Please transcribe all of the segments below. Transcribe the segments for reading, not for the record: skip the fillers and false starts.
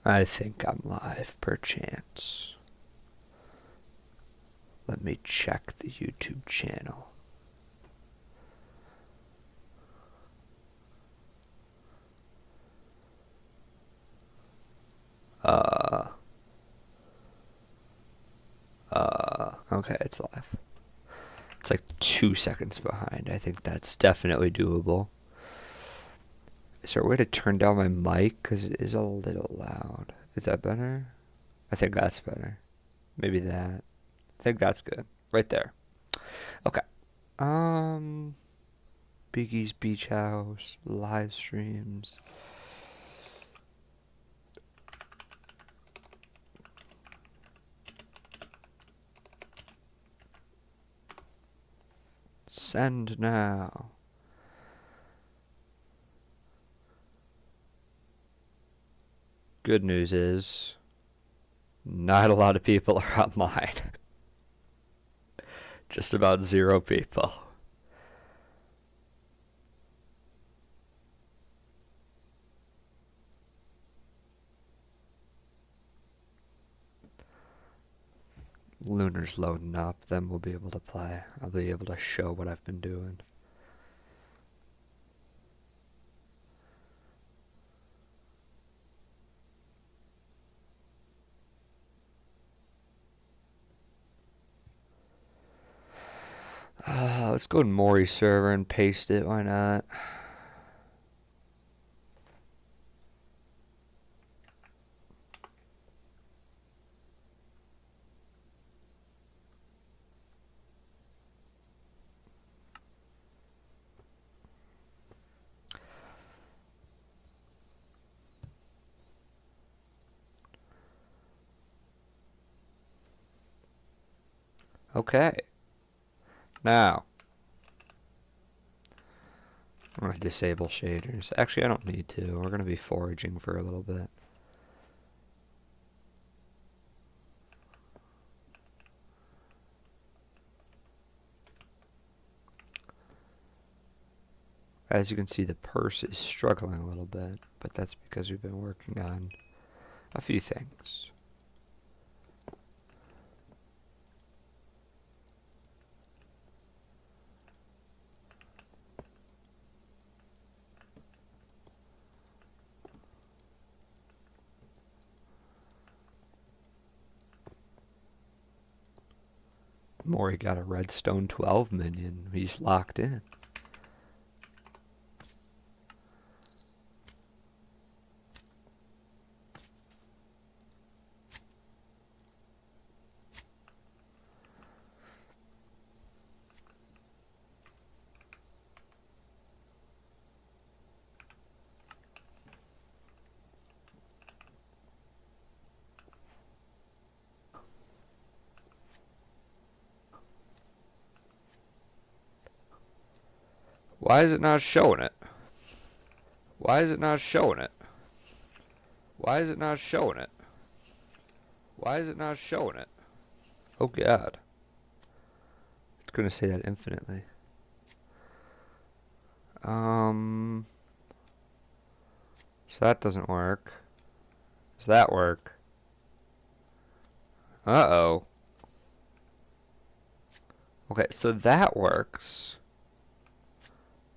I think I'm live, perchance. Let me check the YouTube channel. Okay, it's live. It's like 2 seconds behind. I think that's definitely doable. Is there a way to turn down my mic? Because it is a little loud. Is that better? I think that's better. Maybe that. I think that's good. Right there. Okay. Biggie's Beach House, live streams. Send now. Good news is, not a lot of people are online. Just about 0 people. Lunar's loading up, then we'll be able to play. I'll be able to show what I've been doing. Let's go to Maury's server and paste it, why not? Okay. Now, I'm going to disable shaders. Actually, I don't need to. We're going to be foraging for a little bit. As you can see, the purse is struggling a little bit, but that's because we've been working on a few things. Maury got a redstone 12 minion. He's locked in. Why is it not showing it? Why is it not showing it? Why is it not showing it? Why is it not showing it? Oh god. It's gonna say that infinitely. So that doesn't work. Does that work? Uh-oh. Okay, so that works.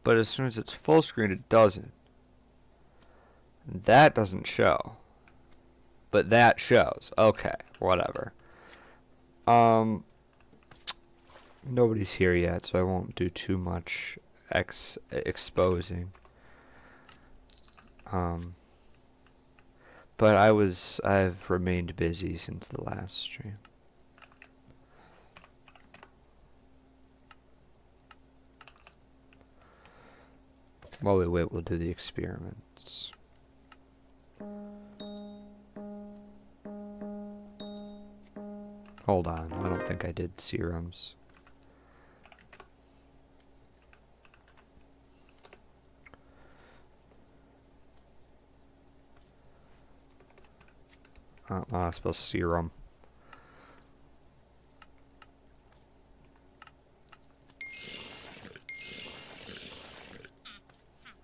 But as soon as it's full screen, it doesn't. That doesn't show. But that shows. Okay, whatever. Nobody's here yet, so I won't do too much exposing. But I've remained busy since the last stream. While we wait, we'll do the experiments. Hold on, I don't think I did serums. I spell serum.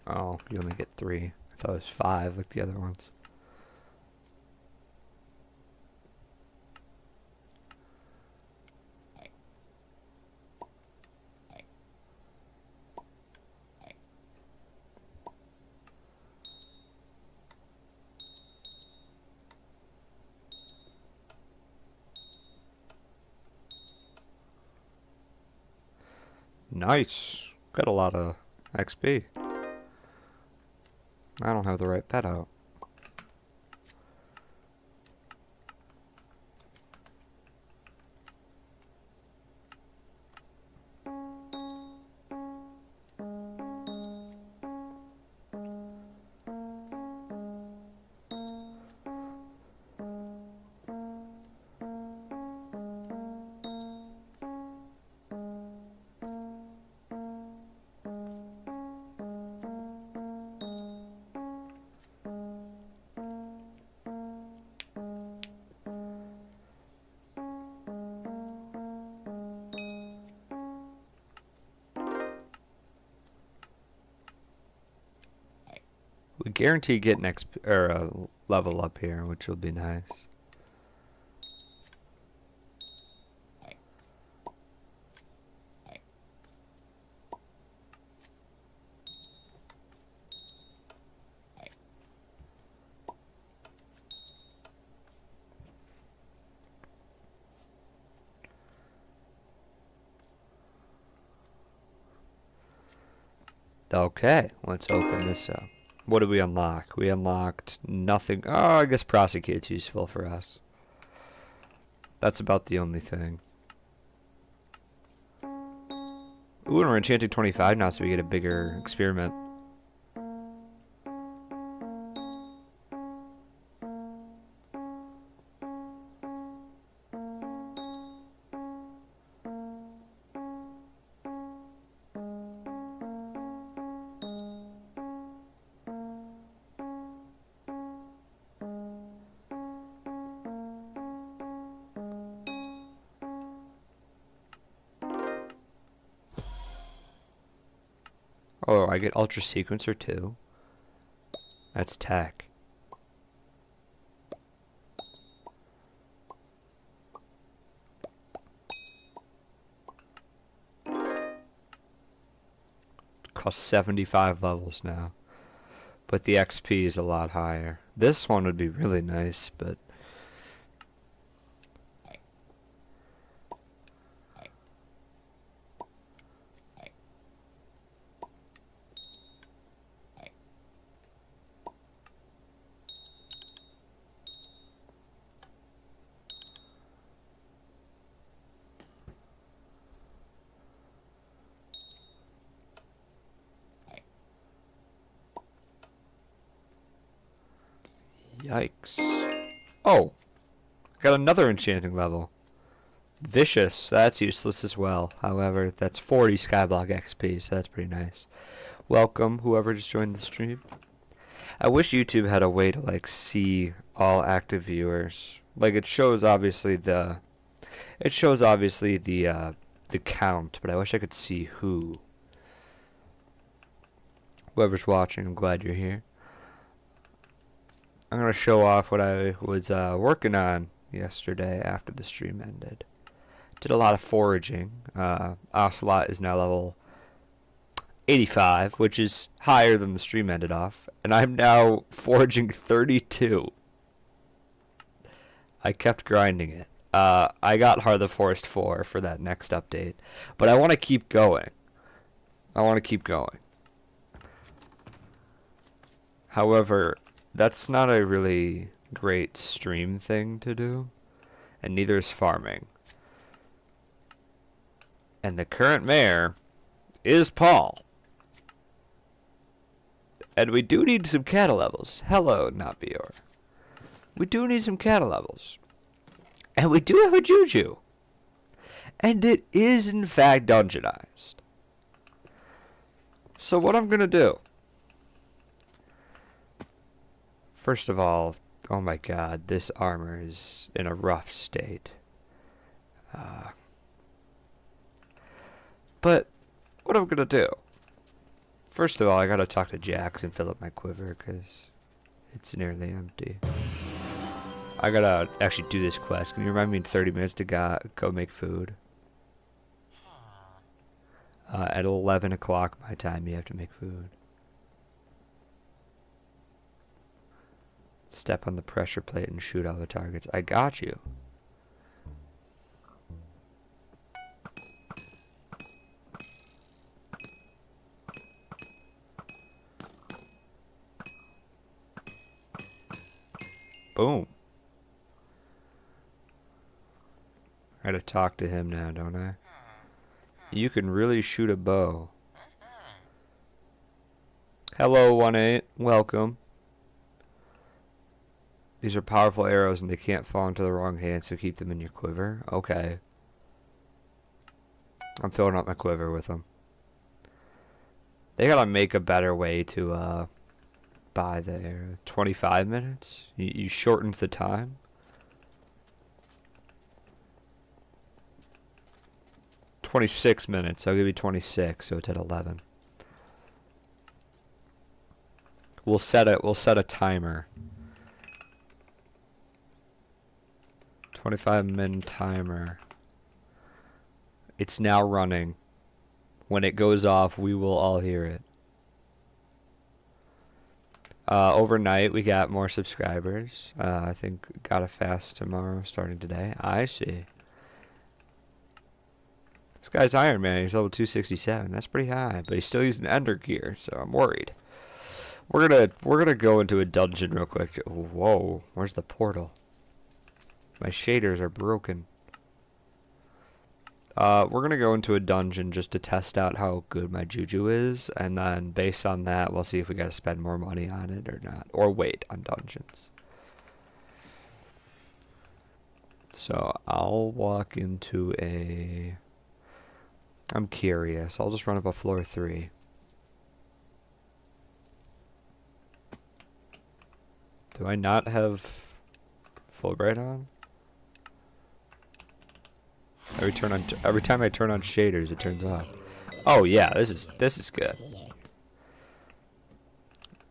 Oh, you only get 3. I thought it was 5 like the other ones. Nice. Got a lot of XP. I don't have the right pet out. We guarantee get an level up here, which will be nice. Okay, let's open this up. What did we unlock? We unlocked nothing. Oh, I guess Prosecute's useful for us. That's about the only thing. Ooh, and we're enchanting 25 now, so we get a bigger experiment. Oh, I get Ultra Sequencer too. That's tech. Costs 75 levels now. But the XP is a lot higher. This one would be really nice, but... Yikes. Oh! Got another enchanting level. Vicious, that's useless as well. However, that's 40 Skyblock XP, so that's pretty nice. Welcome, whoever just joined the stream. I wish YouTube had a way to, like, see all active viewers. Like, it shows obviously the count, but I wish I could see who. Whoever's watching, I'm glad you're here. I'm going to show off what I was working on yesterday after the stream ended. Did a lot of foraging. Ocelot is now level 85, which is higher than the stream ended off. And I'm now foraging 32. I kept grinding it. I got Heart of the Forest 4 for that next update. But I want to keep going. However... that's not a really great stream thing to do, and neither is farming. And the current mayor is Paul. And we do need some cattle levels. Hello, not Bior. We do need some cattle levels. And we do have a Juju. And it is, in fact, dungeonized. So what I'm going to do... first of all, oh my god, this armor is in a rough state. But, what I'm gonna do... first of all, I gotta talk to Jax and fill up my quiver, because it's nearly empty. I gotta actually do this quest. Can you remind me in 30 minutes to go make food? At 11 o'clock my time, you have to make food. Step on the pressure plate and shoot all the targets. I got you. Boom. I gotta talk to him now, don't I? You can really shoot a bow. Hello, 1-8. Welcome. These are powerful arrows and they can't fall into the wrong hands, so keep them in your quiver. Okay. I'm filling up my quiver with them. They gotta make a better way to buy the arrow. 25 minutes? You shortened the time? $26 minutes. I'll give you 26, so it's at 11. We'll set a timer. 25-minute timer. It's now running. When it goes off, we will all hear it. Overnight, we got more subscribers. I think got a fast tomorrow, starting today. I see. This guy's Iron Man. He's level 267. That's pretty high, but he's still using Ender gear, so I'm worried. We're gonna go into a dungeon real quick. Whoa, where's the portal? My shaders are broken. We're gonna go into a dungeon just to test out how good my juju is, and then based on that, we'll see if we gotta spend more money on it or not, or wait on dungeons. So I'll walk into a... I'm curious. I'll just run up a floor 3. Do I not have Fulbright on? Every time I turn on shaders, it turns off. Oh yeah, this is good.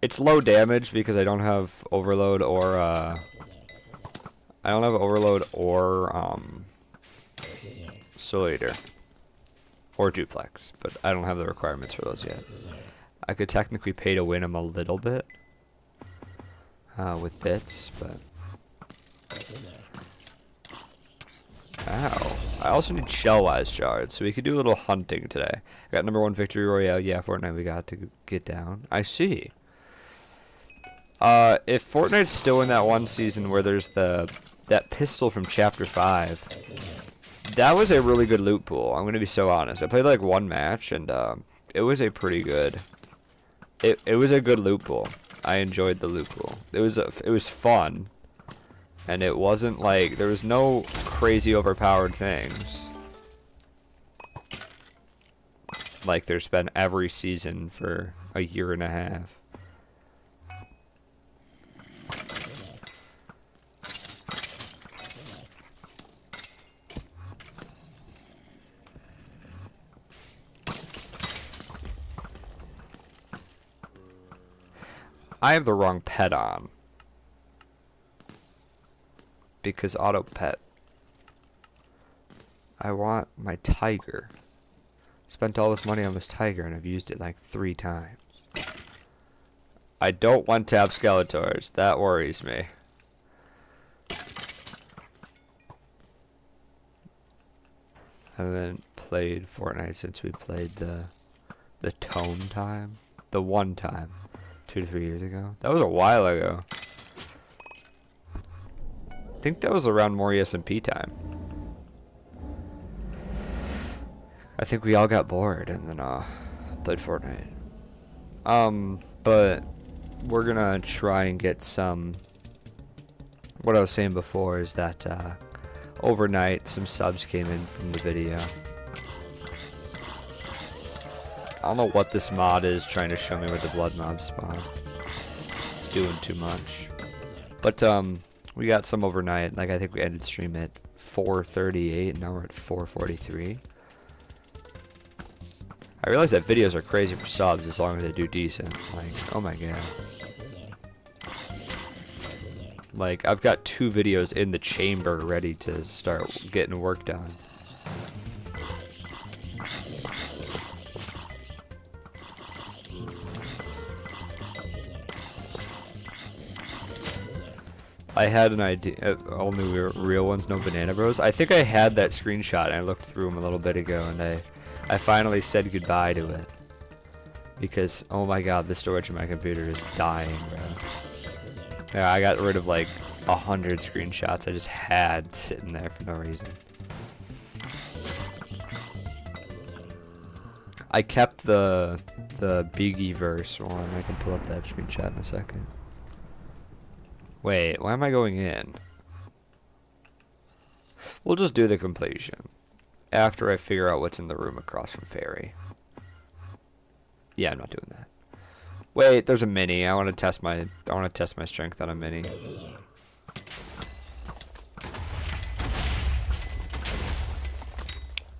It's low damage because I don't have overload or Soul Eater or duplex, but I don't have the requirements for those yet. I could technically pay to win them a little bit with bits, but. Ow. I also need shell-wise shards, so we could do a little hunting today. I got #1 victory royale. Yeah, Fortnite we got to get down. I see. If Fortnite's still in that one season where there's that pistol from Chapter 5, that was a really good loot pool. I'm gonna be so honest. I played like one match, and it was a pretty good. It was a good loot pool. I enjoyed the loot pool. It was fun. And it wasn't like, there was no crazy overpowered things like there's been every season for a year and a half. I have the wrong pet on. Because auto pet. I want my tiger. Spent all this money on this tiger and I've used it like 3 times. I don't want to have Skeletors. That worries me. I haven't played Fortnite since we played the tone time. The one time. 2 to 3 years ago. That was a while ago. I think that was around more SMP time. I think we all got bored and then played Fortnite. But we're gonna try and get some. What I was saying before is that overnight some subs came in from the video. I don't know what this mod is trying to show me with the blood mob spawn. It's doing too much. But we got some overnight. Like I think we ended stream at 4:38 and now we're at 4:43. I realize that videos are crazy for subs as long as they do decent. Like, oh my god. Like, I've got 2 videos in the chamber ready to start getting work done. I had an idea. All new real ones, no Banana Bros. I think I had that screenshot and I looked through them a little bit ago and I finally said goodbye to it. Because, oh my god, the storage of my computer is dying, bro. Yeah, I got rid of like 100 screenshots I just had sitting there for no reason. I kept the Biggie verse one. I can pull up that screenshot in a second. Wait, why am I going in? We'll just do the completion after I figure out what's in the room across from Fairy. Yeah, I'm not doing that. Wait, there's a mini. I want to test my strength on a mini.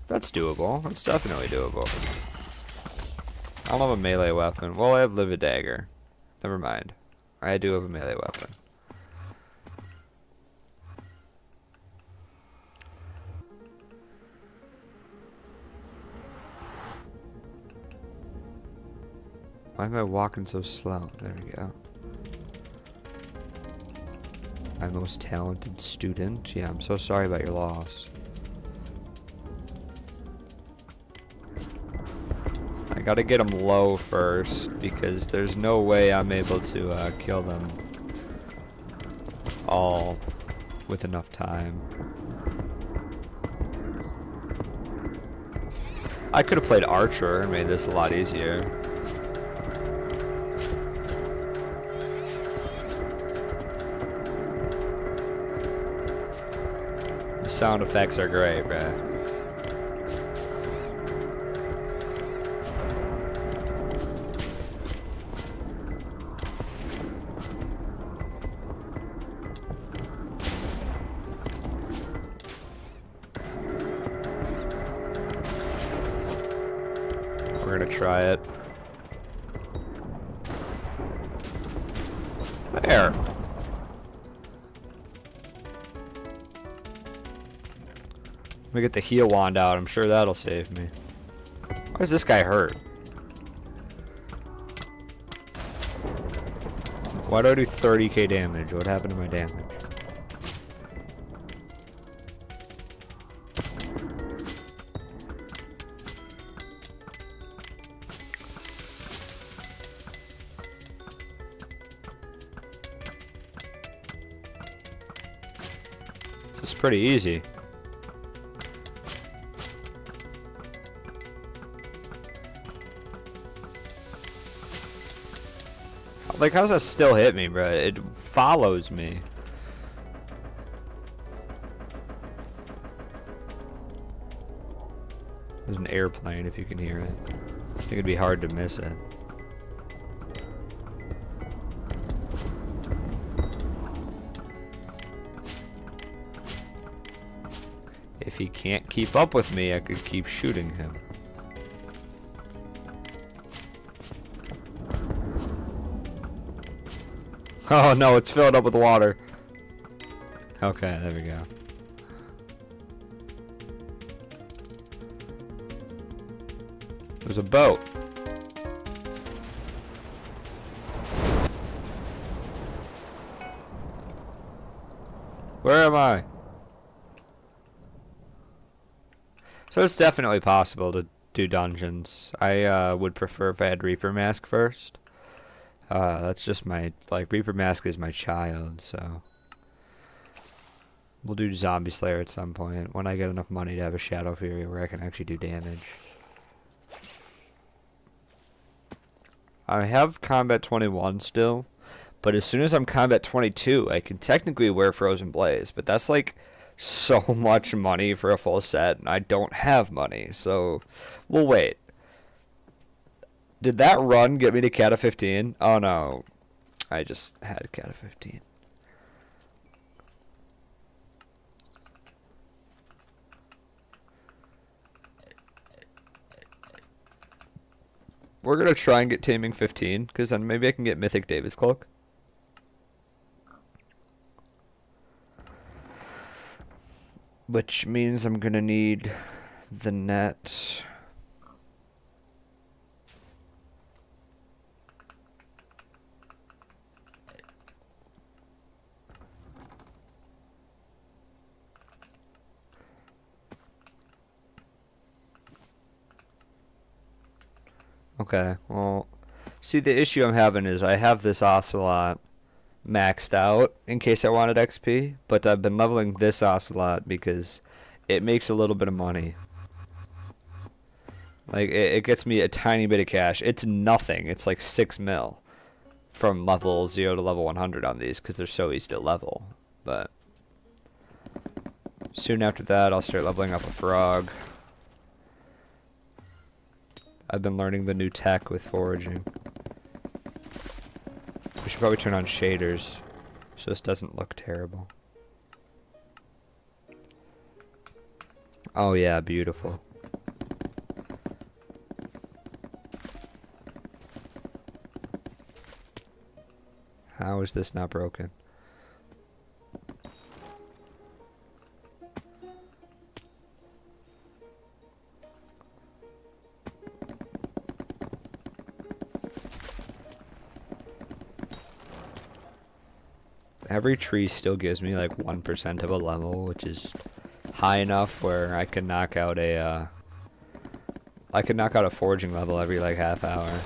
That's doable. That's definitely doable. I don't have a melee weapon. Well, I have Livid Dagger. Never mind. I do have a melee weapon. Why am I walking so slow? There we go. My most talented student. Yeah, I'm so sorry about your loss. I gotta get them low first because there's no way I'm able to kill them all with enough time. I could have played Archer and made this a lot easier. The sound effects are great, bruh. We're gonna try it. There. Let me get the heal wand out. I'm sure that'll save me. Why is this guy hurt? Why do I do 30k damage? What happened to my damage? This is pretty easy. Like, how's that still hit me, bro? It follows me. There's an airplane, if you can hear it. I think it'd be hard to miss it. If he can't keep up with me, I could keep shooting him. Oh no, it's filled up with water. Okay, there we go. There's a boat. Where am I? So it's definitely possible to do dungeons. I would prefer if I had Reaper Mask first. That's just my, like, Reaper Mask is my child, so. We'll do Zombie Slayer at some point, when I get enough money to have a Shadow Fury where I can actually do damage. I have Combat 21 still, but as soon as I'm Combat 22, I can technically wear Frozen Blaze, but that's, like, so much money for a full set, and I don't have money, so we'll wait. Did that run get me to Cata 15? Oh no, I just had Cata 15. We're gonna try and get Taming 15, because then maybe I can get Mythic David's Cloak. Which means I'm gonna need the net. Okay, well, see, the issue I'm having is I have this Ocelot, maxed out in case I wanted XP, but I've been leveling this ocelot because it makes a little bit of money. Like, it gets me a tiny bit of cash. It's nothing. It's like 6 mil from level 0 to level 100 on these because they're so easy to level. But soon after that, I'll start leveling up a frog. I've been learning the new tech with foraging. We should probably turn on shaders so this doesn't look terrible. Oh yeah, beautiful. How is this not broken? Every tree still gives me like 1% of a level, which is high enough where I can knock out a foraging level every like half hour.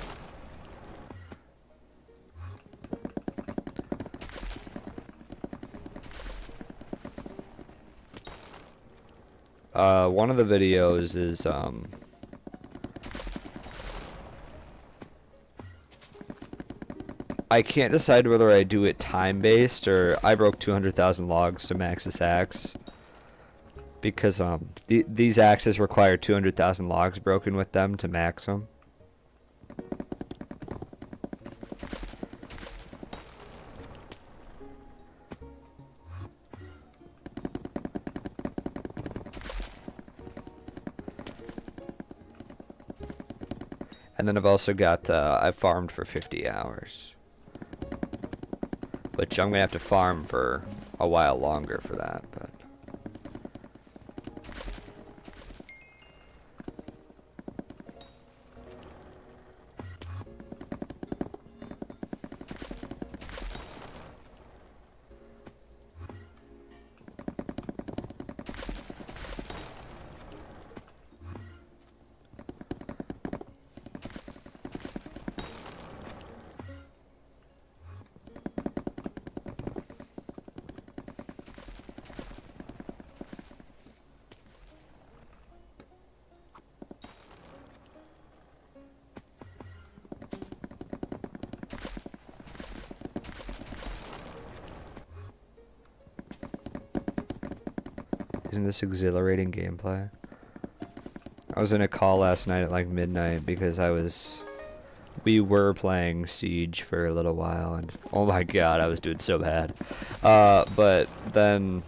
One of the videos is I can't decide whether I do it time-based or I broke 200,000 logs to max this axe. Because these axes require 200,000 logs broken with them to max them. And then I've also got, I've farmed for 50 hours. Which I'm going to have to farm for a while longer for that, but... Isn't this exhilarating gameplay? I was in a call last night at like midnight because we were playing Siege for a little while and oh my god, I was doing so bad. But then,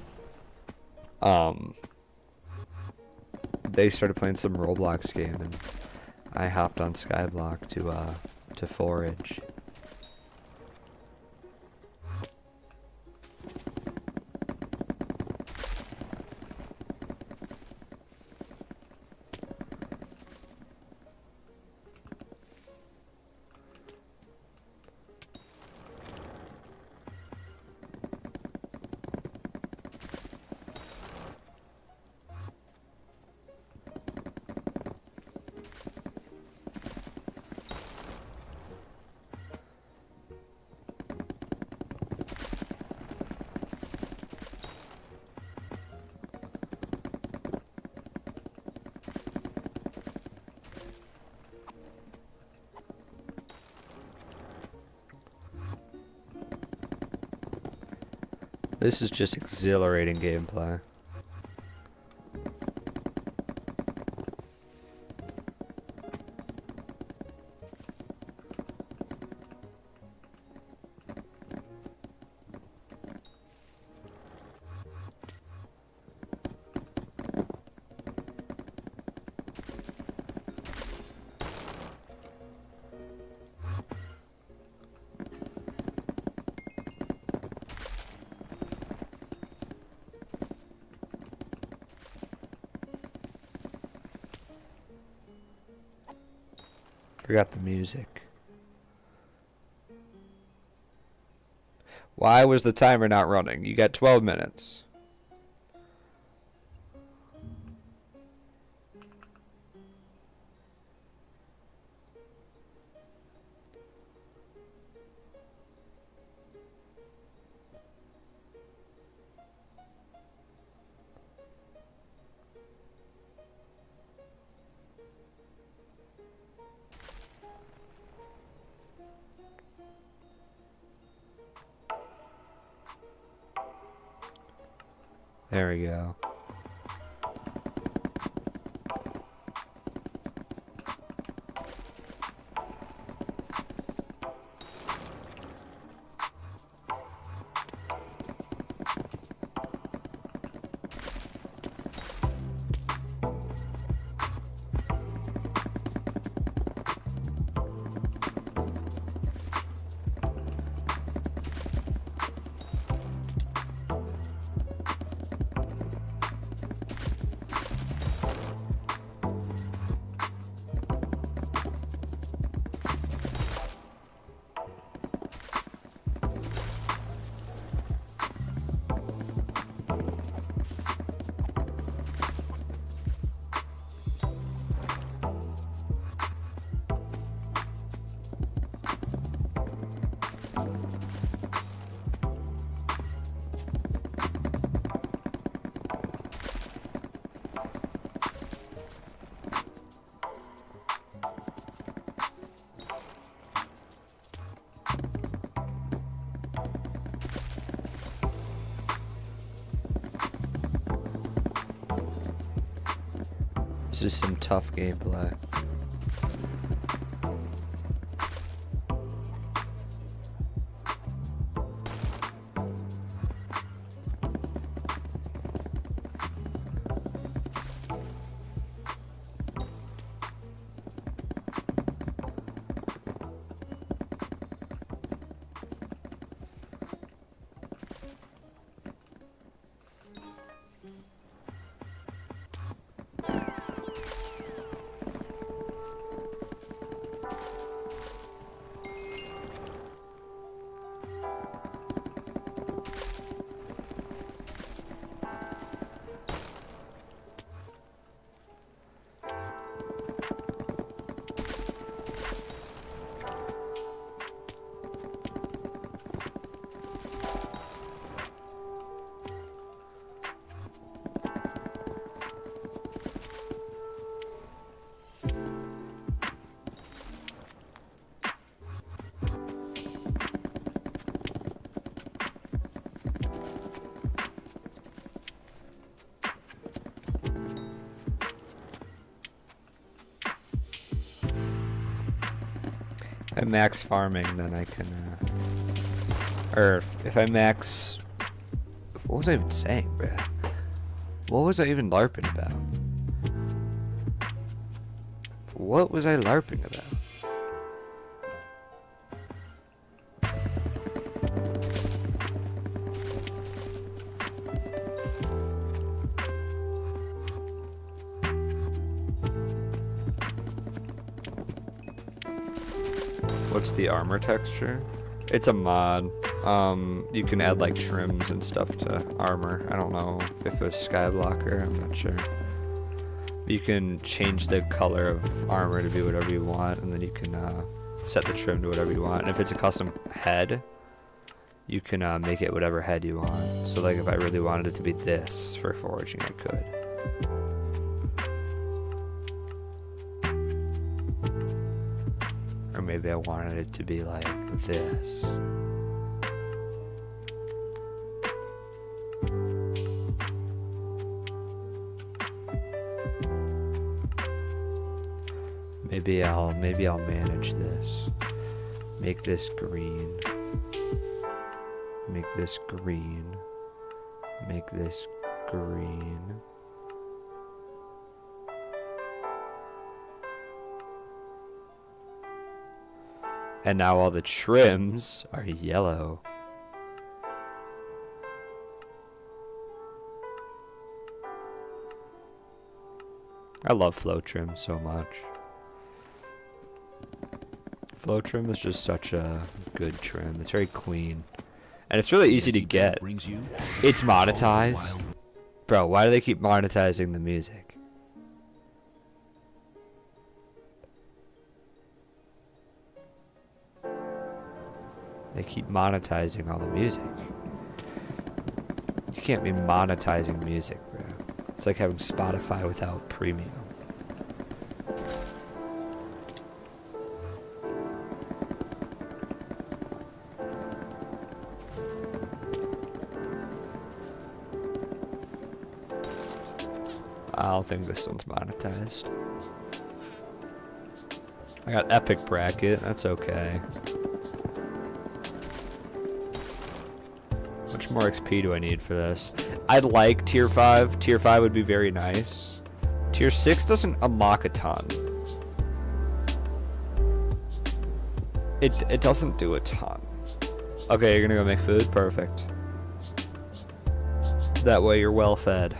they started playing some Roblox game and I hopped on Skyblock to forage. This is just exhilarating gameplay. Forgot the music. Why was the timer not running? You got 12 minutes. There we go. This is some tough gameplay. If I max farming, then I can, or if I max, what was I even saying, bruh? What was I even LARPing about? What was I LARPing about? What's the armor texture? It's a mod. You can add like trims and stuff to armor. I don't know if it was Skyblock, I'm not sure. You can change the color of armor to be whatever you want, and then you can set the trim to whatever you want. And if it's a custom head, you can make it whatever head you want. So like if I really wanted it to be this for foraging, I could. Or maybe I wanted it to be like this. Maybe I'll manage this. Make this green. Make this green. Make this green. And now all the trims are yellow. I love flow trim so much. Flow trim is just such a good trim. It's very clean. And it's really easy to get. It's monetized. Bro, why do they keep monetizing the music? They keep monetizing all the music. You can't be monetizing music, bro. It's like having Spotify without premium. I don't think this one's monetized. I got epic bracket, that's okay. How much more XP do I need for this? I'd like tier 5. Tier 5 would be very nice. Tier 6 doesn't unlock a ton. It doesn't do a ton. Okay, you're gonna go make food? Perfect. That way you're well fed.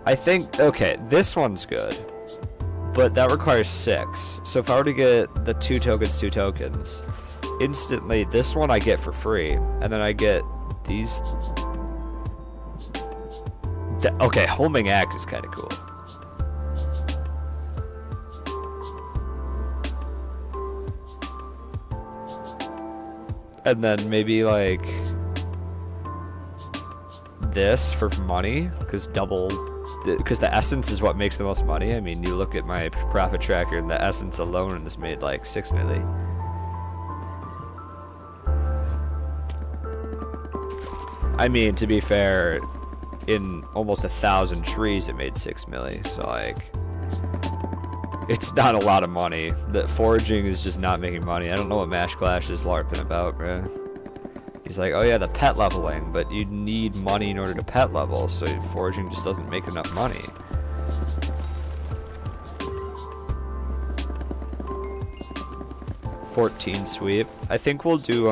I think, okay, this one's good, but that requires 6. So if I were to get the 2 tokens, instantly this one I get for free, and then I get these. Okay, homing axe is kind of cool. And then maybe like this for money, because the essence is what makes the most money. I mean, you look at my profit tracker and the essence alone has made like 6 milli. I mean, to be fair, in almost 1,000 trees it made 6 milli, so like, it's not a lot of money. The foraging is just not making money. I don't know what Mash Clash is LARPing about, bro. He's like, oh yeah, the pet leveling, but you need money in order to pet level, so foraging just doesn't make enough money. $14 sweep. I think we'll do,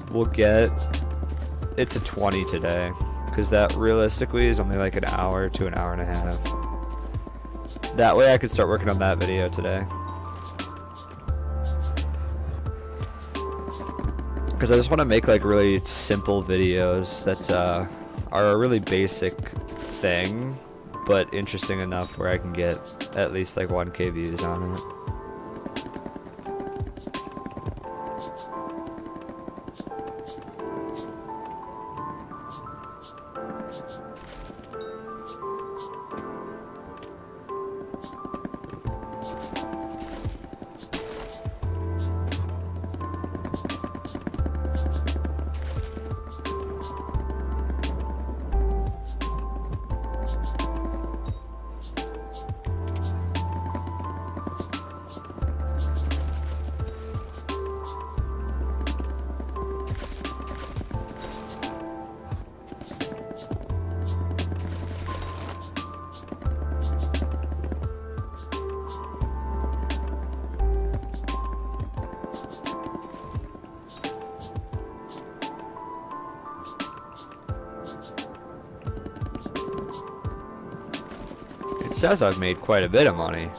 we'll get it to 20 today, because that realistically is only like an hour to an hour and a half. That way I could start working on that video today. Because I just want to make like really simple videos that are a really basic thing, but interesting enough where I can get at least like 1K views on it. It says I've made quite a bit of money.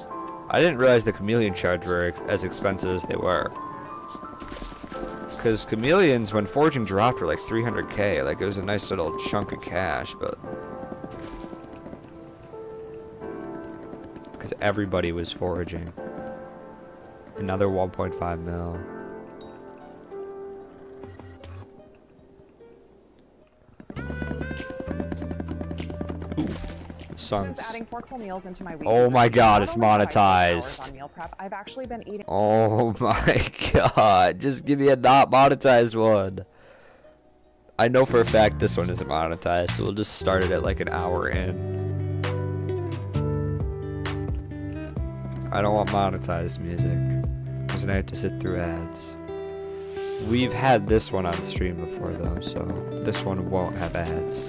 I didn't realize the chameleon shards were as expensive as they were. Because chameleons, when foraging dropped, were like 300k. Like, it was a nice little chunk of cash, but... because everybody was foraging. Another 1.5 mil. Since adding portable meals into my weekly oh my god, it's routine, monetized. on meal prep, I've actually been eating. Oh my god, just give me a not monetized one. I know for a fact this one isn't monetized, so we'll just start it at like an hour in. I don't want monetized music, because then I have to sit through ads. We've had this one on stream before though, so this one won't have ads.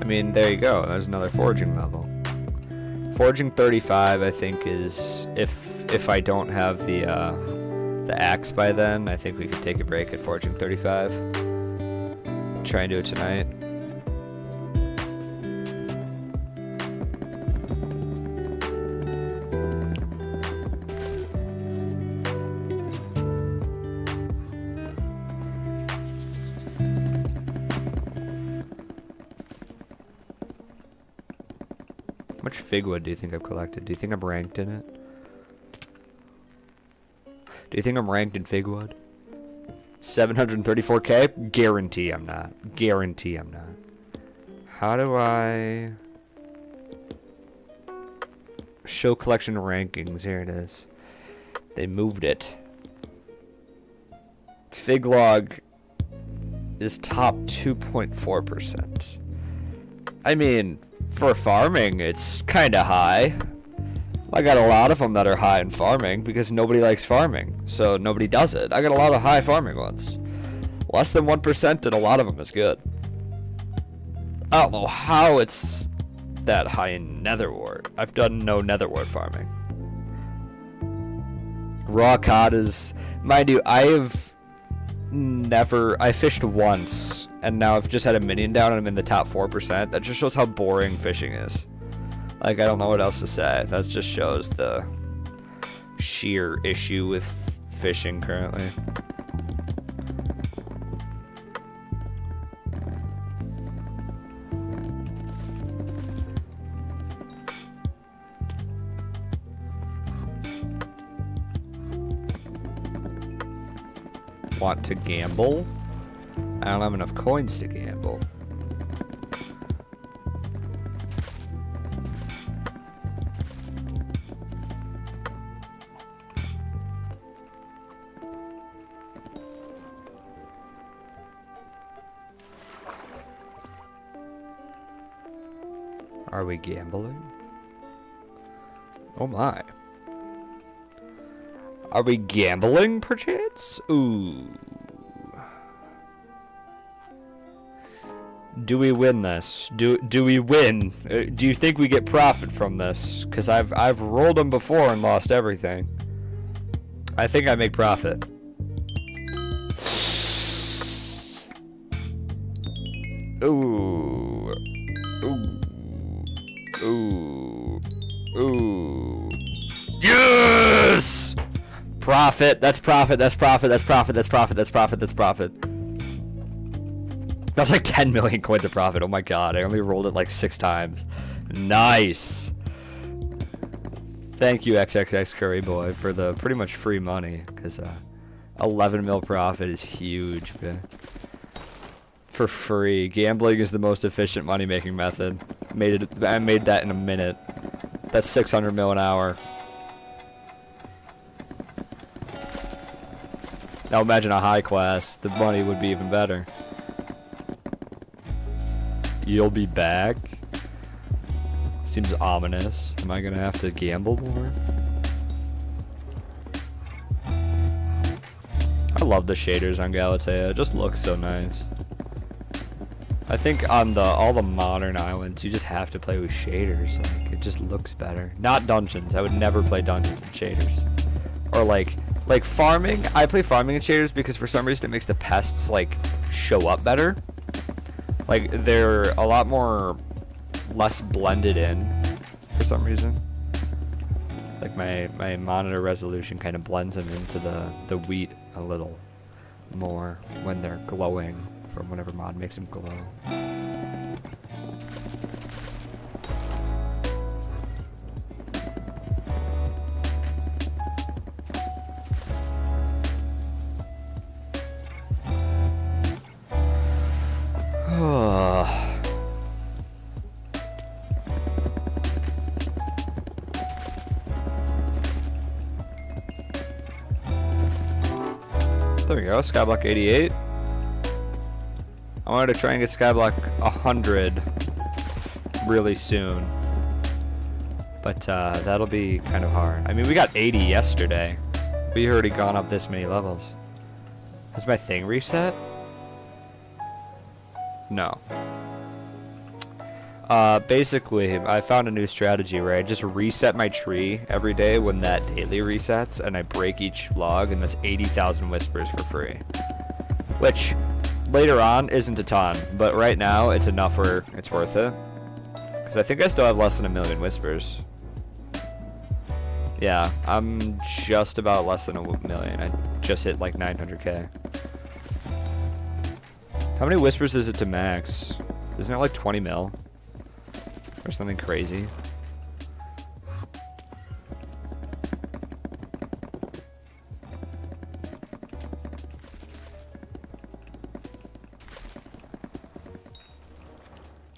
I mean, there you go. There's another foraging level. Foraging 35, I think, is if I don't have the axe by then, I think we could take a break at foraging 35. Try and do it tonight. How much figwood do you think I've collected? Do you think I'm ranked in it? Do you think I'm ranked in figwood? 734k? Guarantee I'm not. Guarantee I'm not. How do I show collection rankings? Here it is. They moved it. Figlog is top 2.4%. I mean, for farming, it's kind of high. I got a lot of them that are high in farming because nobody likes farming, so nobody does it. I got a lot of high farming ones. Less than 1% and a lot of them is good. I don't know how it's that high in netherwort. I've done no netherwort farming. Raw cod is, mind you, I fished once and now I've just had a minion down and I'm in the top 4%. That just shows how boring fishing is. Like, I don't know what else to say. That just shows the sheer issue with fishing currently. Want to gamble? I don't have enough coins to gamble. Are we gambling? Oh my. Are we gambling, perchance? Ooh. Do we win this? Do we win? Do you think we get profit from this? Because I've rolled them before and lost everything. I think I make profit. Ooh. Ooh. Ooh. Ooh. Yes! Profit. That's profit. That's profit. That's profit. That's profit. That's profit. That's profit. That's like 10 million coins of profit. Oh my god. I only rolled it like 6 times. Nice. Thank you, XXX Curry Boy, for the pretty much free money. Because 11 mil profit is huge, man. For free. Gambling is the most efficient money-making method. I made that in a minute. That's 600 mil an hour. Now imagine a high class. The money would be even better. You'll be back? Seems ominous. Am I gonna have to gamble more? I love the shaders on Galatea. It just looks so nice. I think on all the modern islands, you just have to play with shaders. Like, it just looks better. Not dungeons. I would never play dungeons and shaders. Or like farming. I play farming and shaders because for some reason it makes the pests like show up better. Like they're a lot more less blended in for some reason. Like my monitor resolution kind of blends them into the wheat a little more when they're glowing from whatever mod makes them glow. There we go, Skyblock 88. I wanted to try and get Skyblock 100 really soon. But that'll be kind of hard. I mean, we got 80 yesterday. We already gone up this many levels. Has my thing reset? No. Basically, I found a new strategy where I just reset my tree every day when that daily resets, and I break each log, and that's 80,000 whispers for free. Which, later on, isn't a ton, but right now, it's enough where it's worth it. Because I think I still have less than 1,000,000 whispers. Yeah, I'm just about less than 1,000,000. I just hit like 900k. How many whispers is it to max? Isn't it like 20 mil? Or something crazy?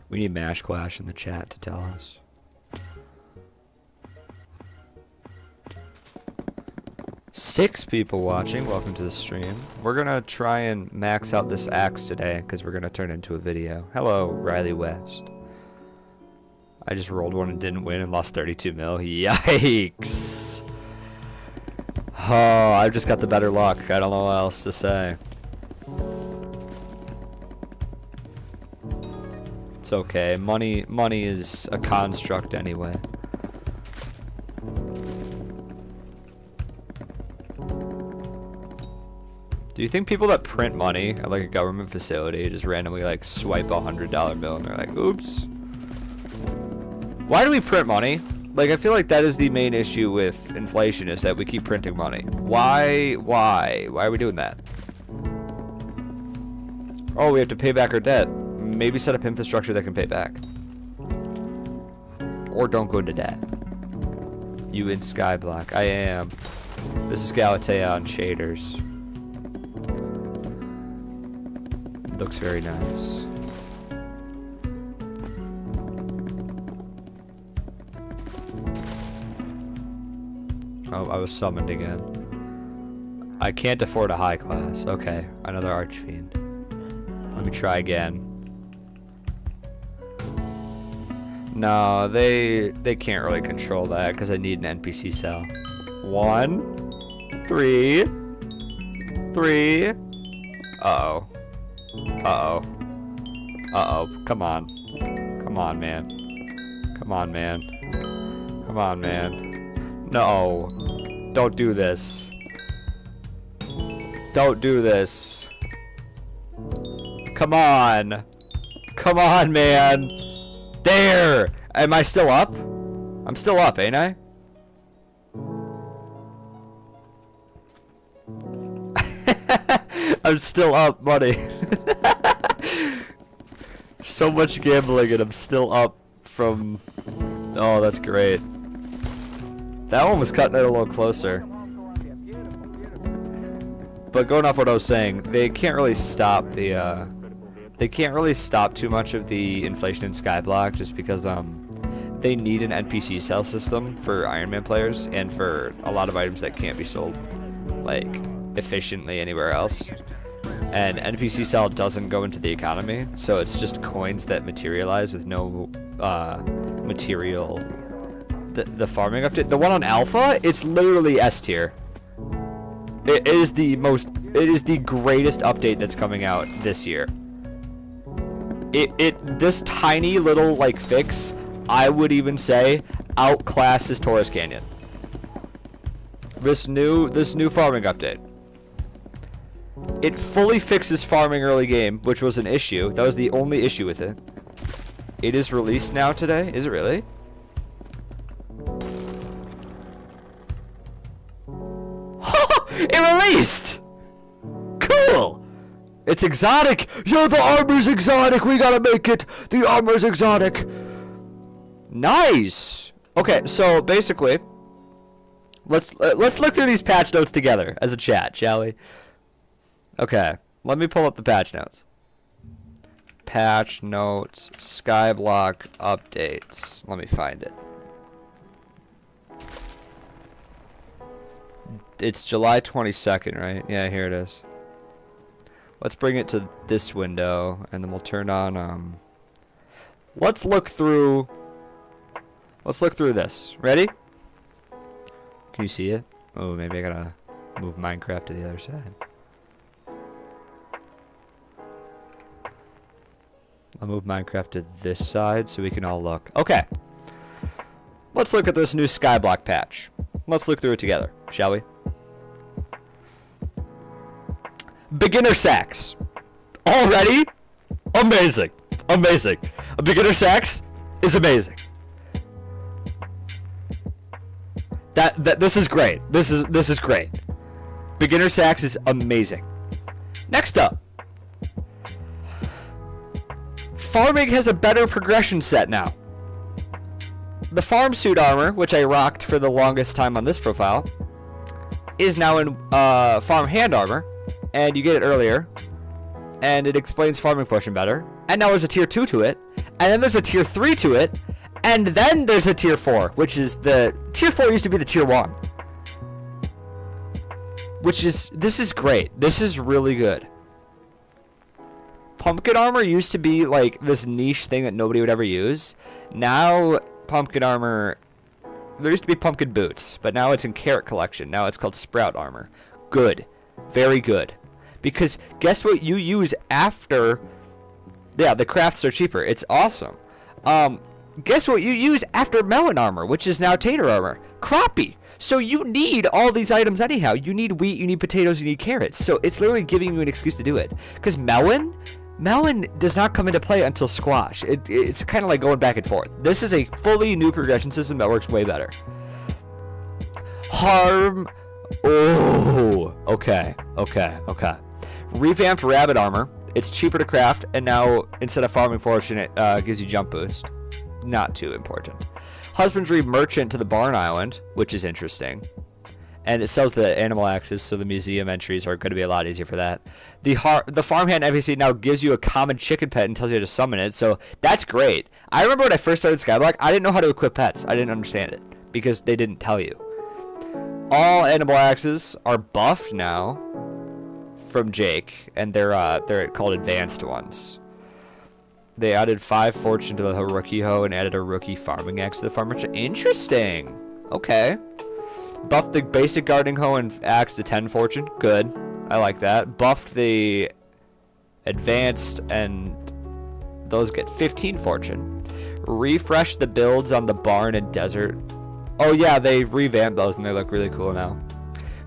We need Mash Clash in the chat to tell us. Six people watching. Welcome to the stream. We're gonna try and max out this axe today because we're gonna turn it into a video. Hello, Riley West. I just rolled one and didn't win and lost 32 mil. Yikes. Oh, I've just got the better luck. I don't know what else to say. It's okay. Money is a construct anyway. Do you think people that print money at like a government facility just randomly like swipe a $100 bill and they're like, oops? Why do we print money? Like, I feel like that is the main issue with inflation, is that we keep printing money. Why are we doing that? Oh, we have to pay back our debt. Maybe set up infrastructure that can pay back. Or don't go into debt. You in Skyblock. I am. This is Galatea on shaders. Looks very nice. Oh, I was summoned again. I can't afford a high class. Okay, another Archfiend. Let me try again. No, they can't really control that because I need an NPC cell. 1, 3, 3. Uh-oh. Uh-oh. Uh-oh. Come on. Come on, man. Come on, man. Come on, man. No. Don't do this. Don't do this. Come on. Come on, man. There! Am I still up? I'm still up, ain't I? I'm still up, buddy. So much gambling and I'm still up from... Oh, that's great. That one was cutting it a little closer. But going off what I was saying, they can't really stop the, they can't really stop too much of the inflation in Skyblock just because, they need an NPC cell system for Iron Man players and for a lot of items that can't be sold, like, efficiently anywhere else. And NPC cell doesn't go into the economy, so it's just coins that materialize with no material. The farming update, the one on alpha, it's literally S tier. It is the greatest update that's coming out this year. This tiny little like fix, I would even say, outclasses Taurus Canyon. This new farming update. It fully fixes farming early game, which was an issue. That was the only issue with it. It is released now today. Is it really? It released! Cool! It's exotic! Yo, the armor's exotic! We gotta make it! The armor's exotic! Nice! Okay, so basically, let's look through these patch notes together as a chat, shall we? Okay, let me pull up the patch notes. Patch notes, Skyblock updates. Let me find it. It's July 22nd, right? Yeah, here it is. Let's bring it to this window, and then we'll turn on, let's look through this. Ready? Can you see it? Oh, maybe I gotta move Minecraft to the other side. I'll move Minecraft to this side so we can all look. Okay. Let's look at this new Skyblock patch. Let's look through it together, shall we? Beginner sacks. Already? Amazing. Amazing. A beginner sacks is amazing. This is great. This is great. Beginner sacks is amazing. Next up. Farming has a better progression set now. The farm suit armor, which I rocked for the longest time on this profile, is now in farm hand armor, and you get it earlier, and it explains farming portion better. And now there's a tier 2 to it, and then there's a tier 3 to it, and then there's a tier 4, which is the tier 4 used to be the tier 1. This is great. This is really good. Pumpkin armor used to be like this niche thing that nobody would ever use. Now pumpkin armor, there used to be pumpkin boots, but now it's in carrot collection. Now it's called sprout armor. Good. Very good. Because guess what you use after, yeah, the crafts are cheaper. It's awesome. Guess what you use after melon armor, which is now tater armor? Crappie. So you need all these items anyhow. You need wheat, you need potatoes, you need carrots. So it's literally giving you an excuse to do it. Because melon does not come into play until squash. It's kind of like going back and forth. This is a fully new progression system that works way better. Harm. Oh, okay. Revamped rabbit armor. It's cheaper to craft, and now instead of farming fortune, it gives you jump boost. Not too important. Husbandry merchant to the barn island, which is interesting. And it sells the animal axes, so the museum entries are going to be a lot easier for that. The farmhand NPC now gives you a common chicken pet and tells you how to summon it, so that's great. I remember when I first started Skyblock, I didn't know how to equip pets. I didn't understand it because they didn't tell you. All animal axes are buffed now from Jake, and they're called advanced ones. They added 5 fortune to the rookie hoe and added a rookie farming axe to the farmer. Interesting. Okay. Buffed the basic gardening hoe and axe to 10 fortune. Good. I like that. Buffed the advanced, and those get 15 fortune. Refreshed the builds on the barn and desert. Oh yeah, they revamped those and they look really cool now.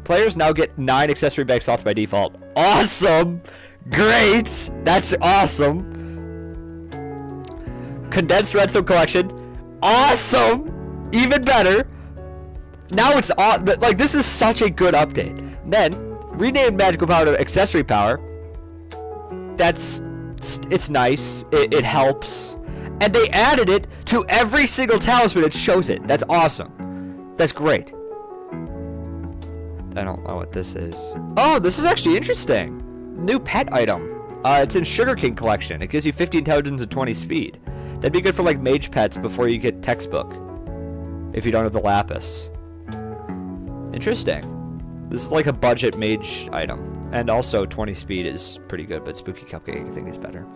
Players now get 9 accessory bag slots by default. Awesome! Great! That's awesome! Condensed redstone collection. Awesome! Even better! Now it's on, like, this is such a good update. Then, renamed magical power to accessory power. It's nice. It helps. And they added it to every single talisman. It shows it. That's awesome. That's great. I don't know what this is. Oh, this is actually interesting. New pet item. It's in Sugarcane collection. It gives you 50 intelligence and 20 speed. That'd be good for like mage pets before you get textbook. If you don't have the lapis. Interesting. This is like a budget mage item. And also 20 speed is pretty good, but Spooky Cupcake I think is better.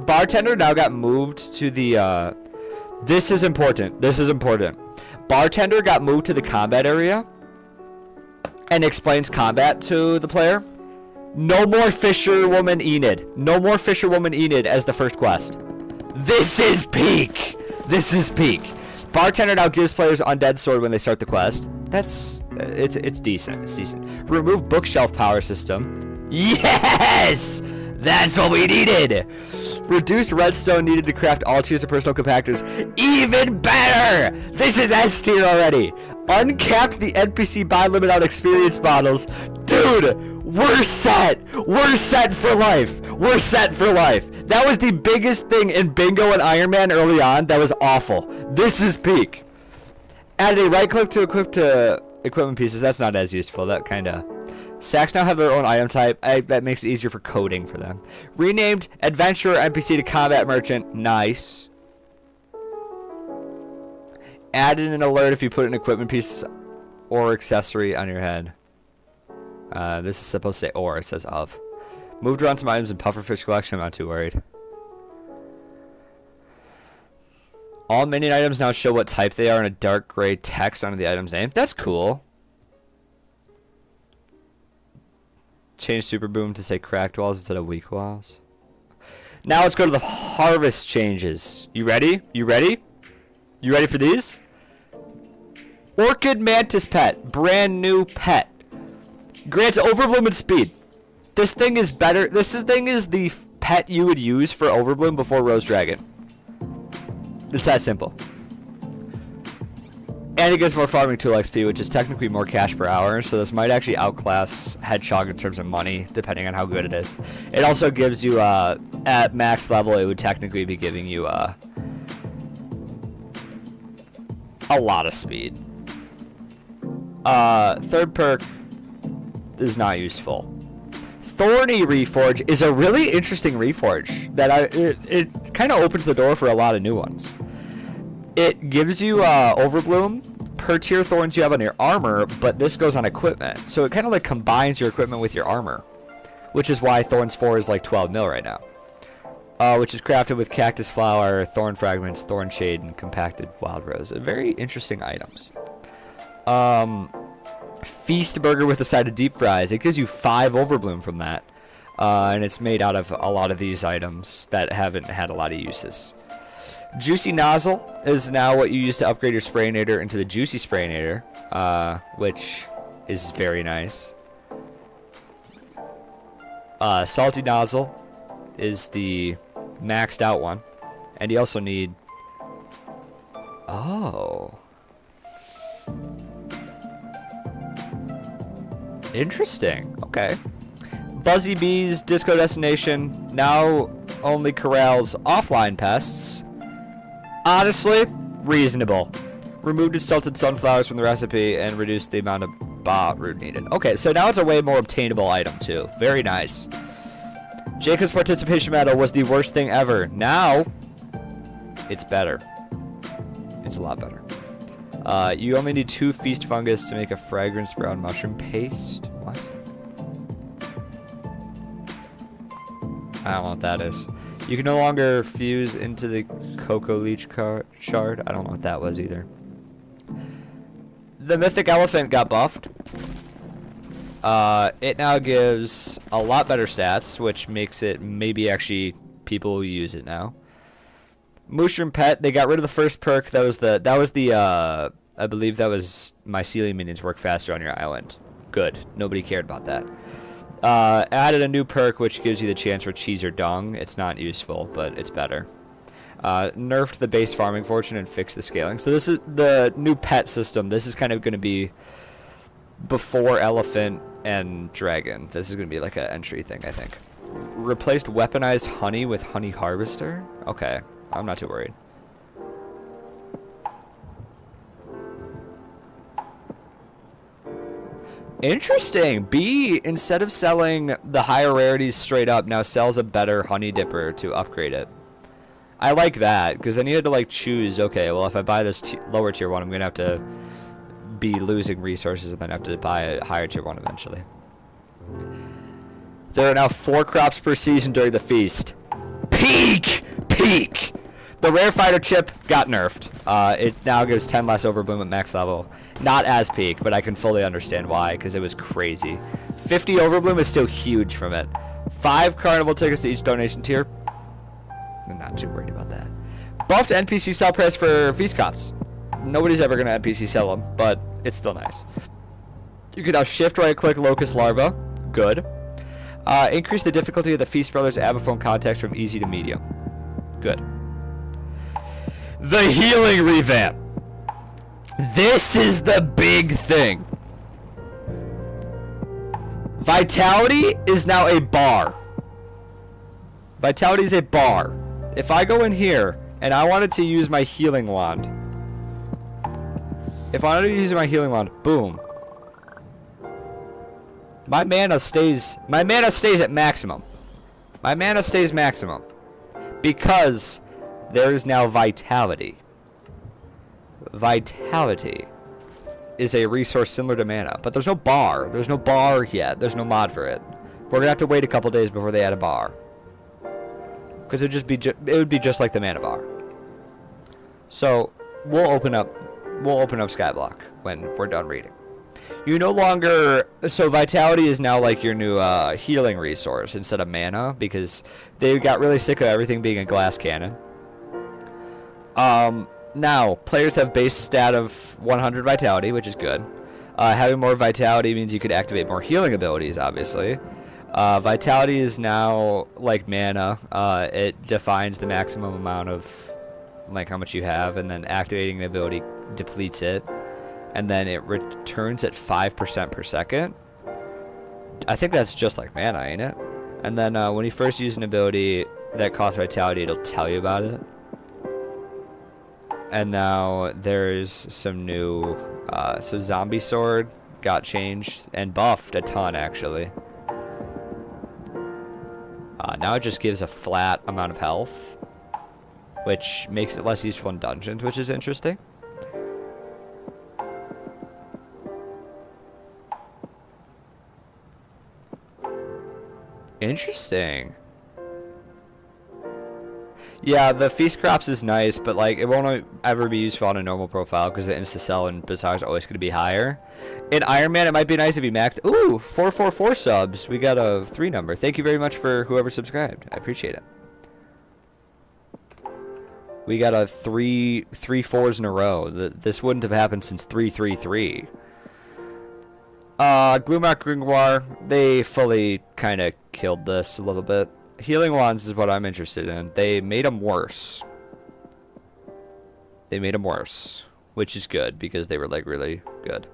Bartender now got moved to the this is important. Bartender got moved to the combat area and explains combat to the player. No more Fisherwoman Enid. No more Fisherwoman Enid as the first quest. This is peak. Bartender now gives players Undead Sword when they start the quest. It's decent. Remove bookshelf power system. Yes! That's what we needed! Reduced redstone needed to craft all tiers of personal compactors. Even better! This is S tier already. Uncapped the NPC buy limit on experience bottles. Dude, we're set! We're set for life! That was the biggest thing in Bingo and Iron Man early on. That was awful. This is peak. Added a right click to equip to equipment pieces. That's not as useful. That kind of... Sacks now have their own item type. That makes it easier for coding for them. Renamed Adventurer NPC to Combat Merchant. Nice. Added an alert if you put an equipment piece or accessory on your head. This is supposed to say or. It says of. Moved around some items in Pufferfish collection. I'm not too worried. All minion items now show what type they are in a dark gray text under the item's name. That's cool. Change Super Boom to say cracked walls instead of weak walls. Now let's go to the harvest changes. You ready? You ready? You ready for these? Orchid Mantis Pet. Brand new pet. Grants Overbloom and speed. This thing is better. This thing is the pet you would use for Overbloom before Rose Dragon. It's that simple. And it gives more farming tool XP, which is technically more cash per hour. So this might actually outclass Hedgehog in terms of money, depending on how good it is. It also gives you, at max level, it would technically be giving you a lot of speed. Third perk is not useful. Thorny Reforge is a really interesting Reforge that it kind of opens the door for a lot of new ones. It gives you Overbloom per tier thorns you have on your armor, but this goes on equipment. So it kind of like combines your equipment with your armor, which is why Thorns 4 is like 12 mil right now. Which is crafted with Cactus Flower, Thorn Fragments, Thorn Shade, and Compacted Wild Rose. Very interesting items. Feast Burger with a side of deep fries. It gives you 5 Overbloom from that. And it's made out of a lot of these items that haven't had a lot of uses. Juicy Nozzle is now what you use to upgrade your Sprayinator into the Juicy Sprayinator, which is very nice. Salty Nozzle is the maxed out one. And you also need... Oh. Interesting. Okay. Buzzy Bees Disco Destination now only corrals offline pests. Honestly, reasonable. Removed insulted sunflowers from the recipe and reduced the amount of bot root needed. Okay, so now it's a way more obtainable item too. Very nice. Jacob's participation medal was the worst thing ever. Now, it's better. It's a lot better. You only need 2 feast fungus to make a fragrance brown mushroom paste. What? I don't know what that is. You can no longer fuse into the Cocoa Leech shard. I don't know what that was either. The Mythic Elephant got buffed. It now gives a lot better stats, which makes it maybe actually people will use it now. Mushroom Pet, they got rid of the first perk. That was the I believe that was mycelium minions work faster on your island. Good. Nobody cared about that. Added a new perk which gives you the chance for cheese or dung. It's not useful, but it's better. Nerfed the base farming fortune and fixed the scaling. So this is the new pet system. This is kind of going to be before elephant and dragon. This is going to be like an entry thing, I think. Replaced weaponized honey with honey harvester. Okay, I'm not too worried. Interesting. B, instead of selling the higher rarities straight up, now sells a better honey dipper to upgrade it. I like that, because then you had to like choose, okay, well if I buy this lower tier one, I'm going to have to be losing resources and then have to buy a higher tier one eventually. There are now 4 crops per season during the feast. Peak! Peak! The rare fighter chip got nerfed. It now gives 10 less overbloom at max level. Not as peak, but I can fully understand why, because it was crazy. 50 overbloom is still huge from it. 5 carnival tickets to each donation tier. I'm not too worried about that. Buffed NPC sell price for feast crops. Nobody's ever going to NPC sell them, but it's still nice. You can now shift right click locust larva. Good. Increase the difficulty of the Feast Brothers Abaphone context from easy to medium. Good. The healing revamp. This is the big thing. Vitality is now a bar. Vitality is a bar. If I go in here and I wanted to use my healing wand. If I wanted to use my healing wand, boom. My mana stays at maximum. My mana stays maximum. Because there is now vitality. Vitality is a resource similar to mana, but there's no bar. There's no bar yet. There's no mod for it. We're gonna have to wait a couple days before they add a bar. Because it would be just like the mana bar. So we'll open up Skyblock when we're done reading. You no longer, so vitality is now like your new healing resource instead of mana, because they got really sick of everything being a glass cannon. Now players have base stat of 100 vitality, which is good. Having more vitality means you could activate more healing abilities, obviously. Vitality is now like mana. It defines the maximum amount of like how much you have, and then activating the ability depletes it. And then it returns at 5% per second. I think that's just like mana, ain't it? And then when you first use an ability that costs vitality, it'll tell you about it. And now there's some new... so Zombie Sword got changed and buffed a ton, actually. Now it just gives a flat amount of health, which makes it less useful in dungeons, which is interesting. Interesting. Yeah, the Feast Crops is nice, but like it won't ever be useful on a normal profile because the insta-cell and Bazaar is always going to be higher. In Iron Man, it might be nice if you maxed. Ooh, 444 subs. We got a 3 number. Thank you very much for whoever subscribed. I appreciate it. We got a three 4s in a row. This wouldn't have happened since 333. Gloomrock Gringoire, they fully kind of killed this a little bit. Healing Wands is what I'm interested in. They made them worse. They made them worse, which is good because they were like really good.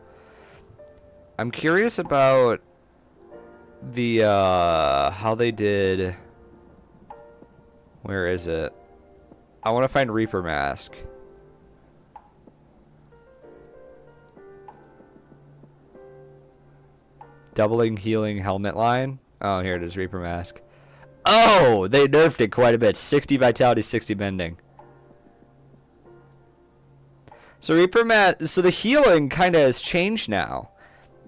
I'm curious about the how they did. Where is it? I want to find Reaper Mask. Doubling healing helmet line. Oh, here it is, Reaper Mask. Oh, they nerfed it quite a bit. 60 vitality, 60 bending. So Reaper Mask, so the healing kind of has changed now.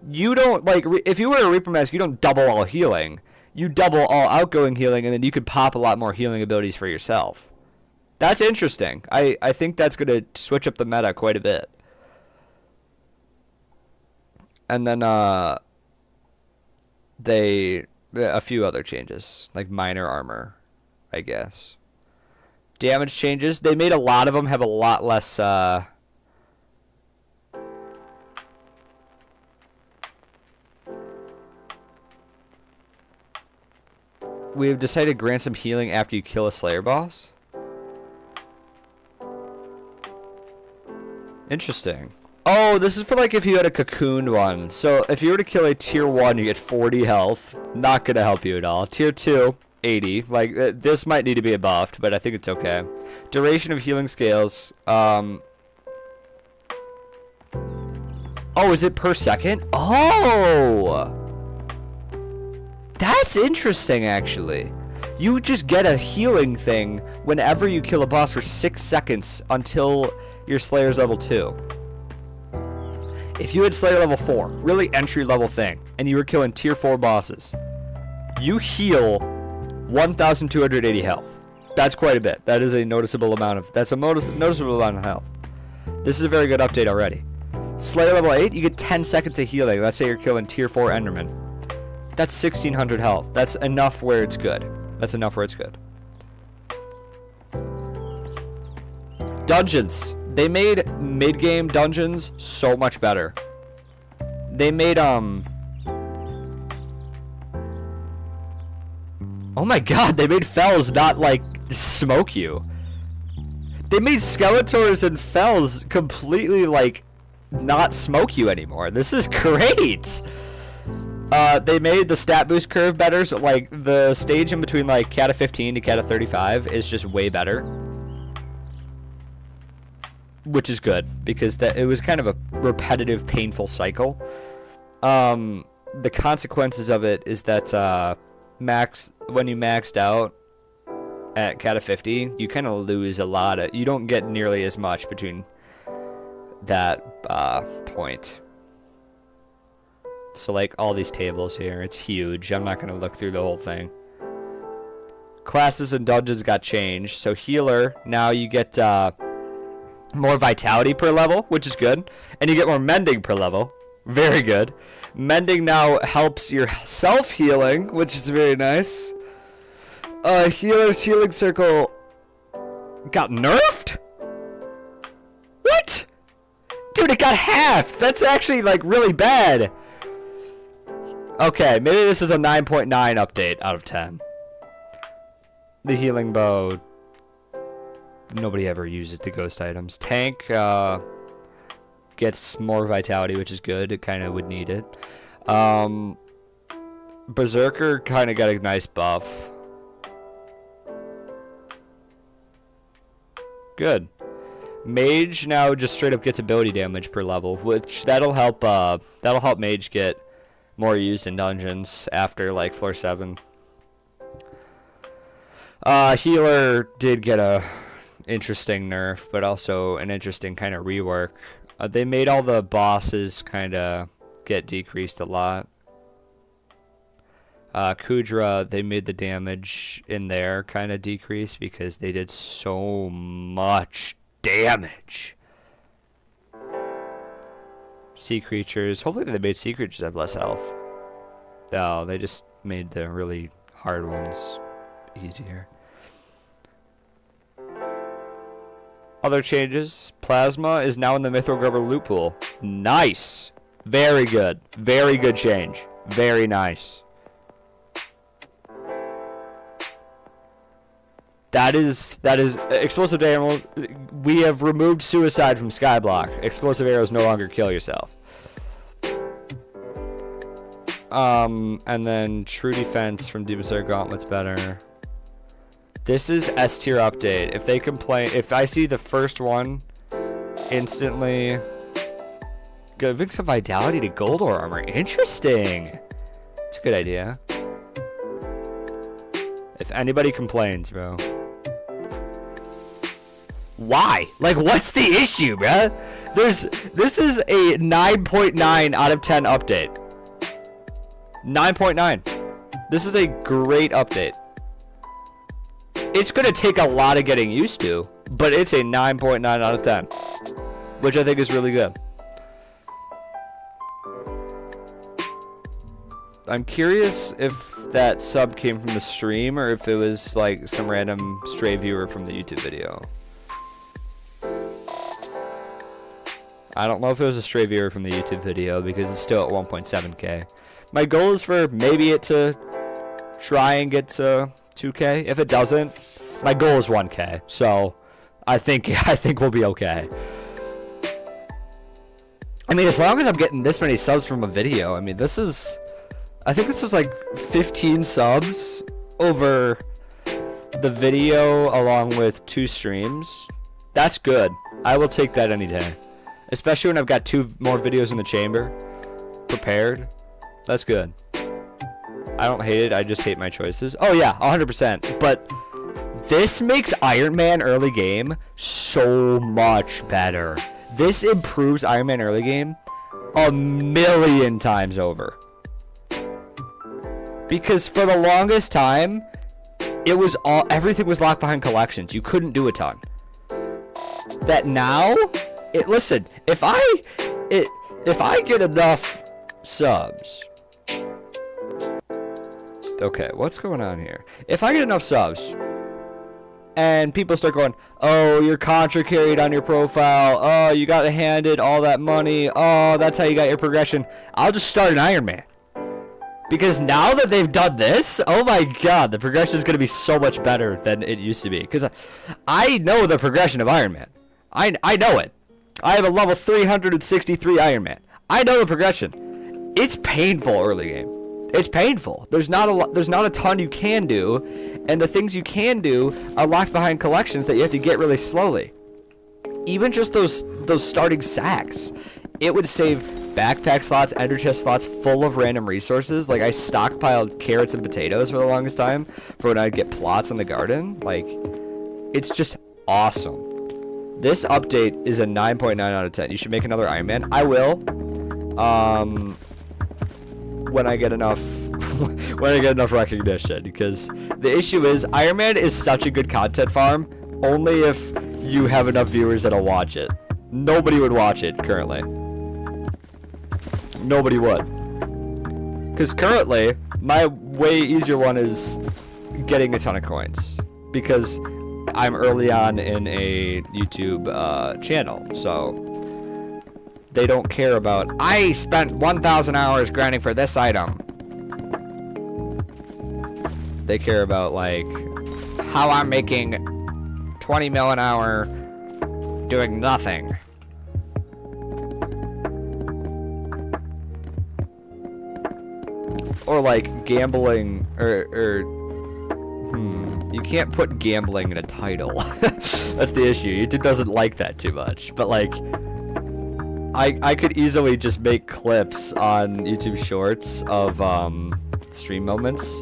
You don't, like, if you wear a Reaper Mask, you don't double all healing. You double all outgoing healing, and then you could pop a lot more healing abilities for yourself. That's interesting. I think that's going to switch up the meta quite a bit. And then, a few other changes, like minor armor, I guess. Damage changes. They made a lot of them have a lot less, we have decided to grant some healing after you kill a Slayer boss. Interesting. Oh, this is for like if you had a cocooned one. So if you were to kill a tier 1, you get 40 health. Not going to help you at all. Tier 2, 80. Like, this might need to be buffed, but I think it's okay. Duration of healing scales. Oh, is it per second? Oh! That's interesting, actually. You just get a healing thing whenever you kill a boss for 6 seconds until your Slayer's level 2. If you had Slayer level 4, really entry level thing, and you were killing tier 4 bosses, you heal 1,280 health. That's quite a bit. That is a noticeable amount of, noticeable amount of health. This is a very good update already. Slayer level 8, you get 10 seconds of healing. Let's say you're killing tier 4 Enderman. That's 1,600 health. That's enough where it's good. That's enough where it's good. Dungeons. They made mid-game dungeons so much better. They made, oh my god, they made Fells not, like, smoke you. They made Skeletors and Fells completely, like, not smoke you anymore. This is great! They made the stat boost curve better, so, like, the stage in between, like, Cata 15 to Cata 35 is just way better. Which is good, because it was kind of a repetitive, painful cycle. The consequences of it is that when you maxed out at Cata 50, you kind of lose a lot of... You don't get nearly as much between that point. So, like, all these tables here, it's huge. I'm not going to look through the whole thing. Classes and dungeons got changed. So, Healer, now you get... more vitality per level, which is good, and you get more mending per level, Very good. Mending now helps your self-healing, which is very nice. Healer's healing circle got nerfed? What? Dude, it got halved. That's actually, like, really bad. Okay, maybe this is a 9.9 update out of 10. The healing bow. Nobody ever uses the ghost items. Tank gets more vitality, which is good. It kind of would need it. Berserker kind of got a nice buff. Good. Mage now just straight up gets ability damage per level, which that'll help Mage get more used in dungeons after like floor 7. Healer did get a interesting nerf, but also an interesting kind of rework. They made all the bosses kind of get decreased a lot. Kudra, they made the damage in there kind of decrease because they did so much damage. Sea creatures, hopefully they made sea creatures have less health. No, they just made the really hard ones easier. Other changes, Plasma is now in the Mithril Grubber loot pool. Nice! Very good. Very good change. Very nice. That is explosive arrow. We have removed suicide from Skyblock. Explosive arrows no longer kill yourself. And then true defense from Demon Slayer Gauntlet's better. This is S tier update. If they complain, if I see the first one, instantly giving some vitality to gold ore armor. Interesting. It's a good idea. If anybody complains, bro. Why? Like, what's the issue, bruh? This is a 9.9 out of 10 update. 9.9. This is a great update. It's gonna take a lot of getting used to, but it's a 9.9 out of 10, which I think is really good. I'm curious if that sub came from the stream or if it was like some random stray viewer from the YouTube video. I don't know if it was a stray viewer from the YouTube video because it's still at 1.7k. My goal is for maybe it to try and get to 2k. If it doesn't, my goal is 1k. So I think we'll be okay. I mean, as long as I'm getting this many subs from a video, I mean, I think this is like 15 subs over the video along with 2 streams. That's good. I will take that any day. Especially when I've got 2 more videos in the chamber prepared. That's good. I don't hate it. I just hate my choices. Oh yeah, 100%. But this makes Iron Man early game so much better. This improves Iron Man early game a million times over. Because for the longest time, everything was locked behind collections. You couldn't do a ton. That now, listen, if I get enough subs. Okay, what's going on here? If I get enough subs and people start going, oh, you're contra carried on your profile. Oh, you got handed all that money. Oh, that's how you got your progression. I'll just start an Iron Man. Because now that they've done this, oh my god, the progression is going to be so much better than it used to be. Because I know the progression of Iron Man. I know it. I have a level 363 Iron Man. I know the progression. It's painful early game. It's painful. There's not a ton you can do, and the things you can do are locked behind collections that you have to get really slowly. Even just those starting sacks, it would save backpack slots, ender chest slots full of random resources. Like, I stockpiled carrots and potatoes for the longest time for when I'd get plots in the garden. Like, it's just awesome. This update is a 9.9 out of 10. You should make another Iron Man. I will. When I get enough recognition, because the issue is Iron Man is such a good content farm only if you have enough viewers that'll watch it. Nobody would watch it currently. nobody would. Because currently, my way easier one is getting a ton of coins. Because I'm early on in a YouTube channel, so they don't care about, I spent 1,000 hours grinding for this item. They care about, like, how I'm making 20 mil an hour doing nothing. Or like gambling, you can't put gambling in a title. That's the issue. YouTube doesn't like that too much. But like, I could easily just make clips on YouTube Shorts of stream moments,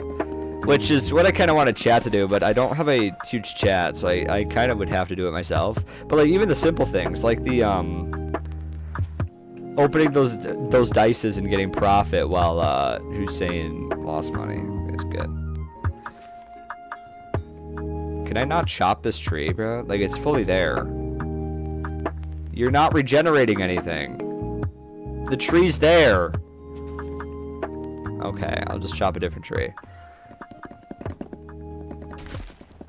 which is what I kind of want a chat to do, but I don't have a huge chat, so I kind of would have to do it myself. But like even the simple things, like the opening those dices and getting profit while Hussein lost money is good. Can I not chop this tree, bro? Like, it's fully there. You're not regenerating anything. The tree's there. Okay, I'll just chop a different tree.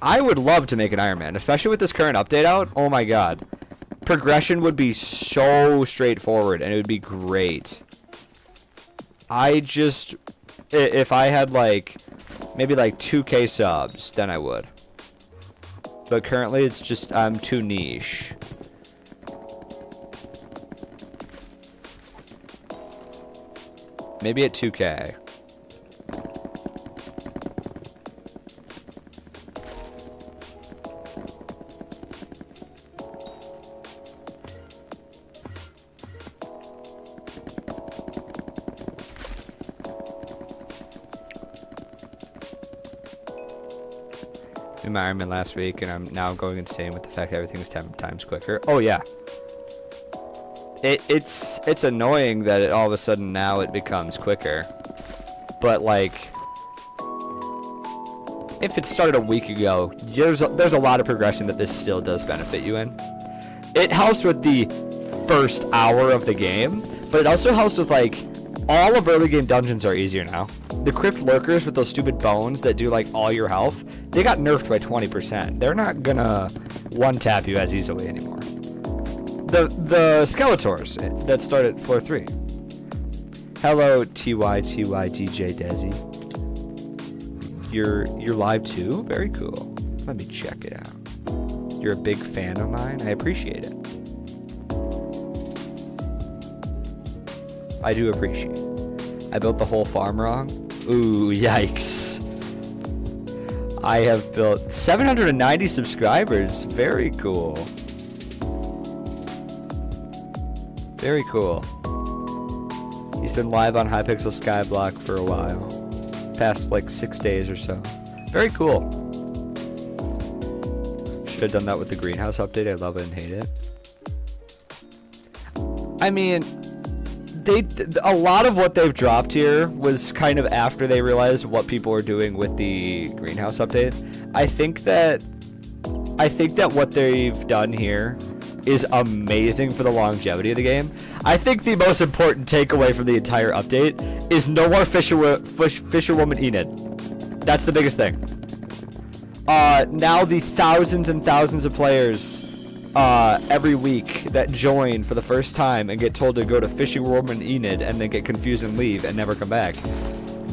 I would love to make an Iron Man, especially with this current update out. Oh my god. Progression would be so straightforward, and it would be great. If I had like, maybe like 2K subs, then I would. But currently, it's just, I'm too niche. Maybe at 2K. In my Iron Man last week, and I'm now going insane with the fact that everything's 10 times quicker. Oh yeah. It's annoying that it all of a sudden now it becomes quicker. But like, if it started a week ago, there's a lot of progression that this still does benefit you in. It helps with the first hour of the game, but it also helps with like, all of early game dungeons are easier now. The crypt lurkers with those stupid bones that do like all your health, they got nerfed by 20%. They're not gonna one-tap you as easily anymore. The Skeletors that start at floor 3. Hello, DJ Desi. You're live too? Very cool. Let me check it out. You're a big fan of mine? I appreciate it. I do appreciate it. I built the whole farm wrong. Ooh, yikes. I have built 790 subscribers. Very cool. Very cool. He's been live on Hypixel Skyblock for a while. Past like 6 days or so. Very cool. Should have done that with the greenhouse update. I love it and hate it. I mean, a lot of what they've dropped here was kind of after they realized what people were doing with the greenhouse update. I think that what they've done here is amazing for the longevity of the game. I think the most important takeaway from the entire update is no more Fisherwoman Enid. That's the biggest thing. Now the thousands and thousands of players every week that join for the first time and get told to go to Fisherwoman Enid and then get confused and leave and never come back.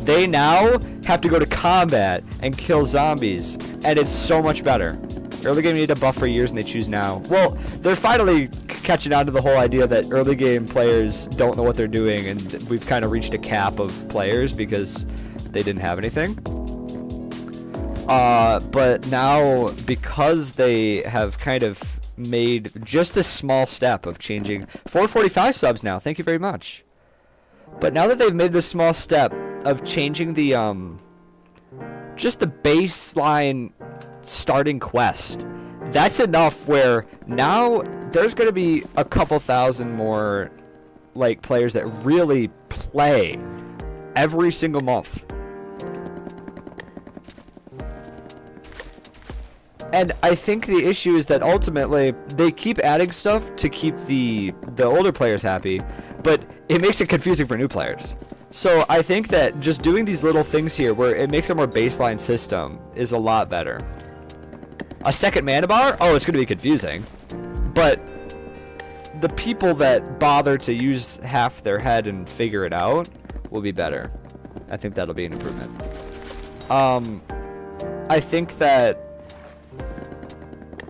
They now have to go to combat and kill zombies, and it's so much better. Early game needed a buff for years and they choose now. Well, they're finally catching on to the whole idea that early game players don't know what they're doing, and we've kind of reached a cap of players because they didn't have anything. But now, because they have kind of made just this small step of changing 445 subs now, thank you very much. But now that they've made this small step of changing the just the baseline starting quest, that's enough where now there's going to be a couple thousand more like players that really play every single month. And I think the issue is that ultimately they keep adding stuff to keep the older players happy, but it makes it confusing for new players. So I think that just doing these little things here where it makes a more baseline system is a lot better. A second mana bar? Oh, it's going to be confusing. But the people that bother to use half their head and figure it out will be better. I think that'll be an improvement. I think that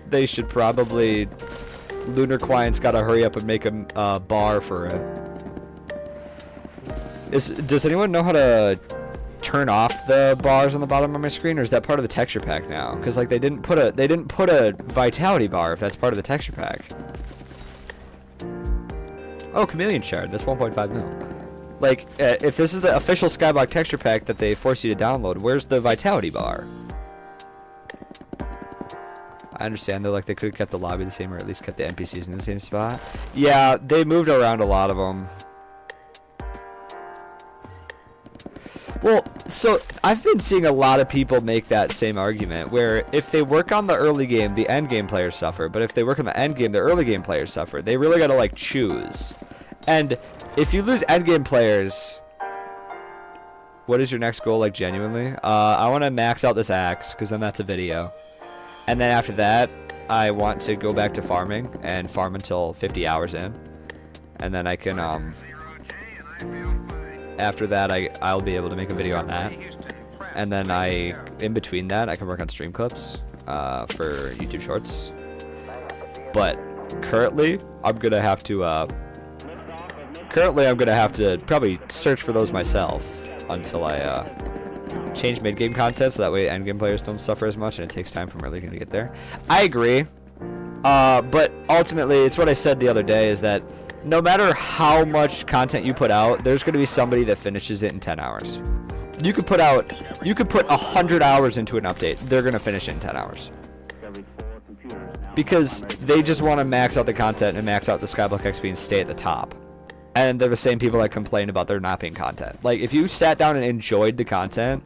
they should probably... Lunar Client's got to hurry up and make a bar for it. Does anyone know how to turn off the bars on the bottom of my screen, or is that part of the texture pack now? Because like they didn't put a vitality bar if that's part of the texture pack. Oh, Chameleon Shard. That's 1.5 mil. Like if this is the official Skyblock texture pack that they force you to download, where's the vitality bar? I understand though, like they could have kept the lobby the same, or at least kept the NPCs in the same spot. Yeah, they moved around a lot of them. Well, so I've been seeing a lot of people make that same argument, where if they work on the early game, the end game players suffer, but if they work on the end game, the early game players suffer. They really gotta like choose. And if you lose end game players, what is your next goal, like genuinely? I want to max out this axe, because then that's a video. And then after that, I want to go back to farming and farm until 50 hours in. And then I can, after that, I'll be able to make a video on that. And then in between that, I can work on stream clips for YouTube Shorts. But currently, I'm gonna have to probably search for those myself until I change mid-game content, so that way end-game players don't suffer as much, and it takes time for early game to get there. I agree, but ultimately, it's what I said the other day, is that no matter how much content you put out, there's going to be somebody that finishes it in 10 hours. You could put 100 hours into an update. They're going to finish it in 10 hours. Because they just want to max out the content and max out the Skyblock XP and stay at the top. And they're the same people that complain about there not being content. Like, if you sat down and enjoyed the content,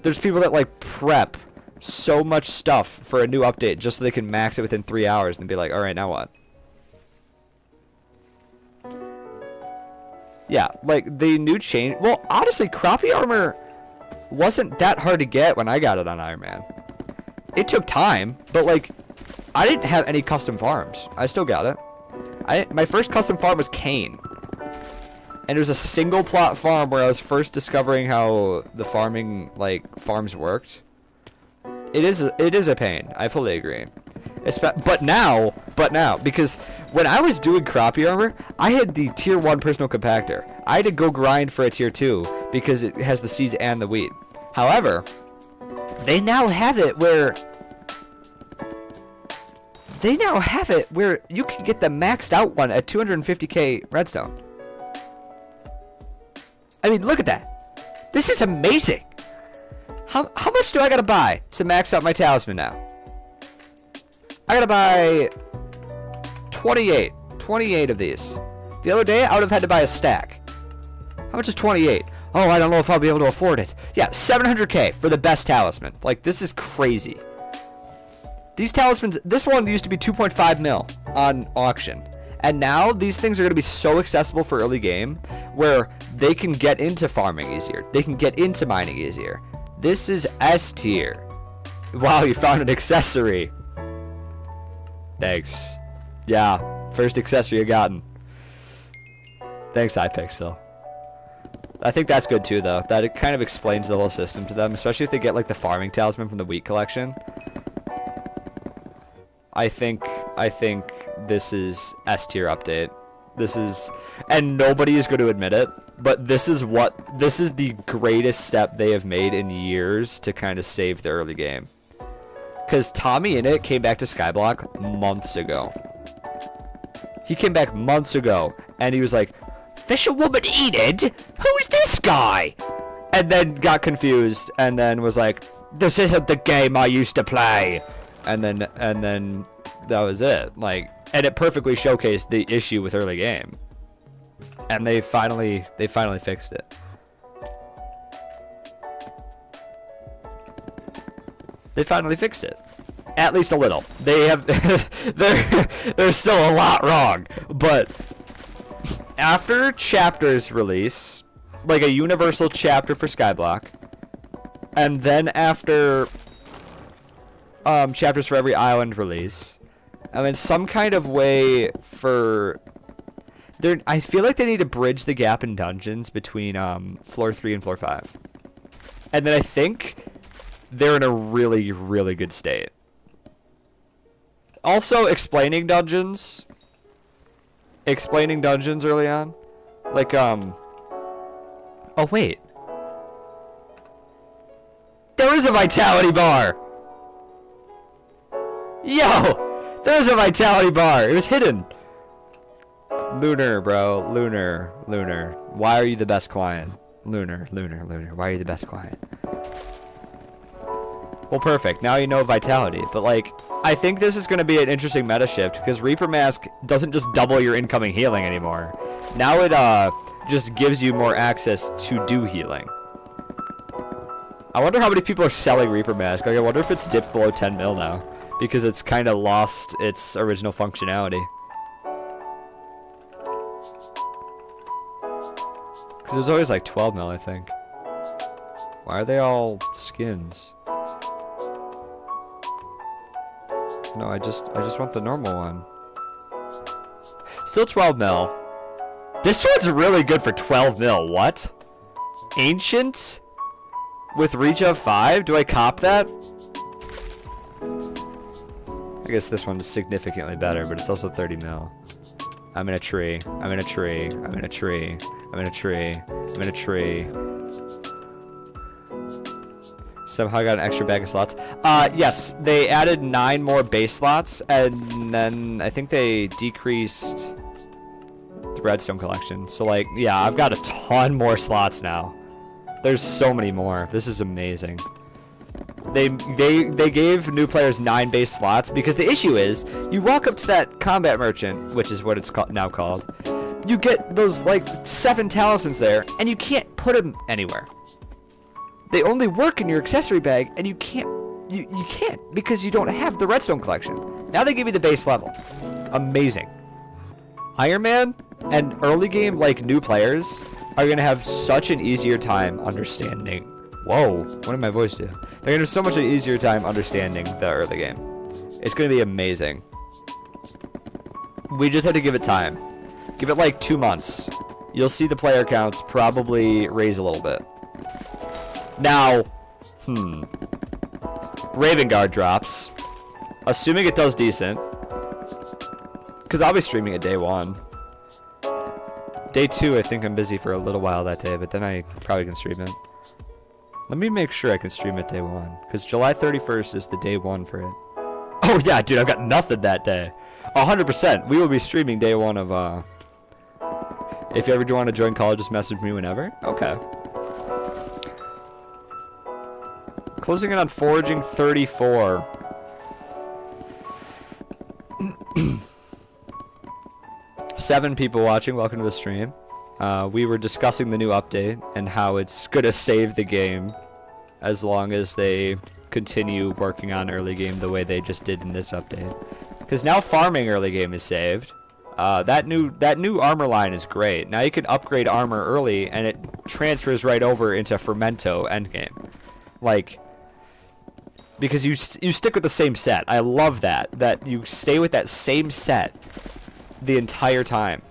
there's people that, like, prep so much stuff for a new update just so they can max it within 3 hours and be like, alright, now what? Yeah, like, the new change... Well, honestly, Crappie Armor wasn't that hard to get when I got it on Iron Man. It took time, but, like, I didn't have any custom farms. I still got it. My first custom farm was Kane. And it was a single plot farm where I was first discovering how the farming, like, farms worked. It is a pain. I fully agree. But now, because when I was doing Crappie Armor, I had the tier 1 personal compactor. I had to go grind for a tier 2 because it has the seeds and the wheat. However, they now have it where you can get the maxed out one at 250k redstone. I mean, look at that. This is amazing. How much do I gotta buy to max out my talisman now? I gotta buy 28 of these. The other day, I would have had to buy a stack. How much is 28? Oh, I don't know if I'll be able to afford it. Yeah, 700k for the best talisman. Like, this is crazy. These talismans, this one used to be 2.5 mil on auction. And now these things are going to be so accessible for early game where they can get into farming easier. They can get into mining easier. This is S tier. Wow, you found an accessory. Thanks. Yeah, first accessory I've gotten. Thanks, Hypixel. I think that's good too, though. That it kind of explains the whole system to them, especially if they get like the farming talisman from the wheat collection. I think this is S tier update. This is, and nobody is going to admit it, but this is the greatest step they have made in years to kind of save the early game. Because Tommy in it came back to Skyblock months ago. He came back months ago, and he was like, Fisherwoman Enid? Who's this guy? And then got confused, and then was like, this isn't the game I used to play. And then that was it. Like, and it perfectly showcased the issue with early game. And they finally fixed it. They finally fixed it. At least a little. They have there's still a lot wrong, but after chapters release, like a universal chapter for Skyblock, and then after chapters for every island release, I mean some kind of way for I feel like they need to bridge the gap in dungeons between floor 3 and floor 5. And then I think they're in a really, really good state. Also, explaining dungeons early on. Like, oh, wait. There is a vitality bar! Yo! There's a vitality bar! It was hidden! Lunar, bro. Lunar. Why are you the best client? Lunar. Why are you the best client? Well, perfect. Now you know vitality. But, like, I think this is going to be an interesting meta shift because Reaper Mask doesn't just double your incoming healing anymore. Now it, just gives you more access to do healing. I wonder how many people are selling Reaper Mask. Like, I wonder if it's dipped below 10 mil now because it's kind of lost its original functionality. Because it was always like 12 mil, I think. Why are they all skins? No, I just want the normal one. Still 12 mil. This one's really good for 12 mil. What? Ancient? With reach of 5? Do I cop that? I guess this one's significantly better, but it's also 30 mil. I'm in a tree. I'm in a tree. I'm in a tree. I'm in a tree. I'm in a tree. Somehow I got an extra bag of slots. Yes, they added 9 more base slots, and then I think they decreased the redstone collection. So, like, yeah, I've got a ton more slots now. There's so many more. This is amazing. They gave new players 9 base slots because the issue is you walk up to that combat merchant, which is what it's now called. You get those like 7 talismans there, and you can't put them anywhere. They only work in your accessory bag, and you can't because you don't have the redstone collection. Now they give you the base level. Amazing. Iron Man and early game like new players are gonna have such an easier time understanding. Whoa, what did my voice do? They're gonna have so much an easier time understanding the early game. It's gonna be amazing. We just have to give it time. Give it like 2 months. You'll see the player counts probably raise a little bit. Now, Raven Guard drops. Assuming it does decent. Because I'll be streaming it day 1. Day 2, I think I'm busy for a little while that day, but then I probably can stream it. Let me make sure I can stream it day 1. Because July 31st is the day 1 for it. Oh yeah, dude, I've got nothing that day. 100%. We will be streaming day 1 of, if you ever do want to join college, just message me whenever. Okay. Closing in on foraging 34. Seven people watching. Welcome to the stream. We were discussing the new update and how it's gonna save the game as long as they continue working on early game the way they just did in this update. Because now farming early game is saved. That new armor line is great. Now you can upgrade armor early and it transfers right over into Fermento endgame. Like, because you stick with the same set. I love that you stay with that same set the entire time.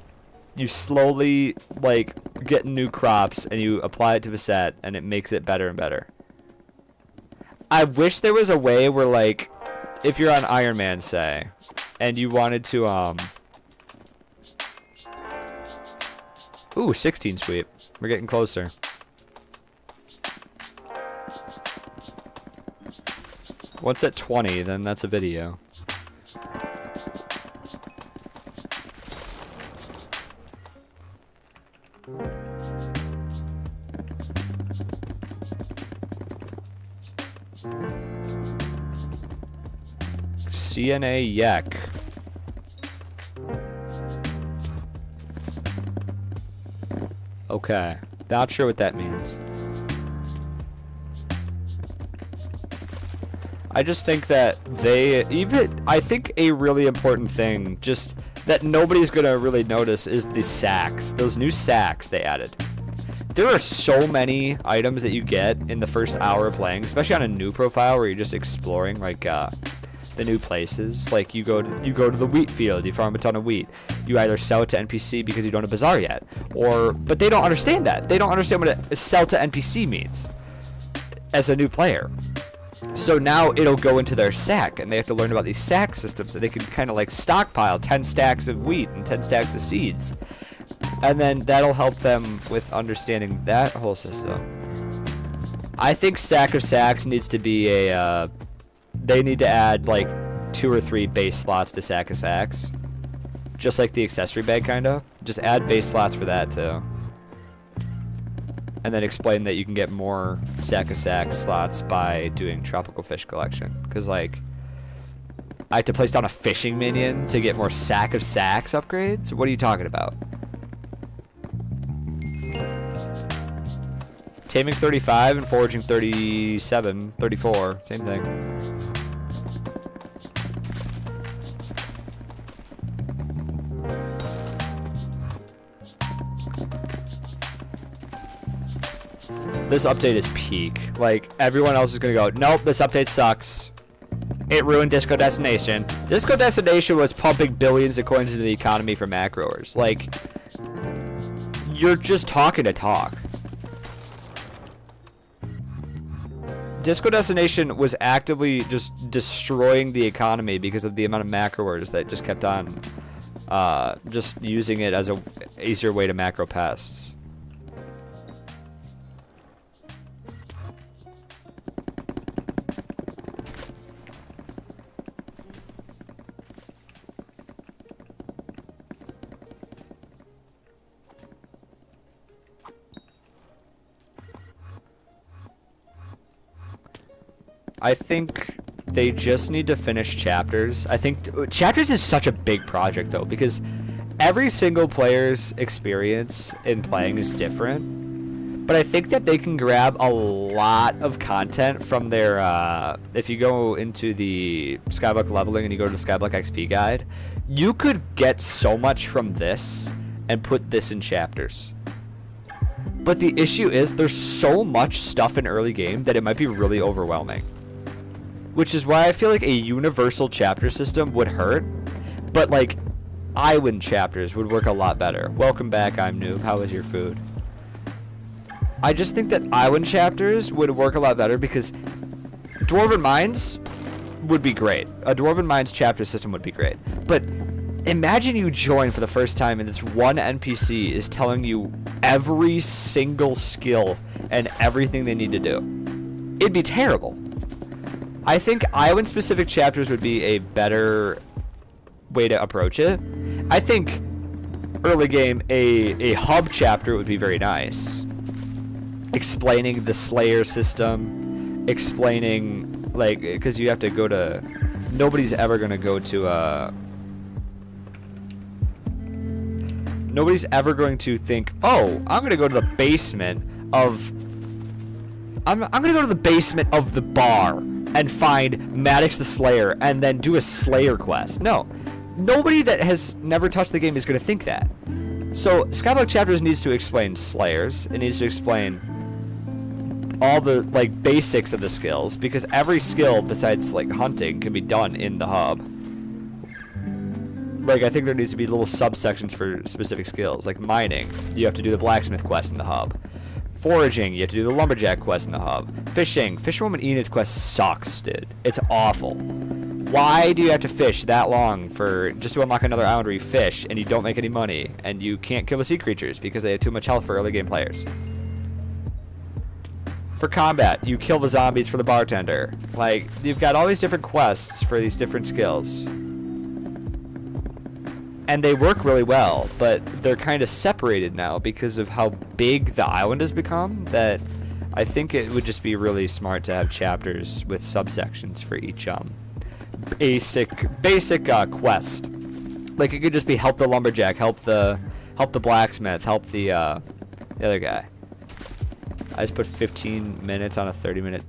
You slowly like get new crops and you apply it to the set and it makes it better and better. I wish there was a way where, like, if you're on Iron Man, say, and you wanted to ooh, 16 sweep. We're getting closer. Once at 20, then that's a video. CNA Yak. Okay, not sure what that means. I just think that I think a really important thing, just that nobody's gonna really notice is the sacks. Those new sacks they added. There are so many items that you get in the first hour of playing, especially on a new profile where you're just exploring like the new places. Like you go to the wheat field, you farm a ton of wheat. You either sell it to NPC because you don't have a bazaar yet, but they don't understand that. They don't understand what a sell to NPC means as a new player. So now it'll go into their sack, and they have to learn about these sack systems so they can kind of like stockpile 10 stacks of wheat and 10 stacks of seeds. And then that'll help them with understanding that whole system. I think Sack of Sacks needs to be they need to add like 2 or 3 base slots to Sack of Sacks. Just like the accessory bag kinda. Just add base slots for that too. And then explain that you can get more Sack of Sacks slots by doing Tropical Fish Collection. Cause like, I have to place down a fishing minion to get more Sack of Sacks upgrades? What are you talking about? Taming 35 and foraging 37, 34, same thing. This update is peak. Like, everyone else is gonna go, nope, this update sucks. It ruined Disco Destination. Disco Destination was pumping billions of coins into the economy for macroers. Like, you're just talking to talk. Disco Destination was actively just destroying the economy because of the amount of macroers that just kept on just using it as a easier way to macro pests. I think they just need to finish chapters. I think chapters is such a big project though, because every single player's experience in playing is different. But I think that they can grab a lot of content from their, if you go into the Skyblock leveling and you go to the Skyblock XP guide, you could get so much from this and put this in chapters. But the issue is there's so much stuff in early game that it might be really overwhelming. Which is why I feel like a universal chapter system would hurt, but like island chapters would work a lot better. Welcome back, I'm Noob. How is your food? I just think that island chapters would work a lot better because Dwarven Mines would be great. A Dwarven Mines chapter system would be great. But imagine you join for the first time and this one NPC is telling you every single skill and everything they need to do. It'd be terrible. I think island-specific chapters would be a better way to approach it. I think early game, a hub chapter would be very nice. Explaining the Slayer system, explaining, like, because you have to go to... Nobody's ever going to go to nobody's ever going to think, oh, I'm going to go to the basement of... I'm going to go to the basement of the bar and find Maddox the Slayer and then do a Slayer quest. No. Nobody that has never touched the game is going to think that. So, Skyblock Chapters needs to explain Slayers. It needs to explain all the, like, basics of the skills, because every skill besides, like, hunting can be done in the hub. Like, I think there needs to be little subsections for specific skills. Like, mining, you have to do the blacksmith quest in the hub. Foraging, you have to do the lumberjack quest in the hub. Fishing, Fisherwoman Enid's quest sucks, dude. It's awful. Why do you have to fish that long for just to unlock another island where you fish and you don't make any money and you can't kill the sea creatures because they have too much health for early game players? For combat, you kill the zombies for the bartender. Like, you've got all these different quests for these different skills. And they work really well, but they're kind of separated now because of how big the island has become, that I think it would just be really smart to have chapters with subsections for each basic quest. Like, it could just be help the lumberjack, help the blacksmith, help the other guy. I just put 15 minutes on a 30-minute.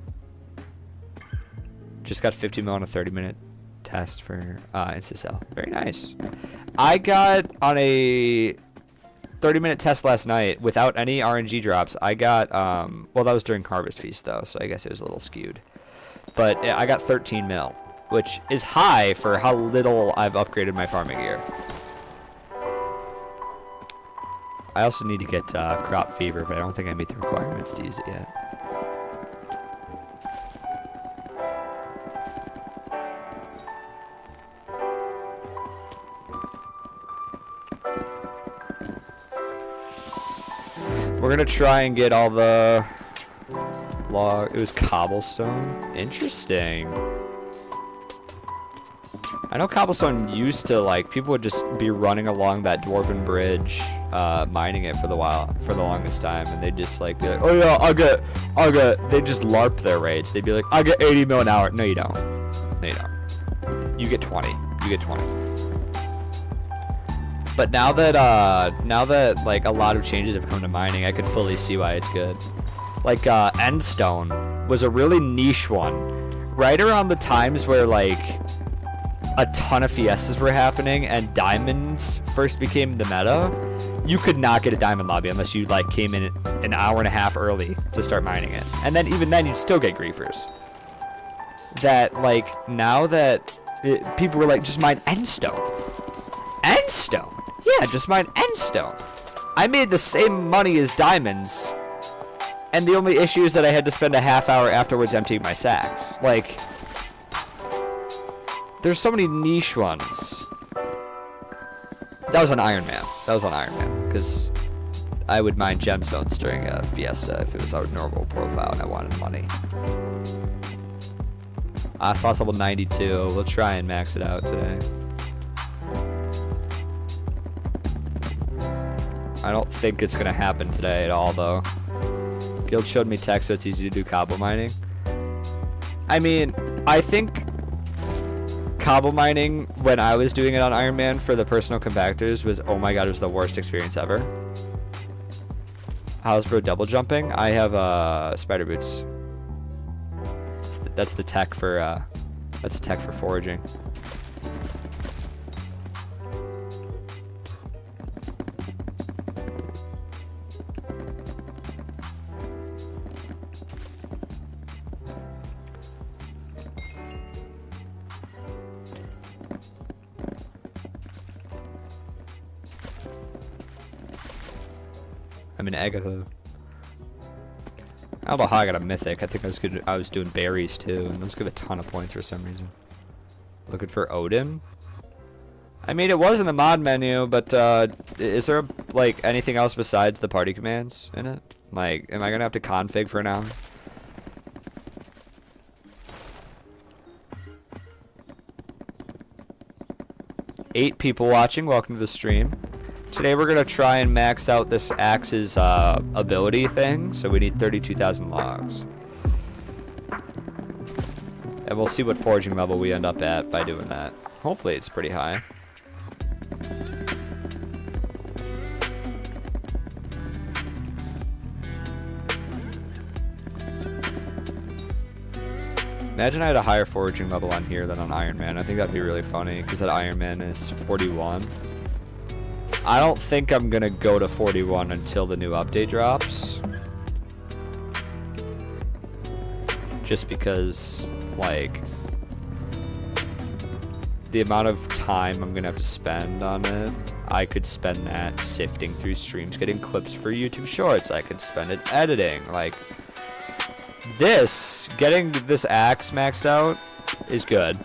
Just got 15 minutes on a 30-minute test for InstaCell. Very nice. I got on a 30-minute test last night without any RNG drops. I got, well, that was during Harvest Feast, though, so I guess it was a little skewed. But I got 13 mil, which is high for how little I've upgraded my farming gear. I also need to get crop fever, but I don't think I meet the requirements to use it yet. We're gonna try and get all the log. It was cobblestone. Interesting. I know cobblestone used to, like, people would just be running along that dwarven bridge, mining it for the longest time, and they'd just like be like, oh yeah, I'll get. They'd just LARP their raids. They'd be like, I get 80 mil an hour. No, you don't. No, you don't. You get 20. You get 20. But now that like a lot of changes have come to mining, I could fully see why it's good. Like Endstone was a really niche one, right around the times where like a ton of fiestas were happening and diamonds first became the meta. You could not get a diamond lobby unless you like came in an hour and a half early to start mining it, and then even then you'd still get griefers. That like now that people were like, just mine Endstone. Endstone. Yeah, just mine Endstone. I made the same money as diamonds, and the only issue is that I had to spend a half hour afterwards emptying my sacks. Like, there's so many niche ones. That was on Iron Man. Because I would mine gemstones during a fiesta if it was a normal profile and I wanted money. Slots level 92. We'll try and max it out today. I don't think it's gonna happen today at all, though. Guild showed me tech, so it's easy to do cobble mining. I mean, I think cobble mining, when I was doing it on Iron Man for the personal compactors, was, oh my god, it was the worst experience ever. How's bro double jumping? I have spider boots. That's the tech for foraging. I'm an Agatha. I don't know how I got a mythic. I think I was doing berries too, and those give a ton of points for some reason. Looking for Odin. I mean, it was in the mod menu, but is there like anything else besides the party commands in it? Like, am I gonna have to config for an hour? Eight people watching. Welcome to the stream. Today we're gonna try and max out this axe's ability thing, so we need 32,000 logs. And we'll see what foraging level we end up at by doing that. Hopefully it's pretty high. Imagine I had a higher foraging level on here than on Iron Man. I think that'd be really funny, because that Iron Man is 41. I don't think I'm gonna go to 41 until the new update drops. Just because, like, the amount of time I'm gonna have to spend on it, I could spend that sifting through streams, getting clips for YouTube Shorts. I could spend it editing. Like, getting this axe maxed out is good.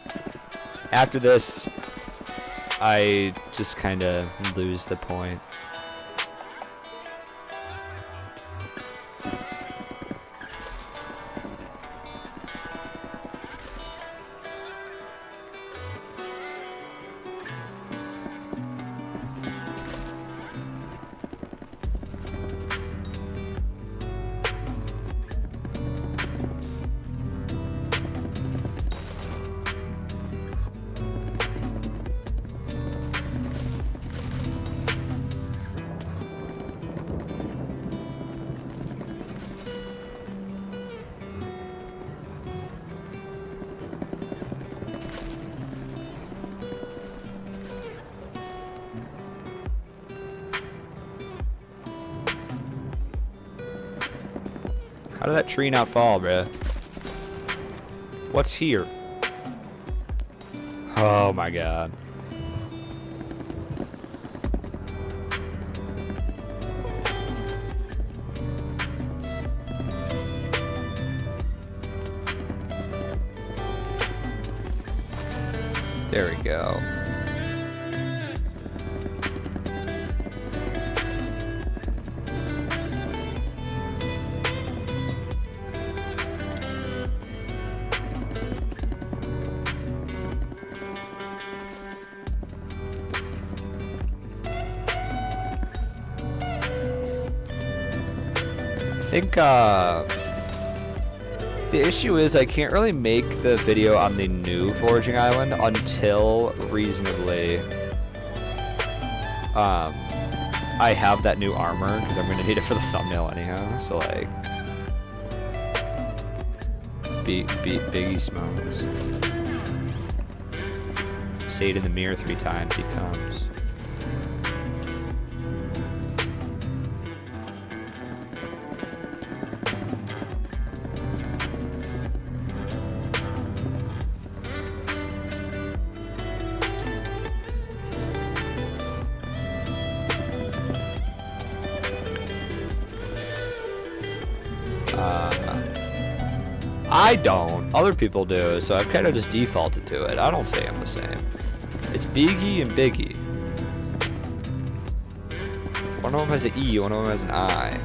After this, I just kind of lose the point. How did that tree not fall, bruh? What's here? Oh my god. There we go. I think the issue is I can't really make the video on the new foraging island until reasonably I have that new armor, because I'm going to need it for the thumbnail anyhow. So like Biggie smokes. Say it in the mirror 3 times, he comes. I don't. Other people do, so I've kind of just defaulted to it. I don't say I'm the same. It's Biggie and Biggie. One of them has an E, one of them has an I.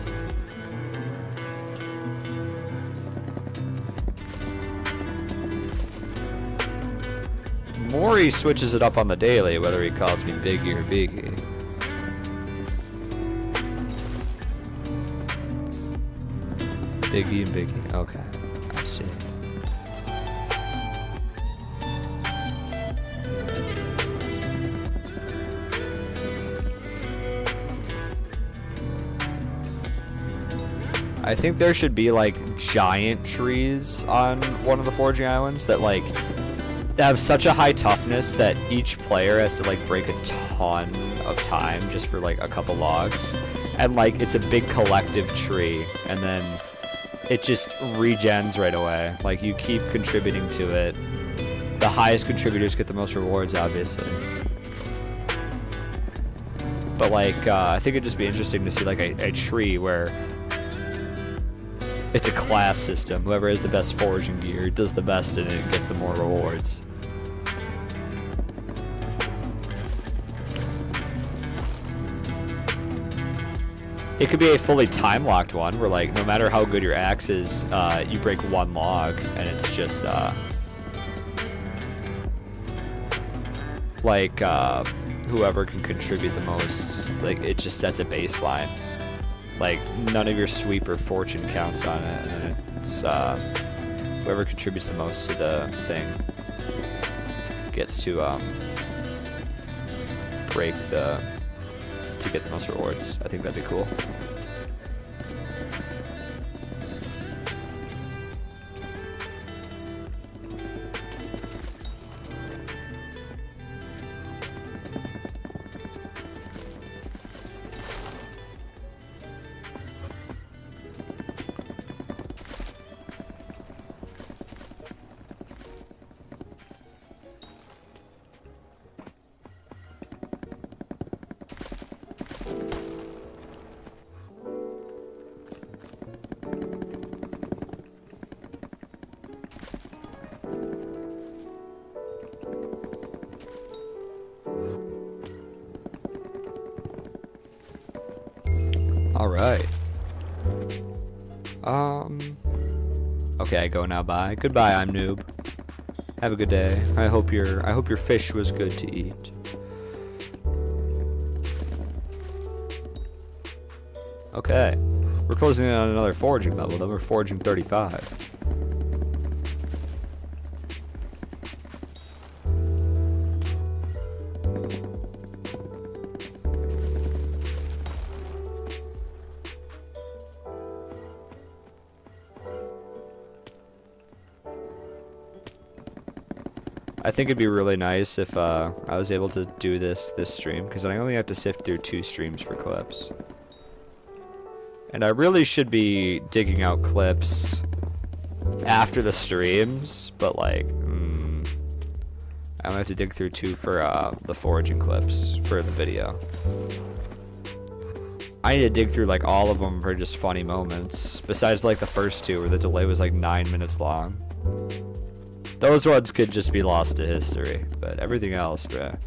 Maury switches it up on the daily, whether he calls me Biggie or Biggie. Biggie and Biggie. Okay. I see. I think there should be like giant trees on one of the foraging islands that like have such a high toughness that each player has to like break a ton of time just for like a couple logs, and like it's a big collective tree, and then it just regens right away. Like you keep contributing to it. The highest contributors get the most rewards, obviously. But like I think it'd just be interesting to see like a tree where it's a class system. Whoever has the best foraging gear does the best and it gets the more rewards. It could be a fully time-locked one where, like, no matter how good your axe is, you break one log, and it's just, like, whoever can contribute the most, like, it just sets a baseline. Like, none of your sweep or fortune counts on it, and it's, whoever contributes the most to the thing gets to, break the... to get the most rewards. I think that'd be cool. Alright. Okay, I go now. Bye. Goodbye, I'm Noob. Have a good day. I hope your fish was good to eat. Okay. We're closing in on another foraging level, though. We're foraging 35. I think it'd be really nice if I was able to do this stream, because I only have to sift through 2 streams for clips. And I really should be digging out clips after the streams, but like, I'm gonna have to dig through 2 for the foraging clips for the video. I need to dig through like all of them for just funny moments, besides like the first 2 where the delay was like 9 minutes long. Those ones could just be lost to history, but everything else, bruh.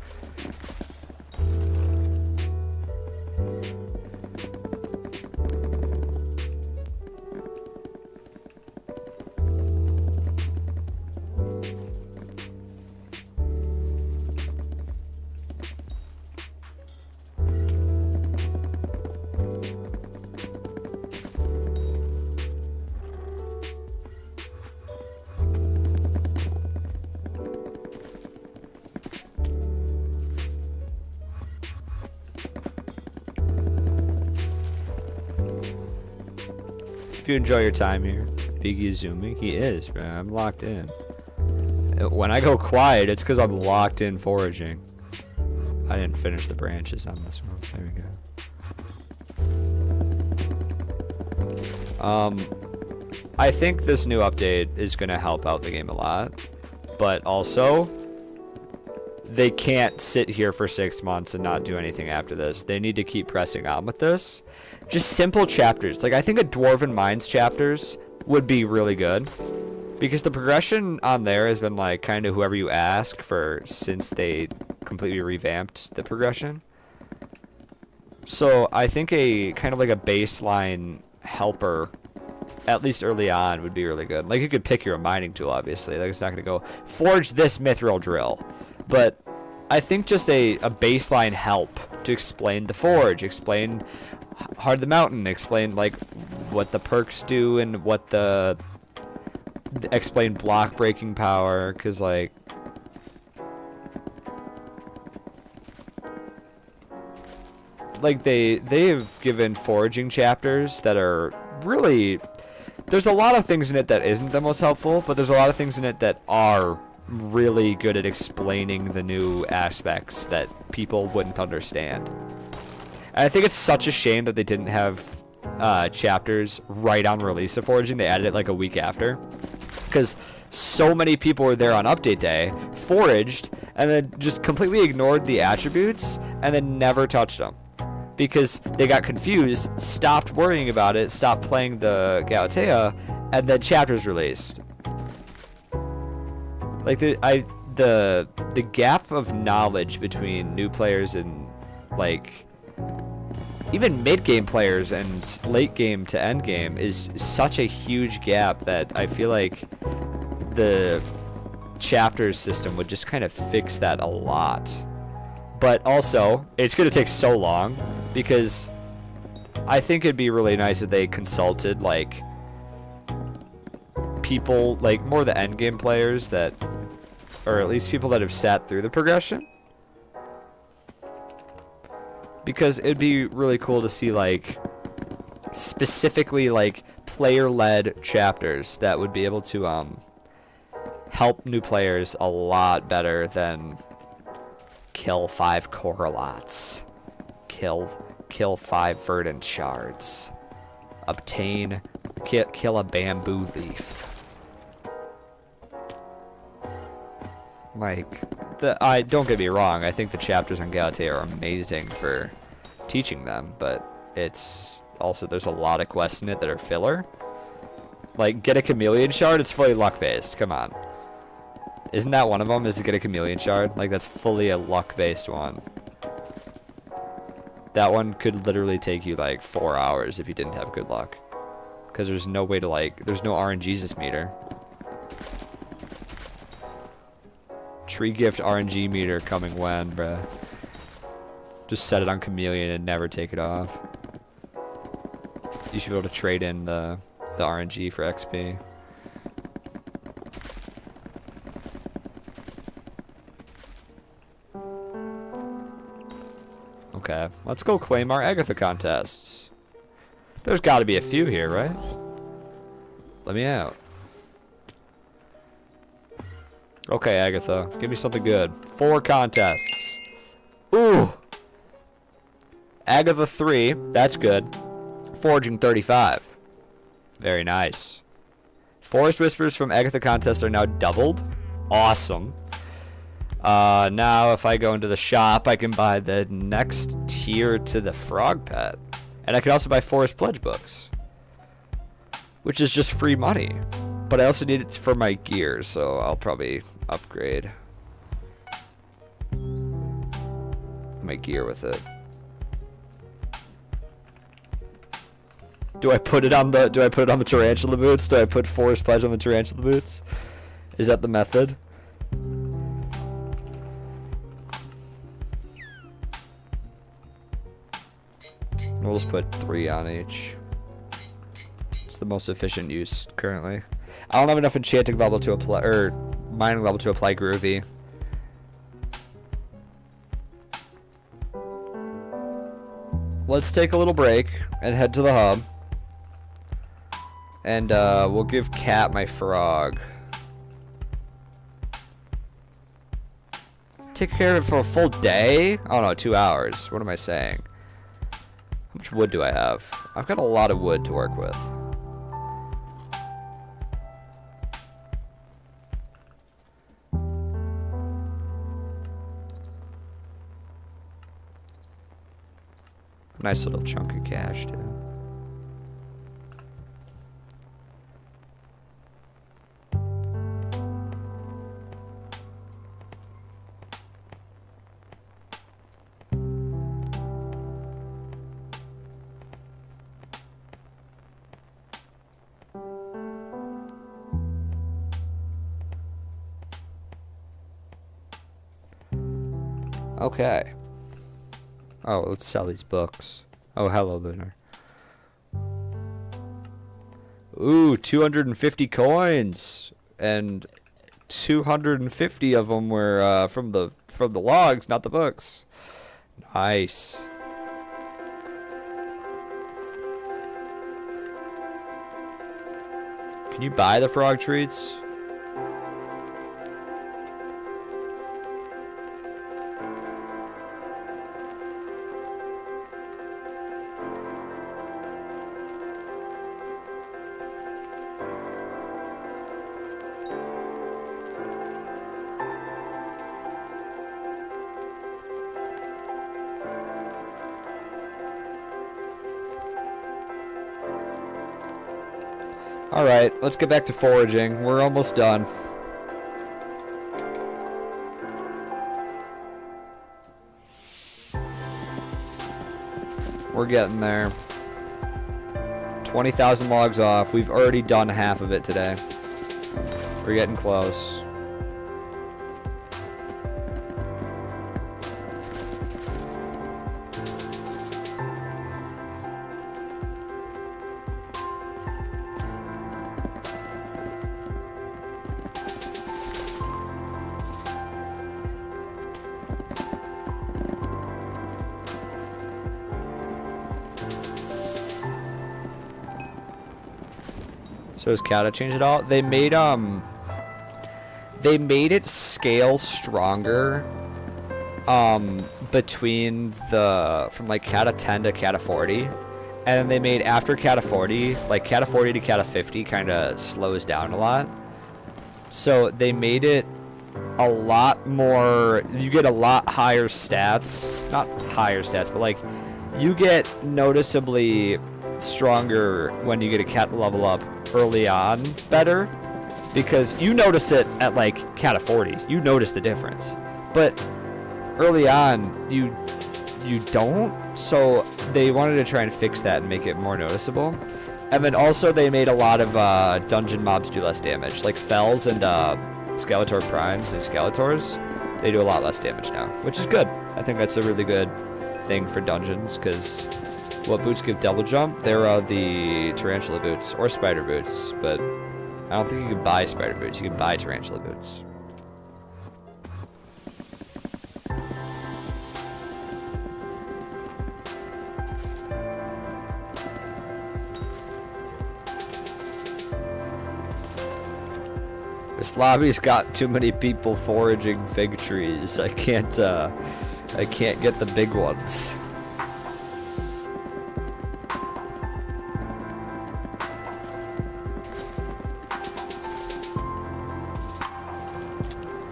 If you enjoy your time here, Biggie is zooming. He is, man. I'm locked in. When I go quiet, it's because I'm locked in foraging. I didn't finish the branches on this one. There we go. I think this new update is going to help out the game a lot. But also, they can't sit here for 6 months and not do anything after this. They need to keep pressing on with this. Just simple chapters. Like, I think a Dwarven Mines chapters would be really good. Because the progression on there has been, like, kind of whoever you ask for since they completely revamped the progression. So, I think a kind of like a baseline helper, at least early on, would be really good. Like, you could pick your mining tool, obviously. Like, it's not going to go, forge this mithril drill. But I think just a baseline help to explain the forge, explain Heart of the Mountain, explain like what the perks do and what explain block breaking power, because like they've given foraging chapters that are really, there's a lot of things in it that isn't the most helpful, but there's a lot of things in it that are really good at explaining the new aspects that people wouldn't understand. And I think it's such a shame that they didn't have chapters right on release of foraging. They added it like a week after, because so many people were there on update day, foraged, and then just completely ignored the attributes and then never touched them because they got confused, stopped worrying about it, stopped playing the Galatea, and then chapters released. Like the gap of knowledge between new players and like even mid-game players and late game to end game is such a huge gap that I feel like the chapters system would just kind of fix that a lot. But also, it's going to take so long because I think it'd be really nice if they consulted like people, like more the end game players that, or at least people that have sat through the progression. Because it'd be really cool to see like specifically like player-led chapters that would be able to help new players a lot better than kill 5 Coralots, kill 5 verdant shards, kill a bamboo leaf. Like, don't get me wrong, I think the chapters on Galatea are amazing for teaching them, but it's also, there's a lot of quests in it that are filler. Like, get a chameleon shard, it's fully luck-based, come on. Isn't that one of them, is to get a chameleon shard? Like, that's fully a luck-based one. That one could literally take you, like, 4 hours if you didn't have good luck. Because there's no way to, like, there's no RNGesus meter. Tree gift RNG meter coming when, bruh. Just set it on chameleon and never take it off. You should be able to trade in the RNG for XP. Okay, let's go claim our Agatha contests. There's got to be a few here, right? Let me out. Okay, Agatha, give me something good. 4 contests. Ooh! Agatha 3, that's good. Foraging 35. Very nice. Forest Whispers from Agatha Contest are now doubled. Awesome. Now if I go into the shop, I can buy the next tier to the frog pet. And I can also buy Forest Pledge books, which is just free money. But I also need it for my gear, so I'll probably upgrade my gear with it. Do I put it on the tarantula boots? Do I put Forest Pledge on the tarantula boots? Is that the method? We'll just put 3 on each. It's the most efficient use currently. I don't have enough enchanting level to apply, or mining level to apply Groovy. Let's take a little break and head to the hub. And we'll give Cat my frog. Take care of it for a full day? Oh no, 2 hours. What am I saying? How much wood do I have? I've got a lot of wood to work with. Nice little chunk of cash, too. Okay. Oh, let's sell these books. Oh, hello, Lunar. Ooh, 250 coins, and 250 of them were from the logs, not the books. Nice. Can you buy the frog treats? Alright, let's get back to foraging. We're almost done. We're getting there. 20,000 logs off. We've already done half of it today. We're getting close. So has Kata changed it all? They made it scale stronger between from like Kata 10 to Kata 40. And then they made after Kata 40, like Kata 40 to Kata 50 kind of slows down a lot. So they made it a lot more, you get a lot higher stats, not higher stats, but like you get noticeably stronger when you get a Kata level up early on better, because you notice it at like Kata 40, you notice the difference, but early on you don't. So they wanted to try and fix that and make it more noticeable. And then also they made a lot of dungeon mobs do less damage, like Fells and Skeletor Primes and Skeletors. They do a lot less damage now, which is good. I think that's a really good thing for dungeons, because what boots give double jump? There are the tarantula boots or spider boots, but I don't think you can buy spider boots. You can buy tarantula boots. This lobby's got too many people foraging fig trees. I can't get the big ones.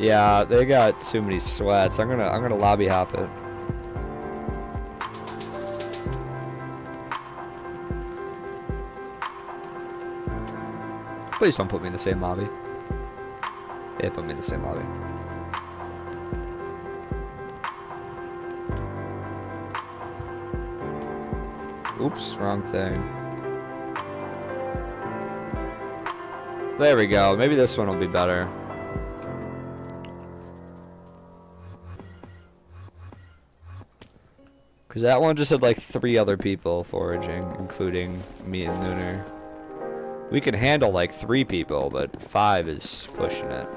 Yeah, they got too many sweats. I'm gonna lobby hop it. Please don't put me in the same lobby. Yeah, put me in the same lobby. Oops, wrong thing. There we go. Maybe this one will be better. Because that one just had like 3 other people foraging, including me and Lunar. We can handle like 3 people, but 5 is pushing it.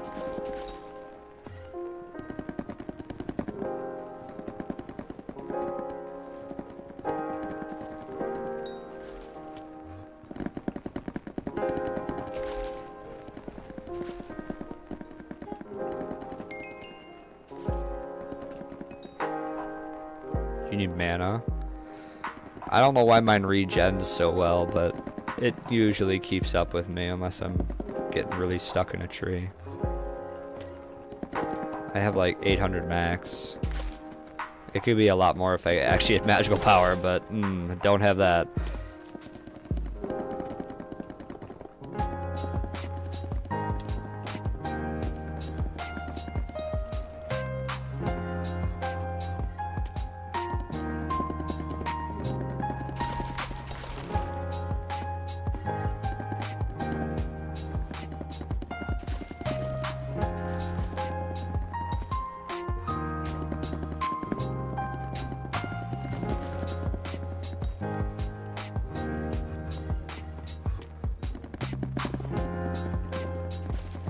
You need mana. I don't know why mine regens so well, but it usually keeps up with me unless I'm getting really stuck in a tree. I have like 800 max. It could be a lot more if I actually had magical power, but don't have that.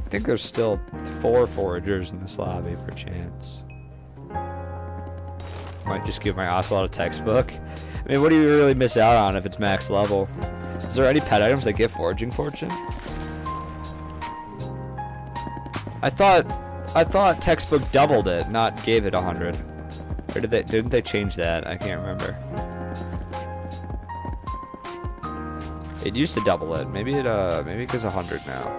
I think there's still 4 foragers in this lobby, perchance. Might just give my Ocelot a textbook. I mean, what do you really miss out on if it's max level? Is there any pet items that give foraging fortune? I thought textbook doubled it, not gave it 100. Or didn't they change that? I can't remember. It used to double it. Maybe it goes 100 now.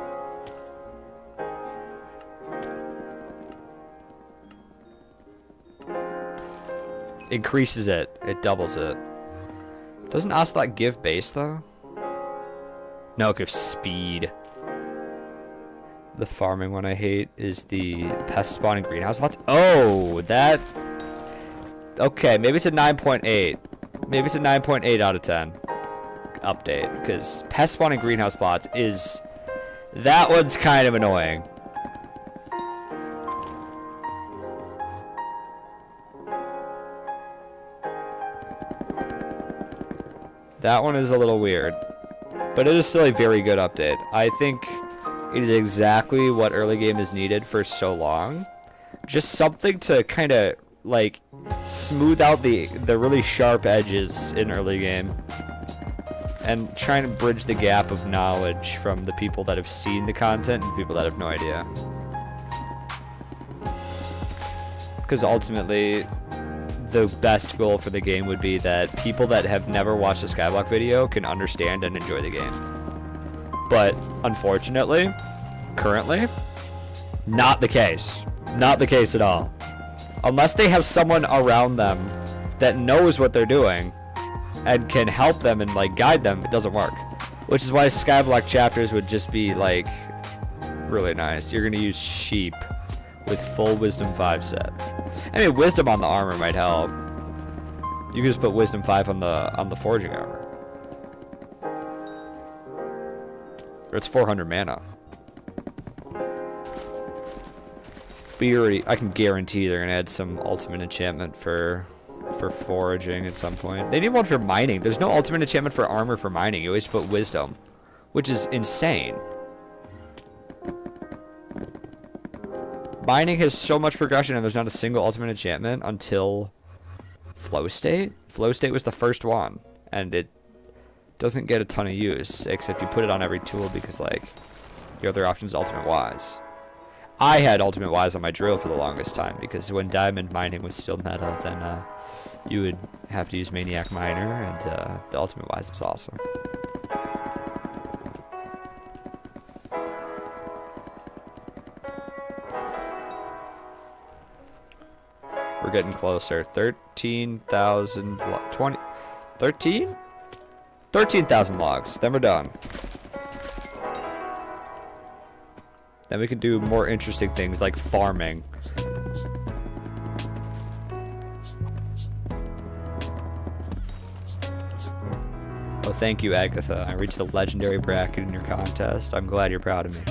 Increases it. It doubles it. Doesn't Ocelot give base though? No, it gives speed. The farming one I hate is the pest spawning greenhouse lots. Oh, that. Okay, maybe it's a 9.8. Maybe it's a 9.8 out of 10 update, because pest spawning greenhouse plots is. That one's kind of annoying. That one is a little weird, but it is still a very good update. I think it is exactly what early game is needed for so long. Just something to kind of like smooth out the really sharp edges in early game, and trying to bridge the gap of knowledge from the people that have seen the content and people that have no idea. Because ultimately, the best goal for the game would be that people that have never watched a Skyblock video can understand and enjoy the game. But unfortunately, currently, not the case. Not the case at all. Unless they have someone around them that knows what they're doing and can help them and like guide them, it doesn't work. Which is why Skyblock chapters would just be like really nice. You're gonna use sheep with full wisdom 5 set. I mean, wisdom on the armor might help. You can just put wisdom 5 on the foraging armor. Or it's 400 mana. But I can guarantee they're gonna add some ultimate enchantment for foraging at some point. They need one for mining. There's no ultimate enchantment for armor for mining. You always put wisdom, which is insane. Mining has so much progression, and there's not a single ultimate enchantment until Flow State. Flow State was the first one, and it doesn't get a ton of use, except you put it on every tool because, like, your other option is Ultimate Wise. I had Ultimate Wise on my drill for the longest time, because when diamond mining was still meta, then you would have to use Maniac Miner, and the Ultimate Wise was awesome. We're getting closer. 13,000 20 13? 13,000 logs. Then we're done. Then we can do more interesting things like farming. Oh, thank you, Agatha. I reached the legendary bracket in your contest. I'm glad you're proud of me.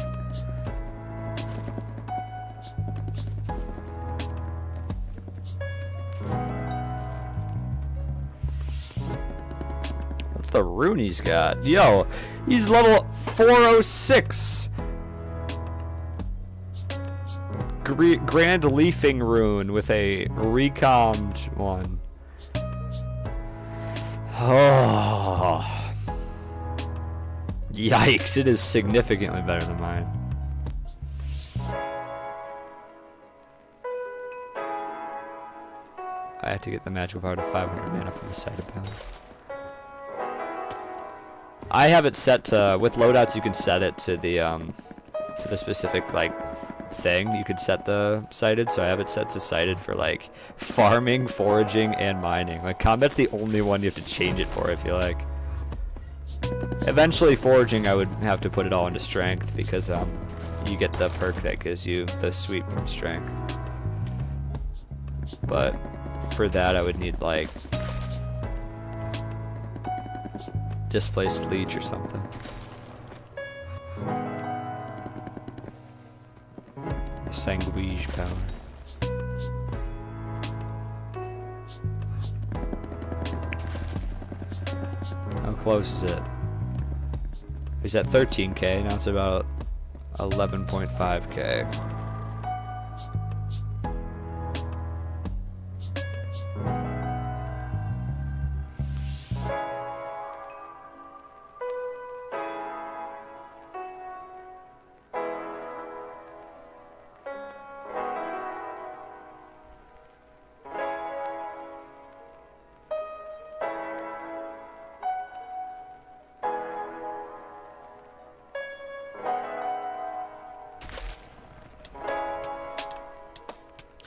What's the rune he's got? Yo, he's level 406. Grand Leafing rune with a recommed one. Oh. Yikes, it is significantly better than mine. I have to get the magical power to 500 mana from the side of power. I have it set to, with loadouts you can set it to the specific like thing. You could set the sighted, so I have it set to sighted for like farming, foraging, and mining. Like combat's the only one you have to change it for, I feel like. Eventually foraging I would have to put it all into strength because you get the perk that gives you the sweep from strength. But for that I would need like displaced leech or something. Sanguige power. How close is it? He's at 13k, now it's about 11.5k.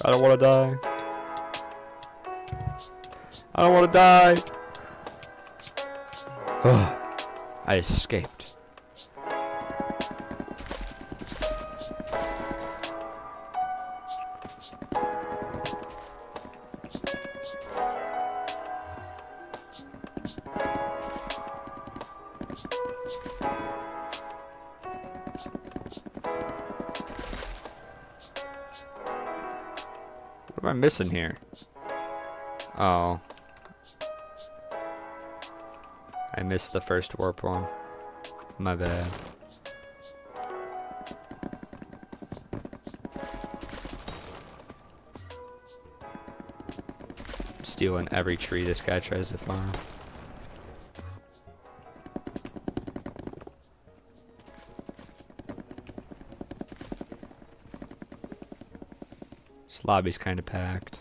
I don't want to die. I don't want to die. I escaped. What am I missing here? Oh. I missed the first warp one. My bad. Stealing every tree this guy tries to farm. This lobby's kind of packed.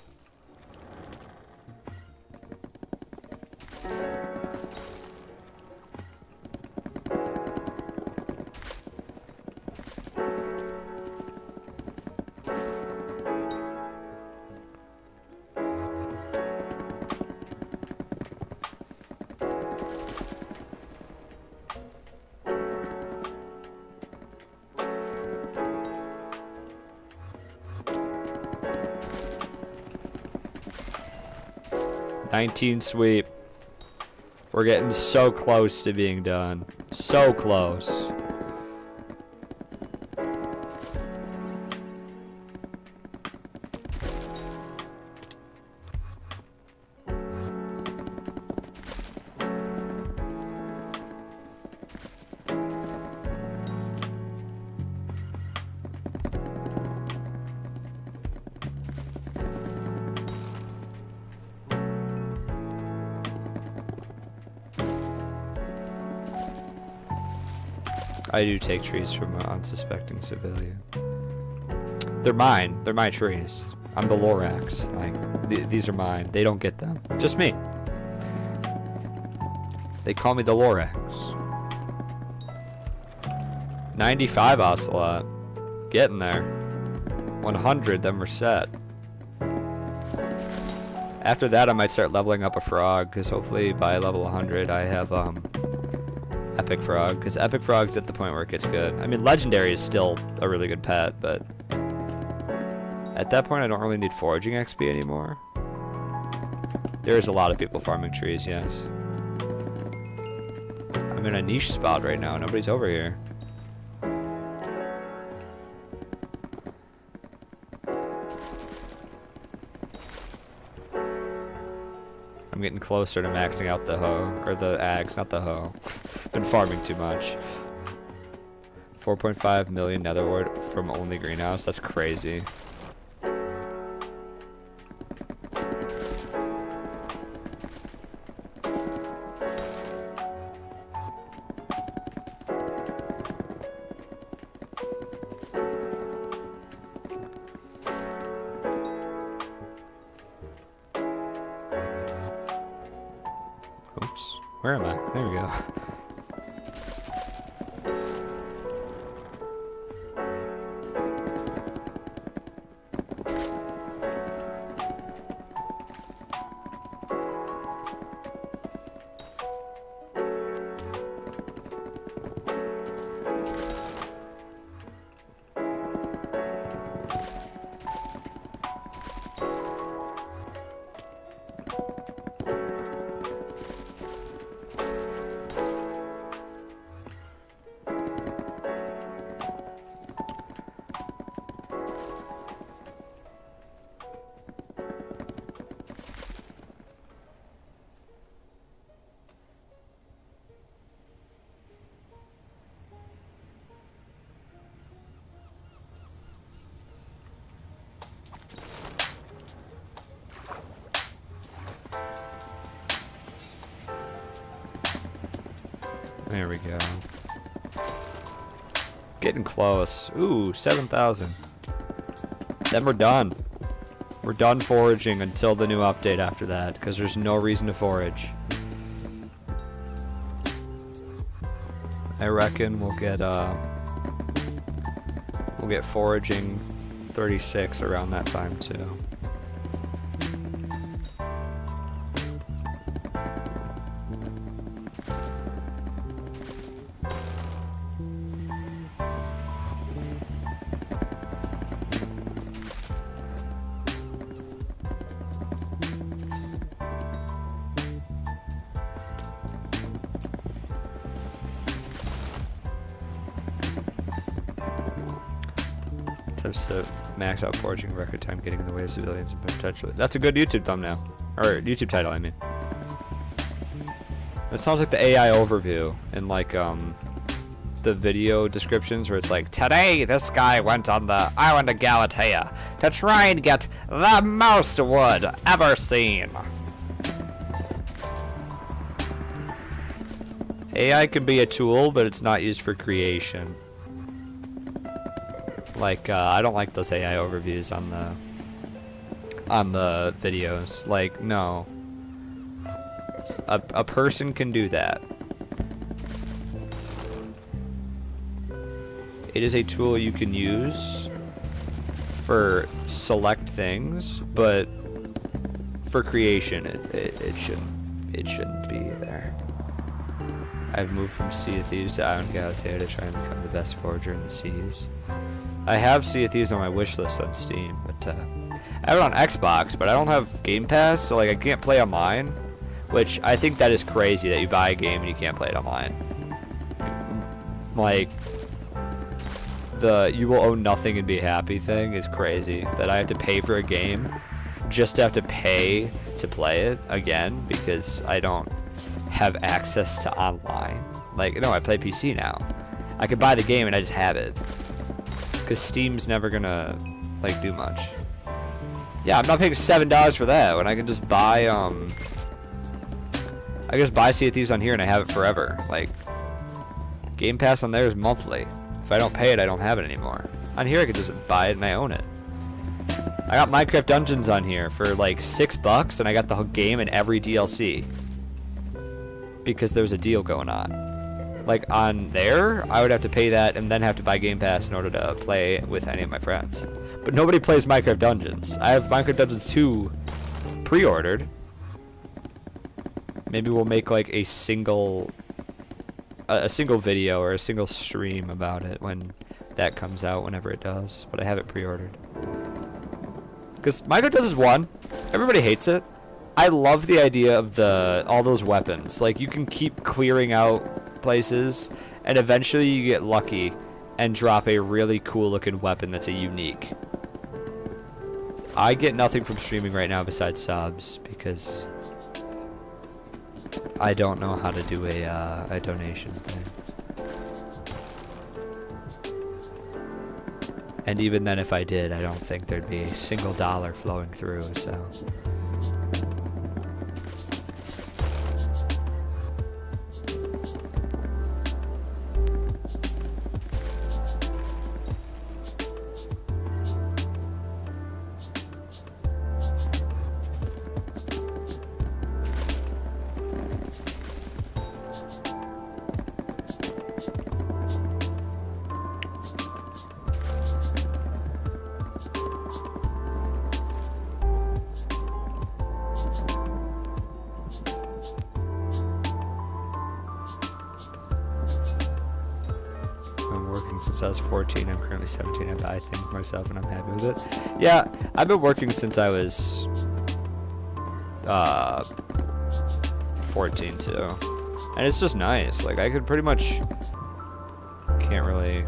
$19 sweep. We're getting so close to being done. So close. I do take trees from an unsuspecting civilian. They're mine. They're my trees. I'm the Lorax. Like, these are mine. They don't get them. Just me. They call me the Lorax. 95 Ocelot. Getting there. 100, then we're set. After that, I might start leveling up a frog, because hopefully by level 100 I have epic frog, because epic frog's at the point where it gets good. I mean, legendary is still a really good pet, but at that point I don't really need foraging XP anymore. There's a lot of people farming trees, yes. I'm in a niche spot right now. Nobody's over here. I'm getting closer to maxing out the hoe, or the axe, not the hoe. Been farming too much. 4.5 million nether wart from only greenhouse. That's crazy. Oops. Where am I? There we go. There we go. Getting close. Ooh, 7,000. Then we're done. We're done foraging until the new update after that, because there's no reason to forage. I reckon we'll get foraging 36 around that time too. Tips to max out foraging record time, getting in the way of civilians and potentially. That's a good YouTube thumbnail. Or YouTube title, I mean. It sounds like the AI overview in like the video descriptions where it's like, today this guy went on the island of Galatea to try and get the most wood ever seen. AI can be a tool, but it's not used for creation. Like, I don't like those AI overviews on the videos. Like, no. A person can do that. It is a tool you can use for select things, but for creation, it shouldn't be there. I've moved from Sea of Thieves to Island Galatea to try and become the best forager in the seas. I have Sea of Thieves on my wish list on Steam, but I have it on Xbox, but I don't have Game Pass, so like I can't play online, which I think that is crazy that you buy a game and you can't play it online. Like, the you will own nothing and be happy thing is crazy. That I have to pay for a game just to have to pay to play it again because I don't have access to online. Like, no, I play PC now. I could buy the game and I just have it. Because Steam's never gonna, like, do much. Yeah, I'm not paying $7 for that when I can just buy, I can just buy Sea of Thieves on here and I have it forever. Like, Game Pass on there is monthly. If I don't pay it, I don't have it anymore. On here, I can just buy it and I own it. I got Minecraft Dungeons on here for, like, $6 and I got the whole game and every DLC. Because there was a deal going on. Like, on there, I would have to pay that and then have to buy Game Pass in order to play with any of my friends. But nobody plays Minecraft Dungeons. I have Minecraft Dungeons 2 pre-ordered. Maybe we'll make like a single video or a single stream about it when that comes out, whenever it does. But I have it pre-ordered. Because Minecraft does 1. Everybody hates it. I love the idea of all those weapons. Like, you can keep clearing out places, and eventually you get lucky and drop a really cool looking weapon that's a unique. I get nothing from streaming right now besides subs, because I don't know how to do a donation thing. And even then, if I did, I don't think there'd be a single dollar flowing through, so. Since I was 14, I'm currently 17. I think myself, and I'm happy with it. Yeah, I've been working since I was 14 too, and it's just nice. Like, I could pretty much can't really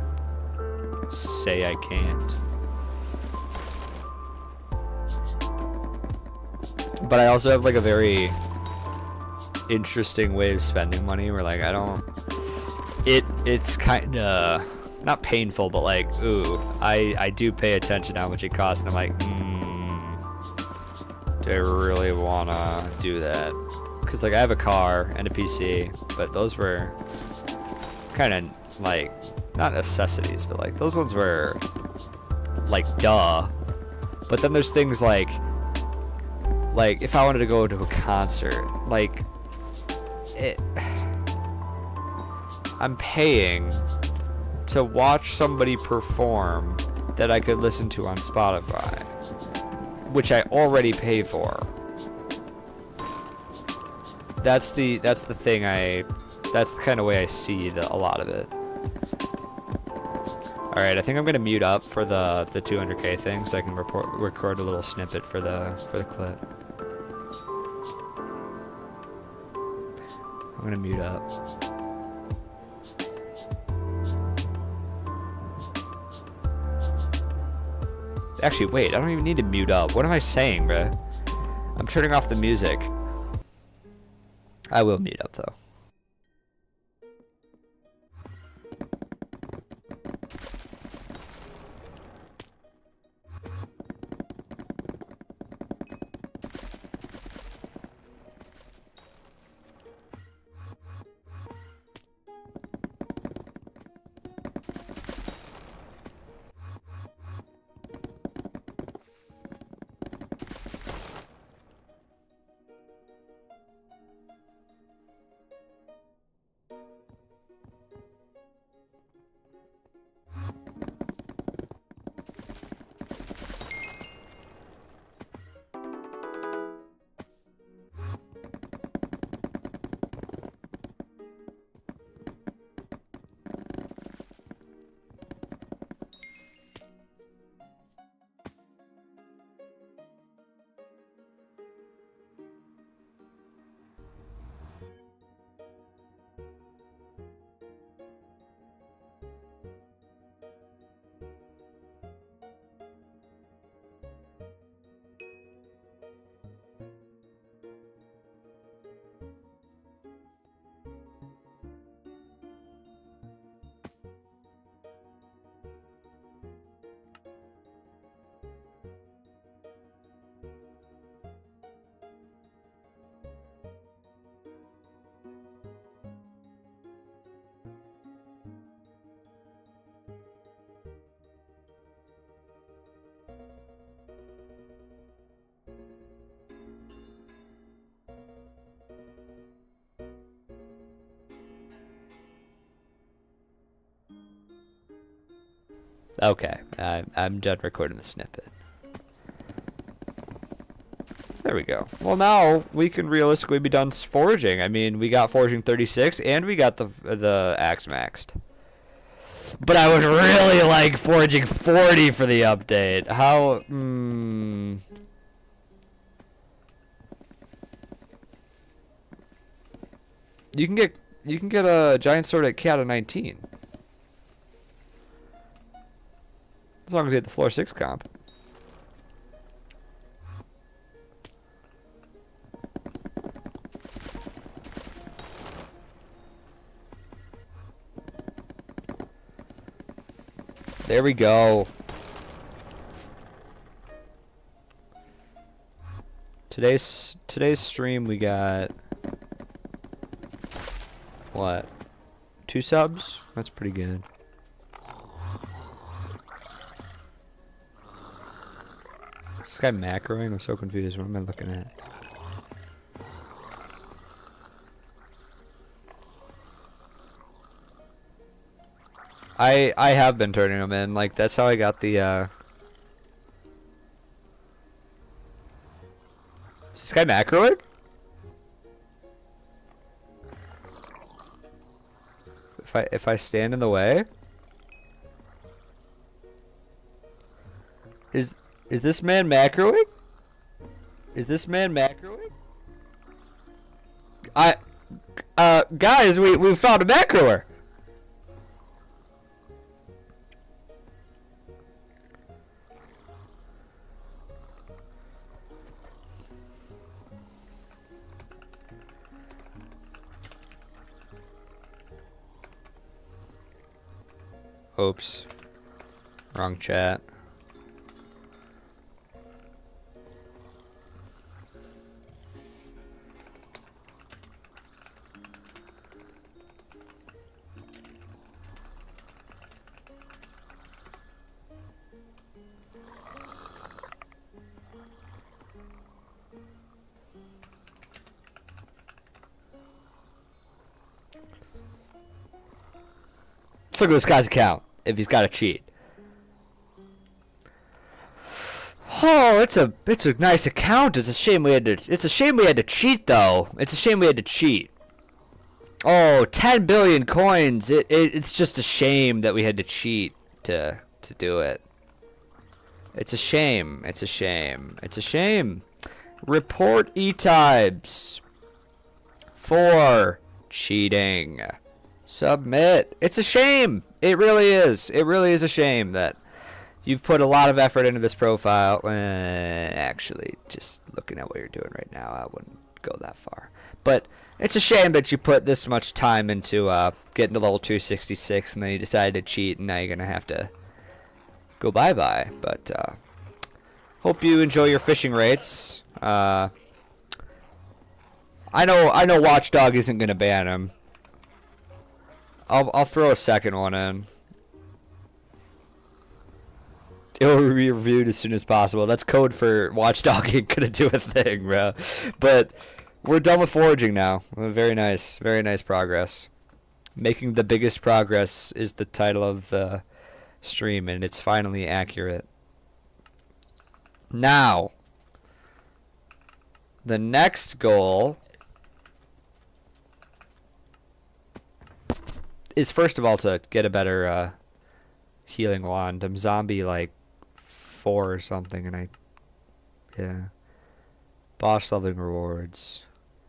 say I can't, but I also have like a very interesting way of spending money where, like, I don't. It's kind of not painful, but like, ooh, I do pay attention to how much it costs, and I'm like, do I really wanna do that? Because like, I have a car and a PC, but those were kind of like, not necessities, but like, those ones were like, duh. But then there's things like if I wanted to go to a concert, like, I'm paying to watch somebody perform that I could listen to on Spotify, which I already pay for. That's the thing that's the kind of way I see a lot of it. All right, I think I'm gonna mute up for the 200K thing, so I can record a little snippet for the clip. I'm gonna mute up. Actually, wait, I don't even need to mute up. What am I saying, bruh? I'm turning off the music. I will mute up, though. Okay, I'm done recording the snippet. There we go. Well, now we can realistically be done foraging. I mean, we got foraging 36, and we got the axe maxed. But I would really like foraging 40 for the update. How? You can get a giant sword at Cat of 19. As long as you hit the floor 6 comp. There we go. Today's stream we got what? 2 subs? That's pretty good. Is this guy macroing? I'm so confused. What am I looking at? I have been turning them in. Like, that's how I got the Is this guy macroing? If I stand in the way? Is this man macroing? Is this man macroing? Guys, we found a macroer. Oops. Wrong chat. Let's look at this guy's account, if he's got a cheat. Oh, it's a nice account. It's a shame we had to cheat though. It's a shame we had to cheat. Oh, 10 billion coins. It's just a shame that we had to cheat to do it. It's a shame. It's a shame. It's a shame. Report E-Types for cheating. Submit. It's a shame. It really is. It really is a shame that you've put a lot of effort into this profile. Actually, just looking at what you're doing right now, I wouldn't go that far. But it's a shame that you put this much time into getting to level 266 and then you decided to cheat and now you're going to have to go bye-bye. But hope you enjoy your fishing rates. I know Watchdog isn't going to ban him. I'll throw a second one in. It will be reviewed as soon as possible. That's code for Watchdog ain't gonna do a thing, bro. But we're done with foraging now. Very nice progress. Making the biggest progress is the title of the stream, and it's finally accurate. Now, the next goal is first of all to get a better healing wand. I'm zombie like 4 or something, and yeah. Boss leveling rewards.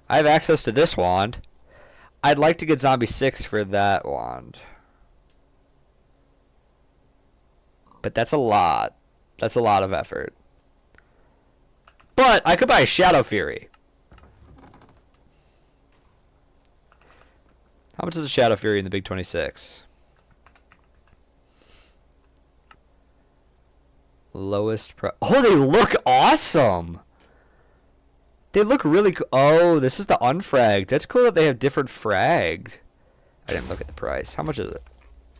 I have access to this wand. I'd like to get zombie 6 for that wand. But that's a lot. That's a lot of effort. But I could buy a Shadow Fury. How much is a Shadow Fury in the Big 26? Lowest price. Oh, they look awesome! They look really cool. Oh, this is the unfragged. That's cool that they have different fragged. I didn't look at the price. How much is it?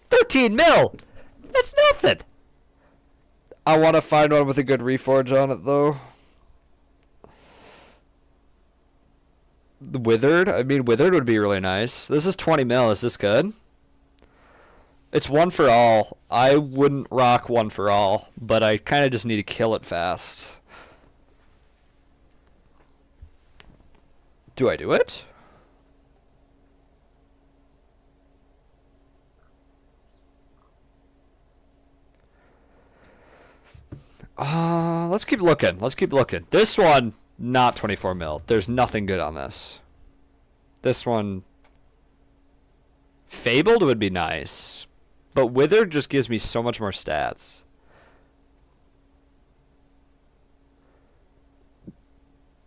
13 mil! That's nothing! I want to find one with a good reforge on it, though. The Withered? I mean, Withered would be really nice. This is 20 mil. Is this good? It's one for all. I wouldn't rock one for all, but I kind of just need to kill it fast. Do I do it? Let's keep looking. Let's keep looking. This one, not 24 mil. There's nothing good on this. This one, Fabled would be nice, but Withered just gives me so much more stats.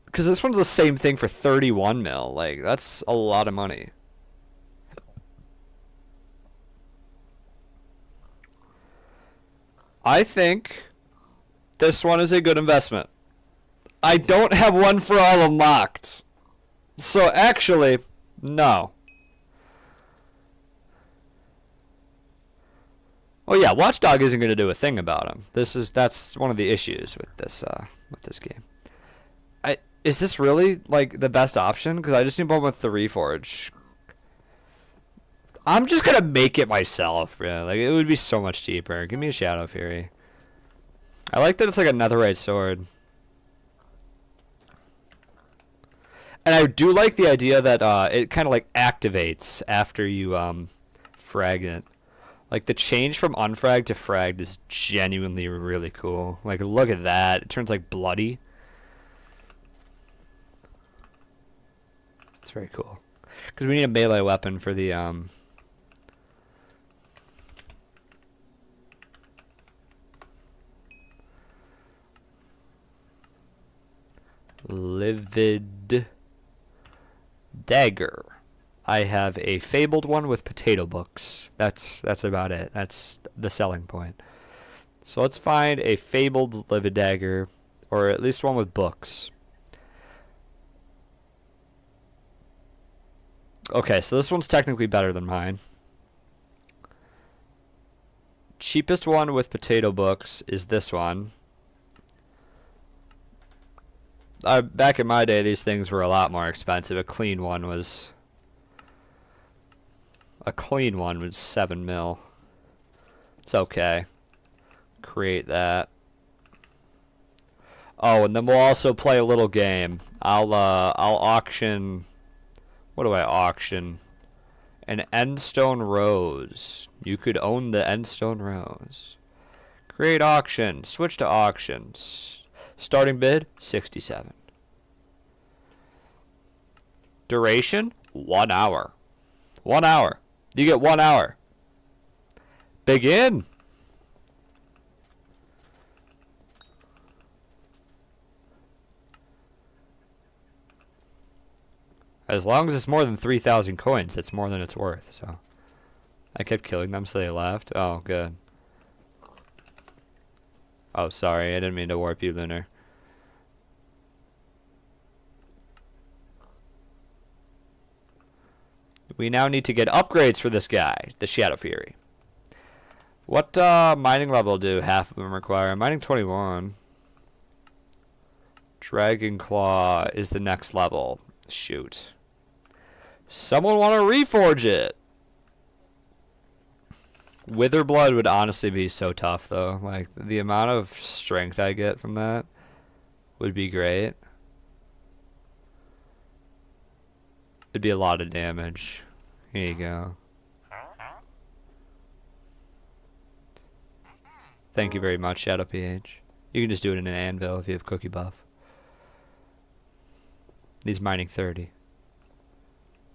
Because this one's the same thing for 31 mil. Like, that's a lot of money. I think this one is a good investment. I don't have one for all unlocked. So actually, no. Oh yeah, Watchdog isn't going to do a thing about him. That's one of the issues with this game. Is this really like the best option? Because I just need one with the Reforge. I'm just gonna make it myself, bro. Like, it would be so much cheaper. Give me a Shadow Fury. I like that it's like a netherite sword. And I do like the idea that it kind of like activates after you frag it. Like, the change from unfragged to fragged is genuinely really cool. Like, look at that. It turns like bloody. It's very cool. Because we need a melee weapon for the Livid Dagger. I have a Fabled one with potato books. That's about it. That's the selling point. So let's find a Fabled Livid Dagger, or at least one with books. Okay, so this one's technically better than mine. Cheapest one with potato books is this one. Back in my day, these things were a lot more expensive. A clean one was 7 mil. It's okay. Create that. Oh, and then we'll also play a little game. I'll auction. What do I auction? An Endstone Rose. You could own the Endstone Rose. Create auction. Switch to auctions. Starting bid, 67. Duration, 1 hour. 1 hour. You get 1 hour. Begin. As long as it's more than 3,000 coins, that's more than it's worth. So I kept killing them so they left. Oh, good. Oh, sorry. I didn't mean to warp you, Lunar. We now need to get upgrades for this guy, the Shadow Fury. What mining level do half of them require? I'm mining 21. Dragon Claw is the next level. Shoot. Someone want to reforge it. Witherblood would honestly be so tough, though. Like, the amount of strength I get from that would be great. It'd be a lot of damage. Here you go. Thank you very much, Shadow PH. You can just do it in an anvil if you have cookie buff. He's mining 30.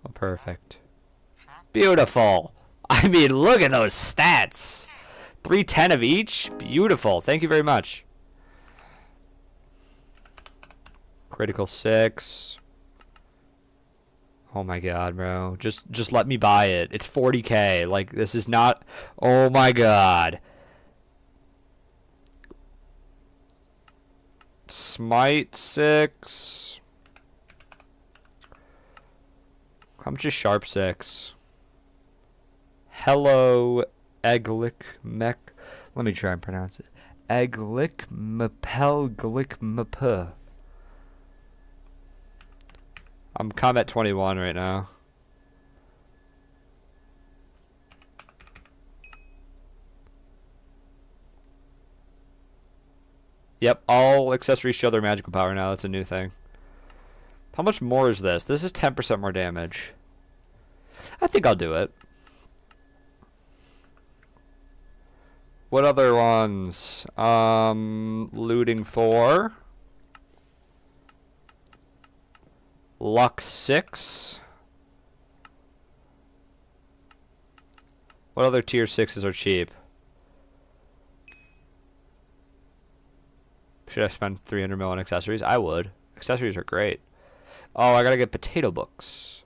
Oh, perfect. Beautiful. I mean, look at those stats. 310 of each. Beautiful. Thank you very much. Critical 6. Oh my god, bro. Just let me buy it. It's 40k. Like, this is not... Oh my god. Smite 6. How much is Sharp 6? Hello, Eglic Mech. Let me try and pronounce it. Eglic Mapel Glick Map. I'm combat 21 right now. Yep, all accessories show their magical power now. That's a new thing. How much more is this? This is 10% more damage. I think I'll do it. What other ones? Looting 4. Luck 6. What other tier 6s are cheap? Should I spend 300 mil on accessories? I would. Accessories are great. Oh, I gotta get potato books.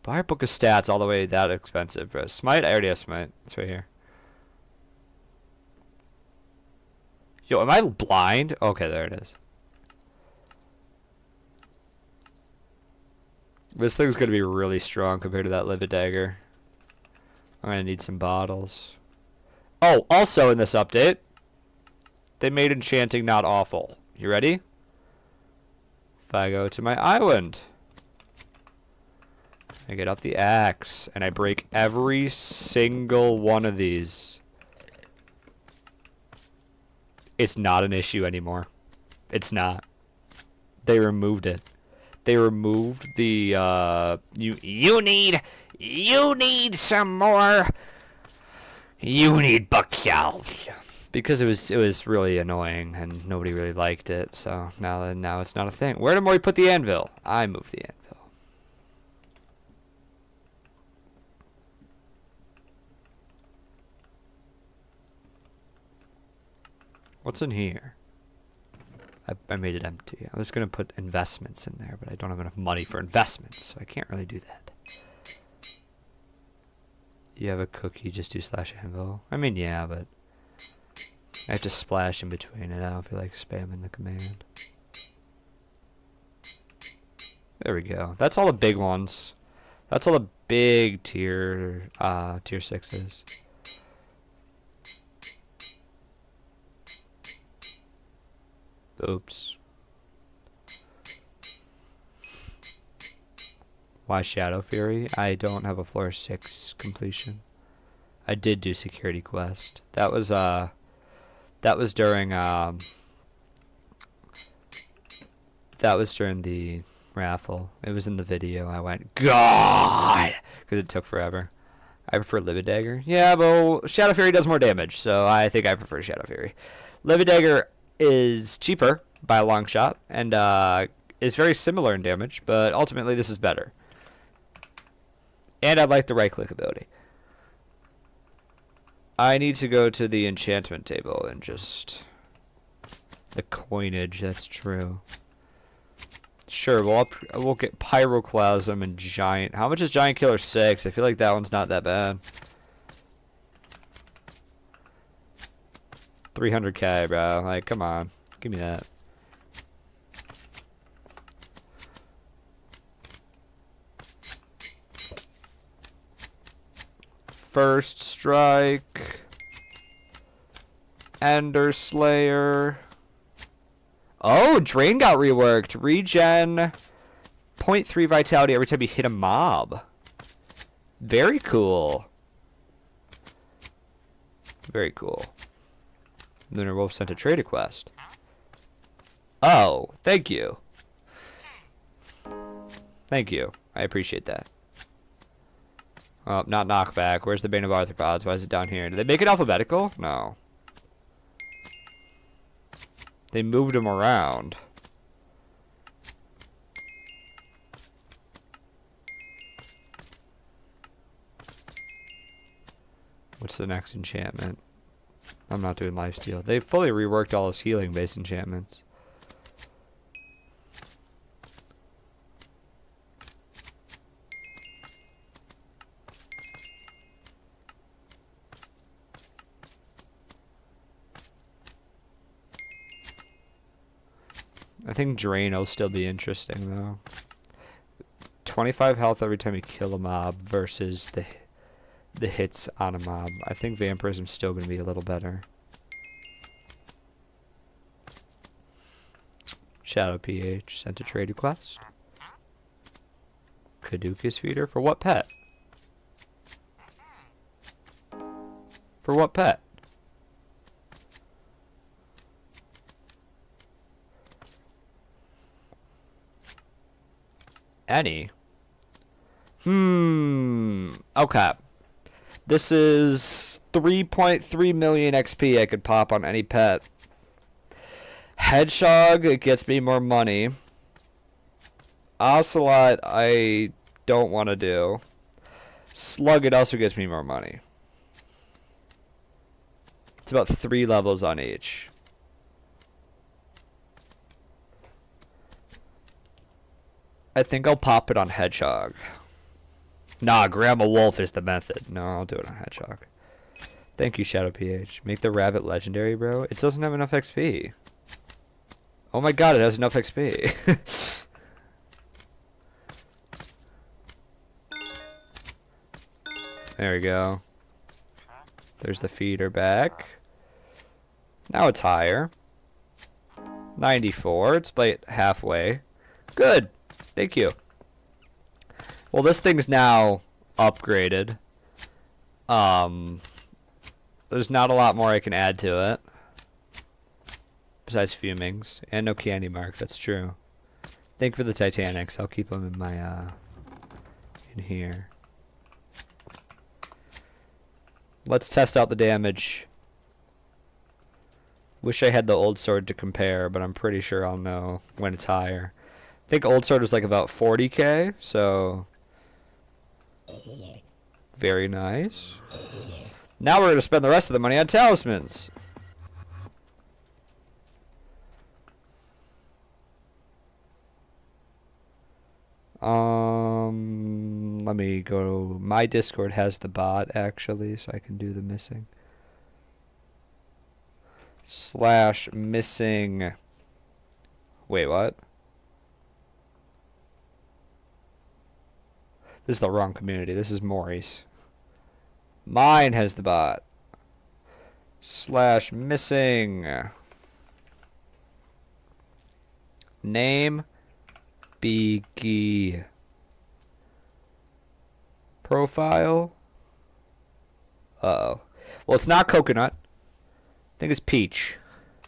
Buy a book of stats all the way that expensive, bro. Smite? I already have Smite. It's right here. Yo, am I blind? Okay, there it is. This thing's gonna be really strong compared to that Livid Dagger. I'm gonna need some bottles. Oh, also in this update, they made enchanting not awful. You ready? If I go to my island, I get out the axe, and I break every single one of these. It's not an issue anymore. It's not. They removed it. They removed the you need some more. You need bookshelves. Because it was really annoying and nobody really liked it. So now it's not a thing. Where did Maury put the anvil? I moved the anvil. What's in here? I made it empty. I was going to put investments in there, but I don't have enough money for investments, so I can't really do that. You have a cookie, just do /anvil. I mean, yeah, but I have to splash in between it. I don't feel like spamming the command. There we go. That's all the big ones. That's all the big tier 6s. Oops. Why Shadow Fury? I don't have a floor 6 completion. I did do security quest. That was during the raffle. It was in the video. I went, God, because it took forever. I prefer Livid Dagger. Yeah, but Shadow Fury does more damage, so I think I prefer Shadow Fury. Livid Dagger is cheaper by a long shot and is very similar in damage, but ultimately this is better. And I like the right click ability. I need to go to the enchantment table and just the coinage. That's true. Sure, we'll get Pyroclasm and Giant. How much is Giant Killer 6? I feel like that one's not that bad. 300k, bro. Like, come on. Give me that. First Strike. Ender Slayer. Oh, Drain got reworked. Regen. 0.3 Vitality every time you hit a mob. Very cool. Very cool. Lunar Wolf sent a trade quest. Oh, thank you. Thank you. I appreciate that. Oh, not knockback. Where's the Bane of Arthropods? Why is it down here? Did they make it alphabetical? No. They moved them around. What's the next enchantment? I'm not doing lifesteal. They fully reworked all his healing based enchantments. I think Drain will still be interesting though. 25 health every time you kill a mob versus the hits on a mob. I think Vampirism's still going to be a little better. Shadow PH sent a trade request. Caduceus Feeder for what pet? For what pet? Any? Okay. This is 3.3 million XP I could pop on any pet. Hedgehog, it gets me more money. Ocelot, I don't want to do. Slug, it also gets me more money. It's about 3 levels on each. I think I'll pop it on Hedgehog. Nah, Grandma Wolf is the method. No, I'll do it on Hedgehog. Thank you, Shadow PH. Make the rabbit legendary, bro. It doesn't have enough XP. Oh my god, it has enough XP. There we go. There's the feeder back. Now it's higher. 94. It's about halfway. Good. Thank you. Well, this thing's now upgraded. There's not a lot more I can add to it. Besides fumings. And no candy mark, that's true. Thank you for the Titanics. I'll keep them in my, in here. Let's test out the damage. Wish I had the old sword to compare, but I'm pretty sure I'll know when it's higher. I think old sword is like about 40k, so... Very nice. Now we're going to spend the rest of the money on talismans. Let me go. My Discord has the bot actually, so I can do the missing. / missing. Wait, what? This is the wrong community. This is Maury's. Mine has the bot. / missing. Name. Biggie. Profile. Uh-oh. Well, it's not coconut. I think it's peach.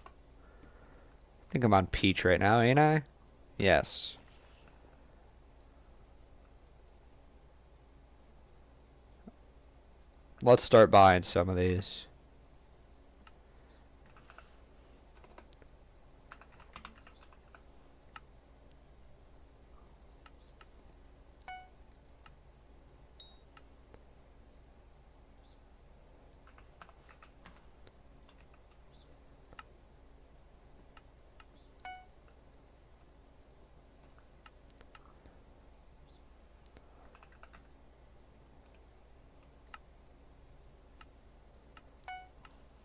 I think I'm on peach right now, ain't I? Yes. Let's start buying some of these.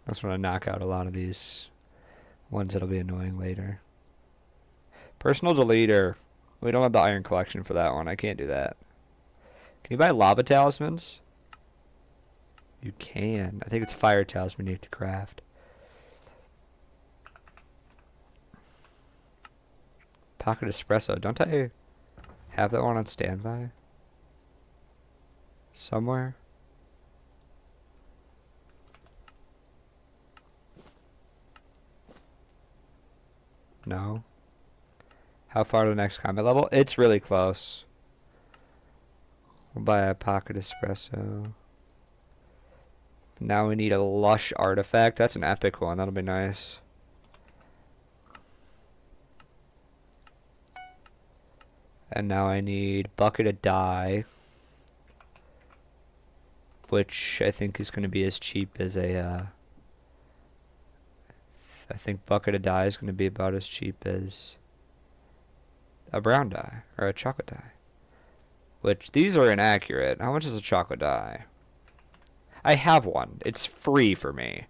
I just want to knock out a lot of these ones that'll be annoying later. Personal deleter. We don't have the iron collection for that one. I can't do that. Can you buy lava talismans? You can. I think it's fire talisman you have to craft. Pocket espresso. Don't I have that one on standby? Somewhere? No. How far to the next combat level? It's really close. We'll buy a pocket espresso. Now we need a lush artifact. That's an epic one. That'll be nice. And now I need bucket of dye, which I think is going to be as cheap as a I think bucket of dye is going to be about as cheap as a brown dye or a chocolate dye. Which, these are inaccurate. How much is a chocolate dye? I have one. It's free for me.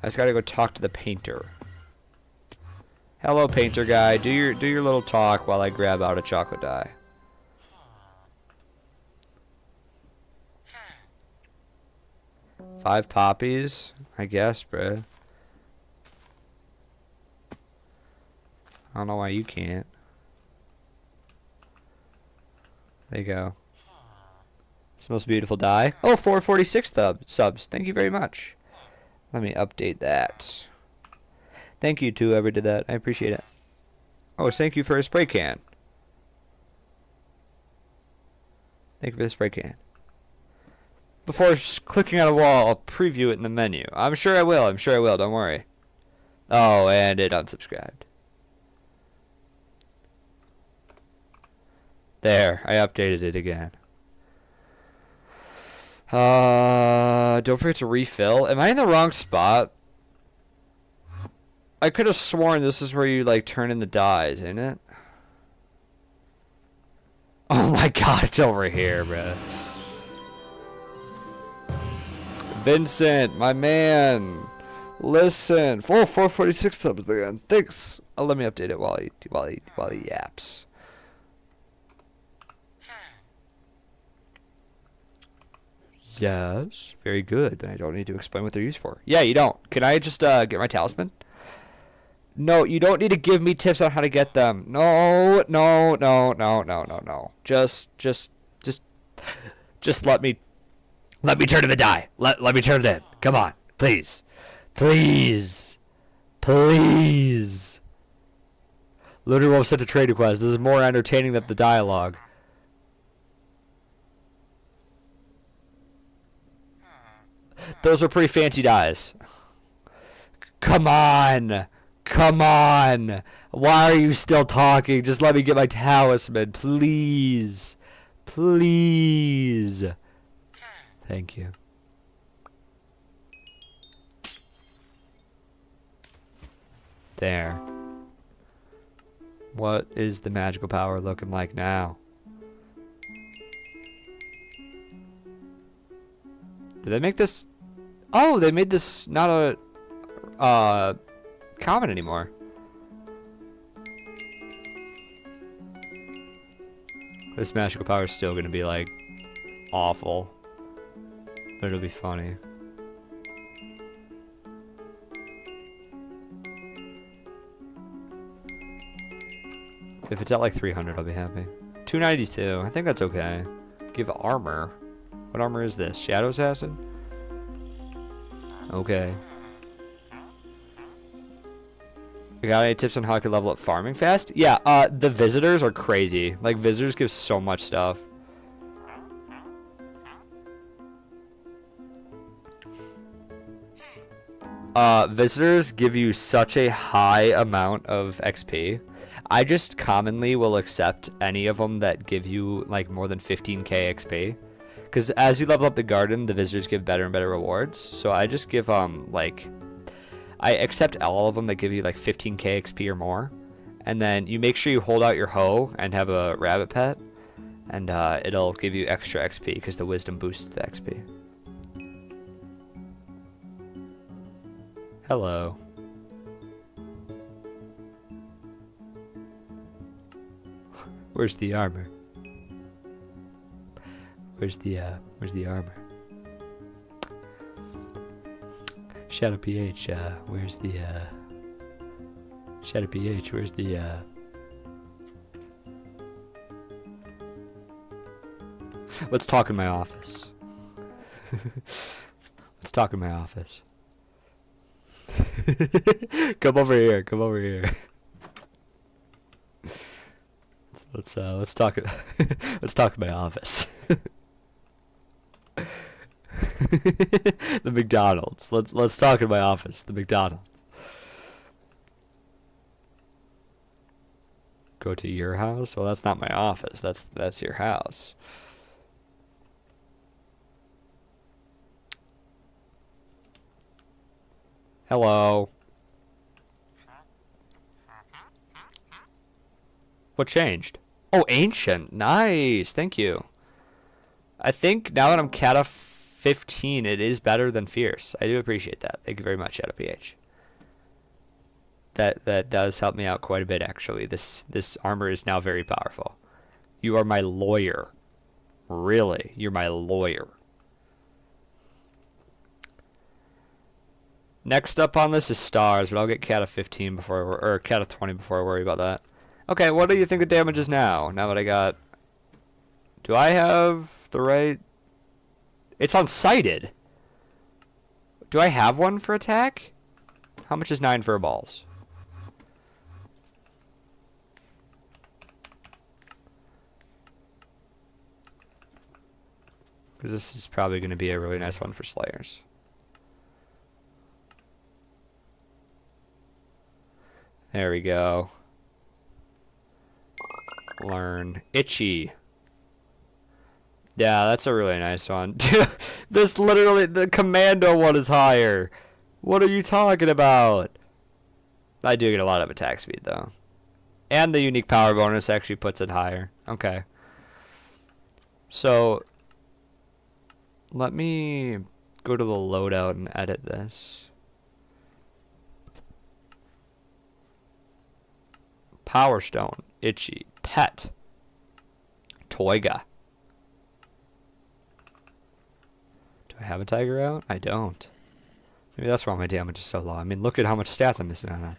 I just got to go talk to the painter. Hello, painter guy. Do your little talk while I grab out a chocolate dye. Five poppies, I guess, bruh. I don't know why you can't. There you go. It's the most beautiful dye. Oh, 446 subs. Thank you very much. Let me update that. Thank you to whoever did that. I appreciate it. Oh, thank you for a spray can. Thank you for the spray can. Before clicking on a wall, I'll preview it in the menu. I'm sure I will. I'm sure I will. Don't worry. Oh, and it unsubscribed. There. I updated it again. Don't forget to refill. Am I in the wrong spot? I could have sworn this is where you, like, turn in the dyes, ain't it? Oh my god, it's over here, bruh. Vincent, my man. Listen. 446 subs again. Thanks. Let me update it while he yaps. Yes. Very good. Then I don't need to explain what they're used for. Yeah, you don't. Can I just get my talisman? No, you don't need to give me tips on how to get them. No. Just let me turn in the die. Let me turn it in. Come on. Please. Please. Please. Lunar Wolf sent a trade request. This is more entertaining than the dialogue. Those are pretty fancy dies. Come on. Come on. Why are you still talking? Just let me get my talisman. Please. Please. Thank you. There. What is the magical power looking like now? Did they make this? Oh, they made this not a common anymore. This magical power is still going to be like awful, but it'll be funny. If it's at like 300, I'll be happy. 292. I think that's okay. Give armor. What armor is this? Shadow Assassin? Okay. You got any tips on how I could level up farming fast? Yeah, the visitors are crazy. Like, visitors give so much stuff. Visitors give you such a high amount of XP. I just commonly will accept any of them that give you, like, more than 15k XP. Because as you level up the garden, the visitors give better and better rewards. So I just give, like... I accept all of them that give you, like, 15k XP or more. And then you make sure you hold out your hoe and have a rabbit pet. And, it'll give you extra XP, because the wisdom boosts the XP. Hello. Where's the armor? Where's the armor? Shadow PH, where's the, Shadow PH, where's the, Let's talk in my office. Let's talk in my office. Come over here, come over here. Let's talk. Let's talk in my office. The McDonald's. Let's talk in my office. The McDonald's. Go to your house? Well, that's not my office. That's your house. Hello. What changed? Oh, ancient. Nice. Thank you. I think now that I'm Cata 15, it is better than fierce. I do appreciate that. Thank you very much, Shadow PH. That does help me out quite a bit, actually. This armor is now very powerful. You are my lawyer. Really, you're my lawyer. Next up on this is stars, but I'll get Cata 15 before, or Cata 20 before I worry about that. Okay, what do you think the damage is now? Now that I got... Do I have the right... It's unsighted. Do I have one for attack? How much is 9 for balls? Because this is probably going to be a really nice one for Slayers. There we go. Learn. Itchy. Yeah, that's a really nice one. This literally, the commando one is higher. What are you talking about? I do get a lot of attack speed, though. And the unique power bonus actually puts it higher. Okay. So, let me go to the loadout and edit this. Power Stone. Itchy. Pet. Toiga. Do I have a tiger out? I don't. Maybe that's why my damage is so low. I mean, look at how much stats I'm missing out on.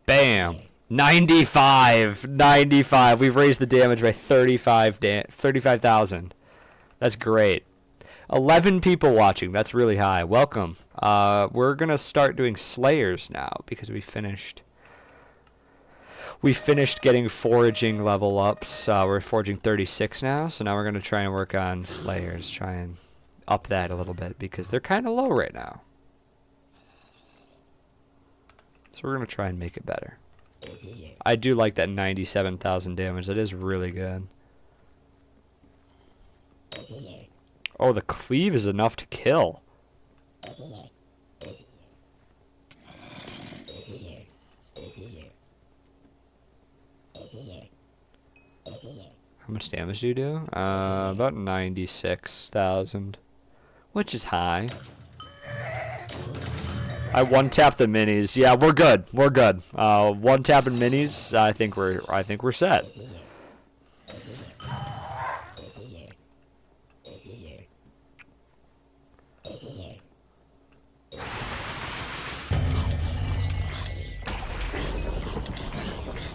Bam! 95! 95! We've raised the damage by 35,000. That's great. 11 people watching. That's really high. Welcome. We're going to start doing Slayers now because we finished getting foraging level ups. We're foraging 36 now, so now we're going to try and work on Slayers. Try and up that a little bit because they're kind of low right now. So we're going to try and make it better. I do like that 97,000 damage. That is really good. Oh, the cleave is enough to kill. How much damage do you do? About 96,000. Which is high. I one-tap the minis. Yeah, we're good. We're good. One-tapping minis, I think we're set.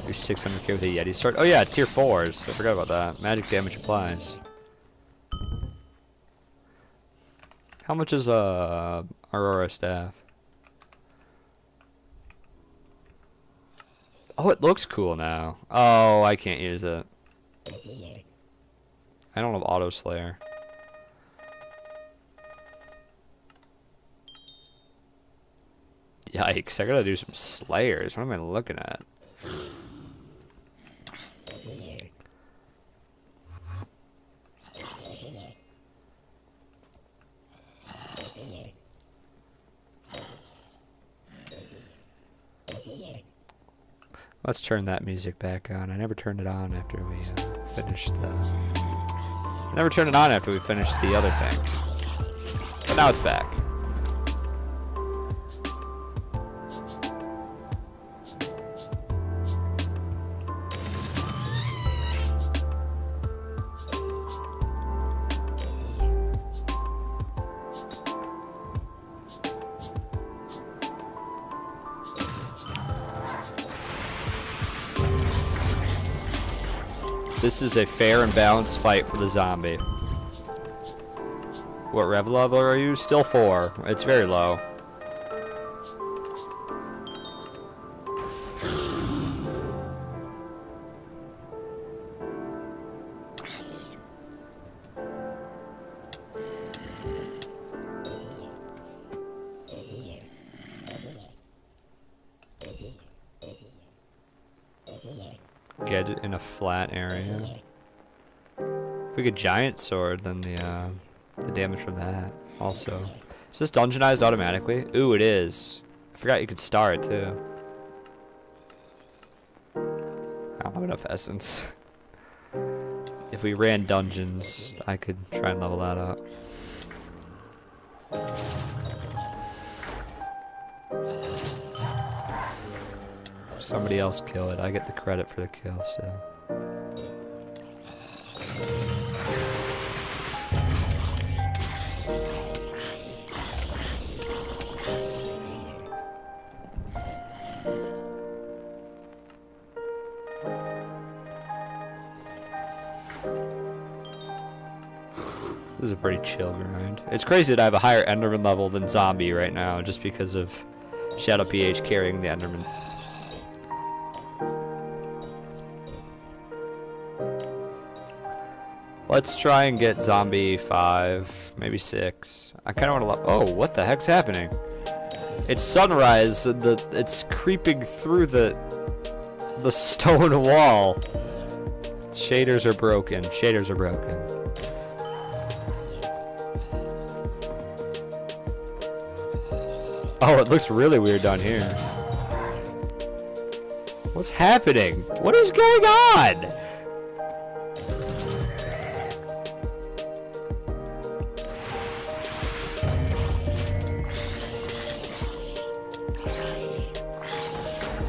You're 600k with a Yeti start. Oh yeah, it's tier 4s. I forgot about that. Magic damage applies. How much is Aurora staff? Oh, it looks cool now. Oh, I can't use it. I don't have Auto Slayer. Yikes, I gotta do some Slayers. What am I looking at? Let's turn that music back on. I never turned it on after we finished the... I never turned it on after we finished the other thing. But now it's back. This is a fair and balanced fight for the zombie. What rev level are you? Still 4. It's very low. Get it in a flat area. If we get giant sword, then the damage from that also. Is this dungeonized automatically? Ooh, it is. I forgot you could star it too. I don't have enough essence. If we ran dungeons, I could try and level that up. Somebody else kill it. I get the credit for the kill, so. This is a pretty chill grind. It's crazy that I have a higher Enderman level than Zombie right now, just because of Shadow PH carrying the Enderman. Let's try and get zombie 5, maybe 6. I kind of want to. Oh, what the heck's happening? It's sunrise. It's creeping through the stone wall. Shaders are broken. Shaders are broken. Oh, it looks really weird down here. What's happening? What is going on?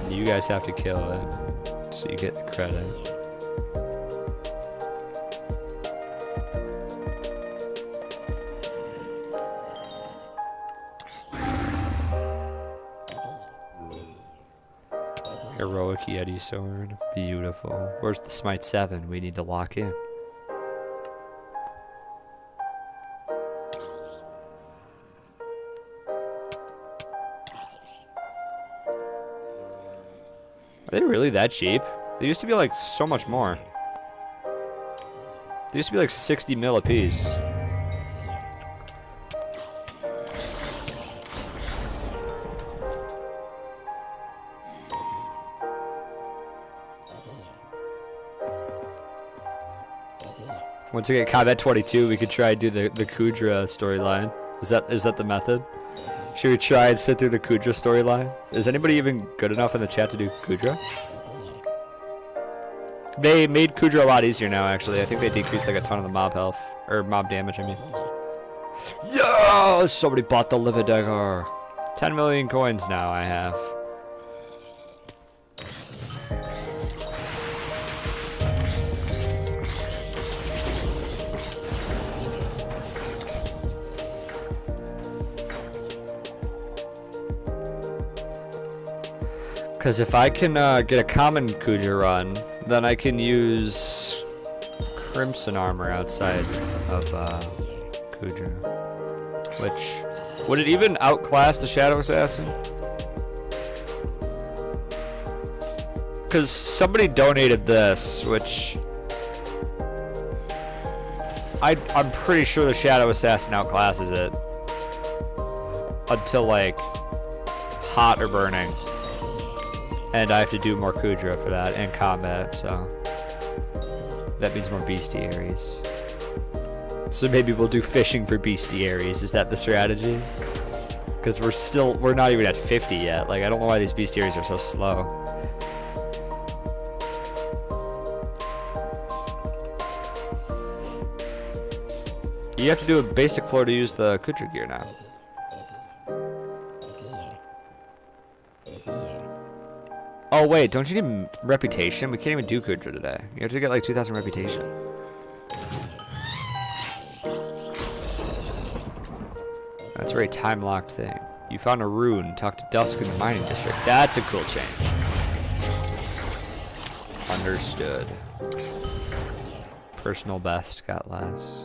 You guys have to kill it, so you get the credit. Heroic Yeti sword. Beautiful. Where's the Smite 7? We need to lock in. Are they really that cheap? They used to be like so much more. They used to be like 60 mil a piece. Once we get combat 22, we could try and do the Kudra storyline. Is that the method? Should we try and sit through the Kudra storyline? Is anybody even good enough in the chat to do Kudra? They made Kudra a lot easier now, actually. I think they decreased like a ton of the mob health. Or mob damage, I mean. Yeah! Somebody bought the Lividegger. 10 million coins now I have. Because if I can get a common Kudra run, then I can use Crimson armor outside of Kudra. Which, would it even outclass the Shadow Assassin? Because somebody donated this, which I'm pretty sure the Shadow Assassin outclasses it. Until like hot or burning. And I have to do more Kudra for that and combat, so that means more bestiaries. So maybe we'll do fishing for bestiaries. Is that the strategy? Because we're not even at 50 yet. Like, I don't know why these bestiaries are so slow. You have to do a basic floor to use the Kudra gear now. Oh wait, don't you need reputation? We can't even do Kudra today. You have to get like 2,000 reputation. That's a very time-locked thing. You found a rune. Talk to Dusk in the mining district. That's a cool change. Understood. Personal best got less.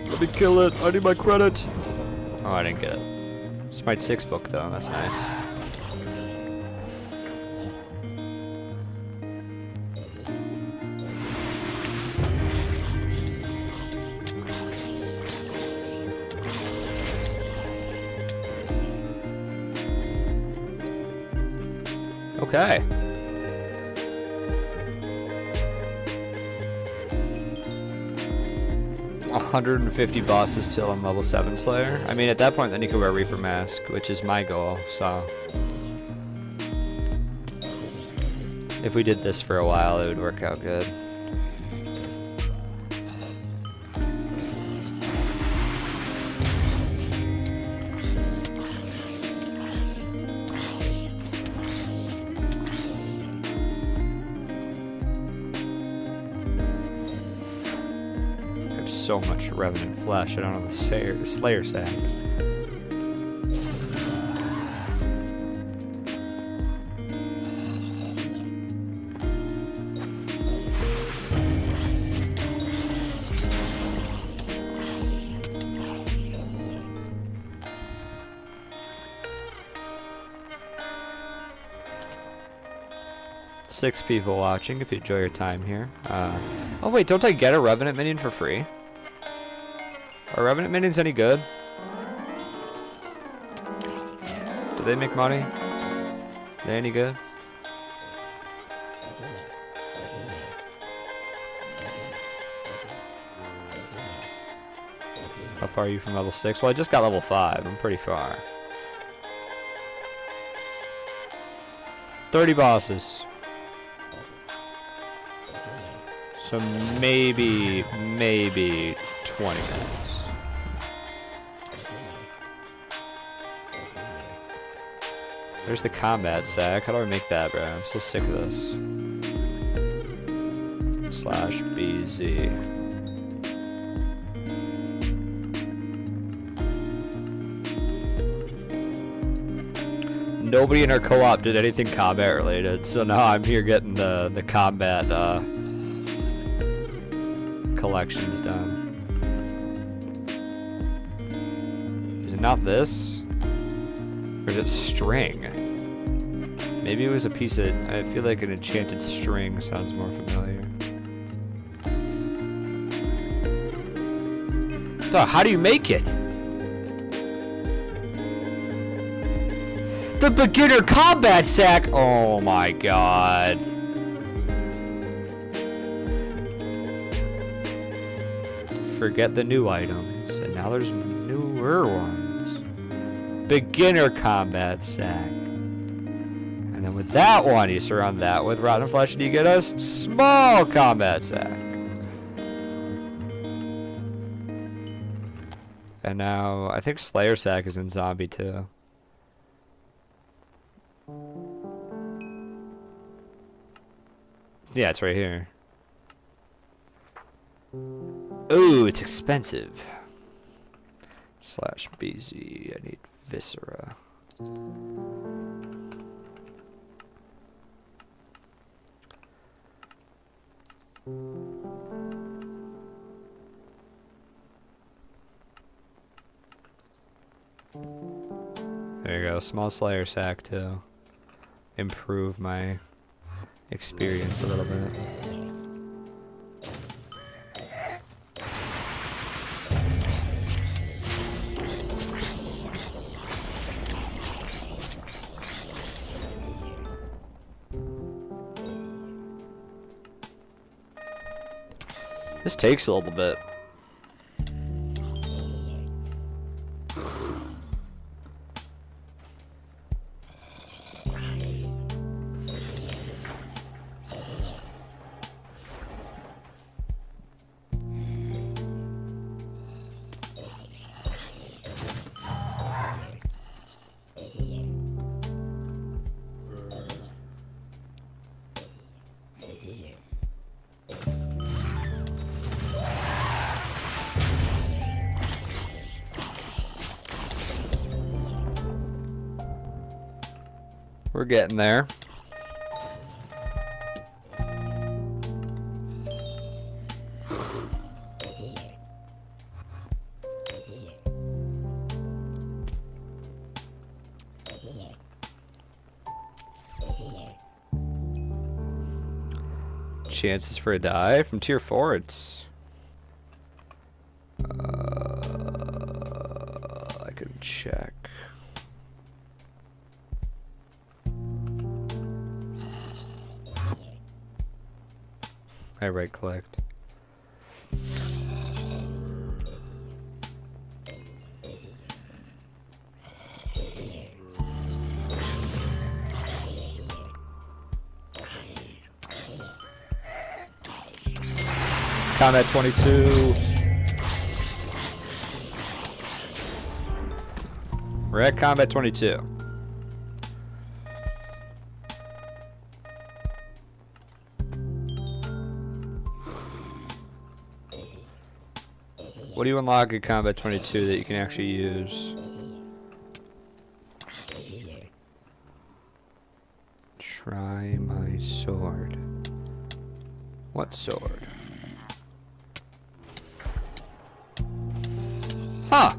Let me kill it. I need my credit. Oh, I didn't get it. Smite 6 book though. That's nice. Okay. $150 bosses till I'm level 7 Slayer. I mean, at that point, then you can wear Reaper Mask, which is my goal, so. If we did this for a while, it would work out good. so much Revenant flesh. I don't know the Slayer sack. Six people watching. If you enjoy your time here. Oh wait, don't I get a Revenant minion for free? Are Revenant minions any good? Do they make money? Are they any good? How far are you from level 6? Well, I just got level 5. I'm pretty far. 30 bosses. So maybe 20 minutes. There's the combat sack. How do I make that, bro? I'm so sick of this. /BZ. Nobody in our co-op did anything combat related, so now I'm here getting the combat collections done. Is it not this? Or is it string? Maybe it was a piece of... I feel like an enchanted string sounds more familiar. So how do you make it? The beginner combat sack! Oh my god. Forget the new items. And now there's newer ones. Beginner combat sack. And then with that one, you surround that with rotten flesh and you get a small combat sack. And now, I think Slayer sack is in zombie too. Yeah, it's right here. Ooh, it's expensive. /BZ. I need Viscera. There you go, small Slayer sack to improve my experience a little bit. This takes a little bit. We're getting there. Chances for a die from tier 4, it's I can check. I right clicked. Combat 22. We're at combat 22. What do you unlock in Combat 22 that you can actually use? Try my sword. What sword? Huh!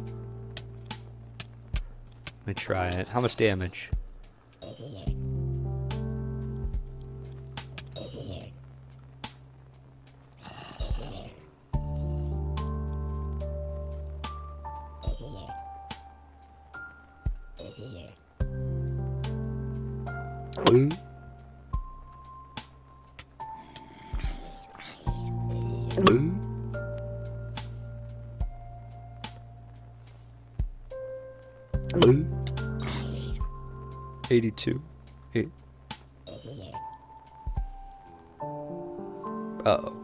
Let me try it. How much damage? Mm. 82. Uh-oh.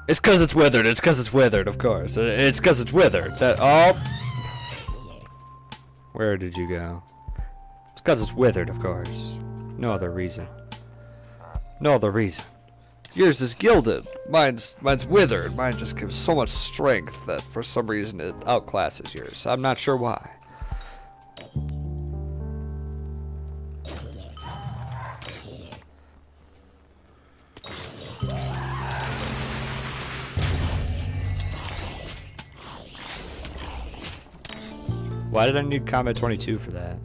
It's because it's withered. It's because it's withered, of course. It's because it's withered. Oh. Where did you go? It's because it's withered, of course. No other reason. No other reason. Yours is gilded. Mine's withered. Mine just gives so much strength that for some reason it outclasses yours. I'm not sure why. Why did I need Combat 22 for that?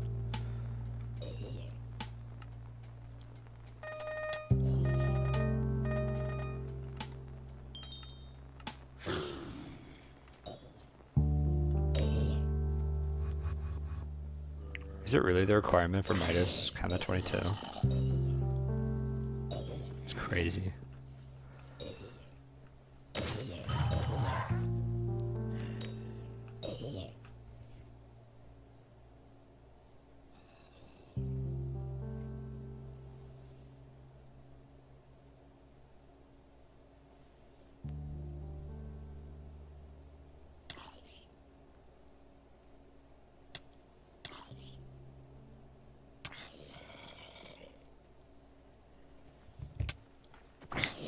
Is it really the requirement for Midas Combat 22? It's crazy.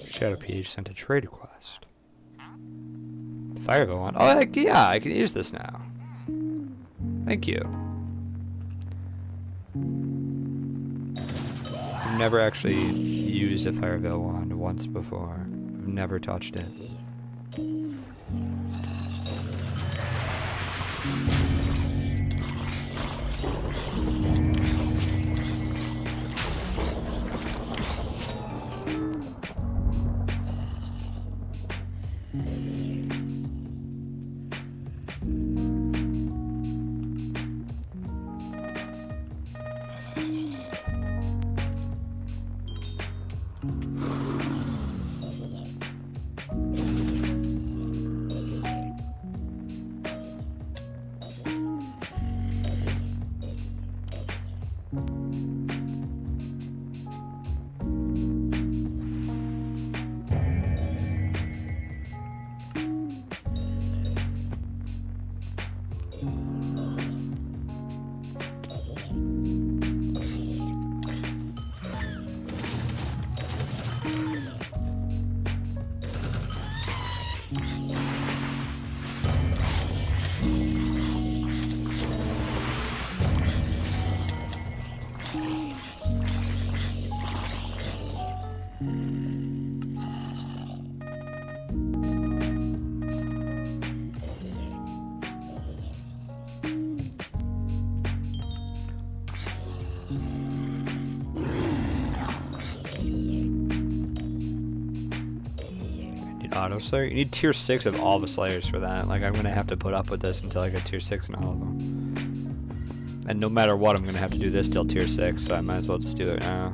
Shadow Peach sent a trade request. The Firebow one. Oh, heck yeah, I can use this now. Thank you. I've never actually used a Firebow wand once before. I've never touched it. Auto Slayer? You need tier 6 of all the Slayers for that. Like, I'm gonna have to put up with this until I get tier 6 in all of them. And no matter what, I'm gonna have to do this till tier 6, so I might as well just do it now.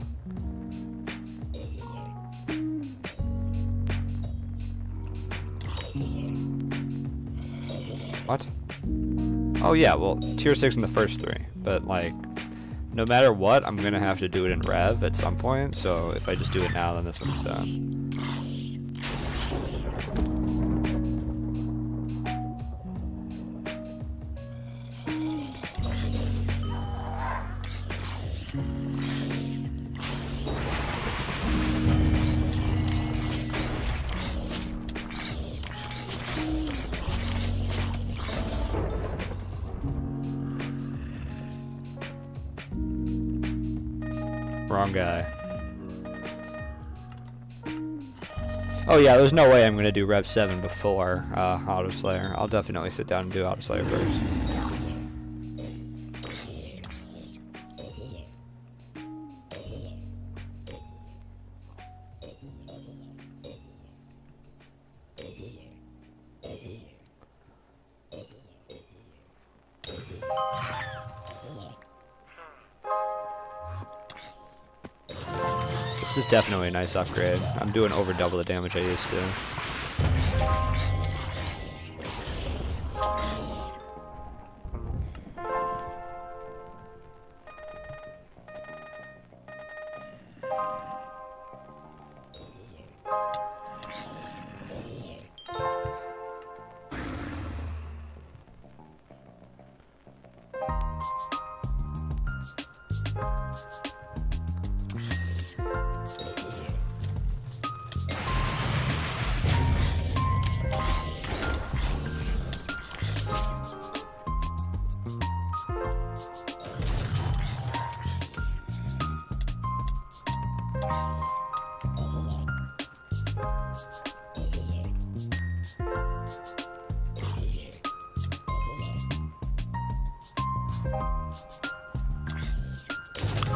What? Oh yeah, well, tier 6 in the first 3. But, like, no matter what, I'm gonna have to do it in Rev at some point, so if I just do it now, then this one's done. Wrong guy. Oh yeah, there's no way I'm gonna do Rev 7 before Auto Slayer. I'll definitely sit down and do Auto Slayer first. This is definitely a nice upgrade. I'm doing over double the damage I used to.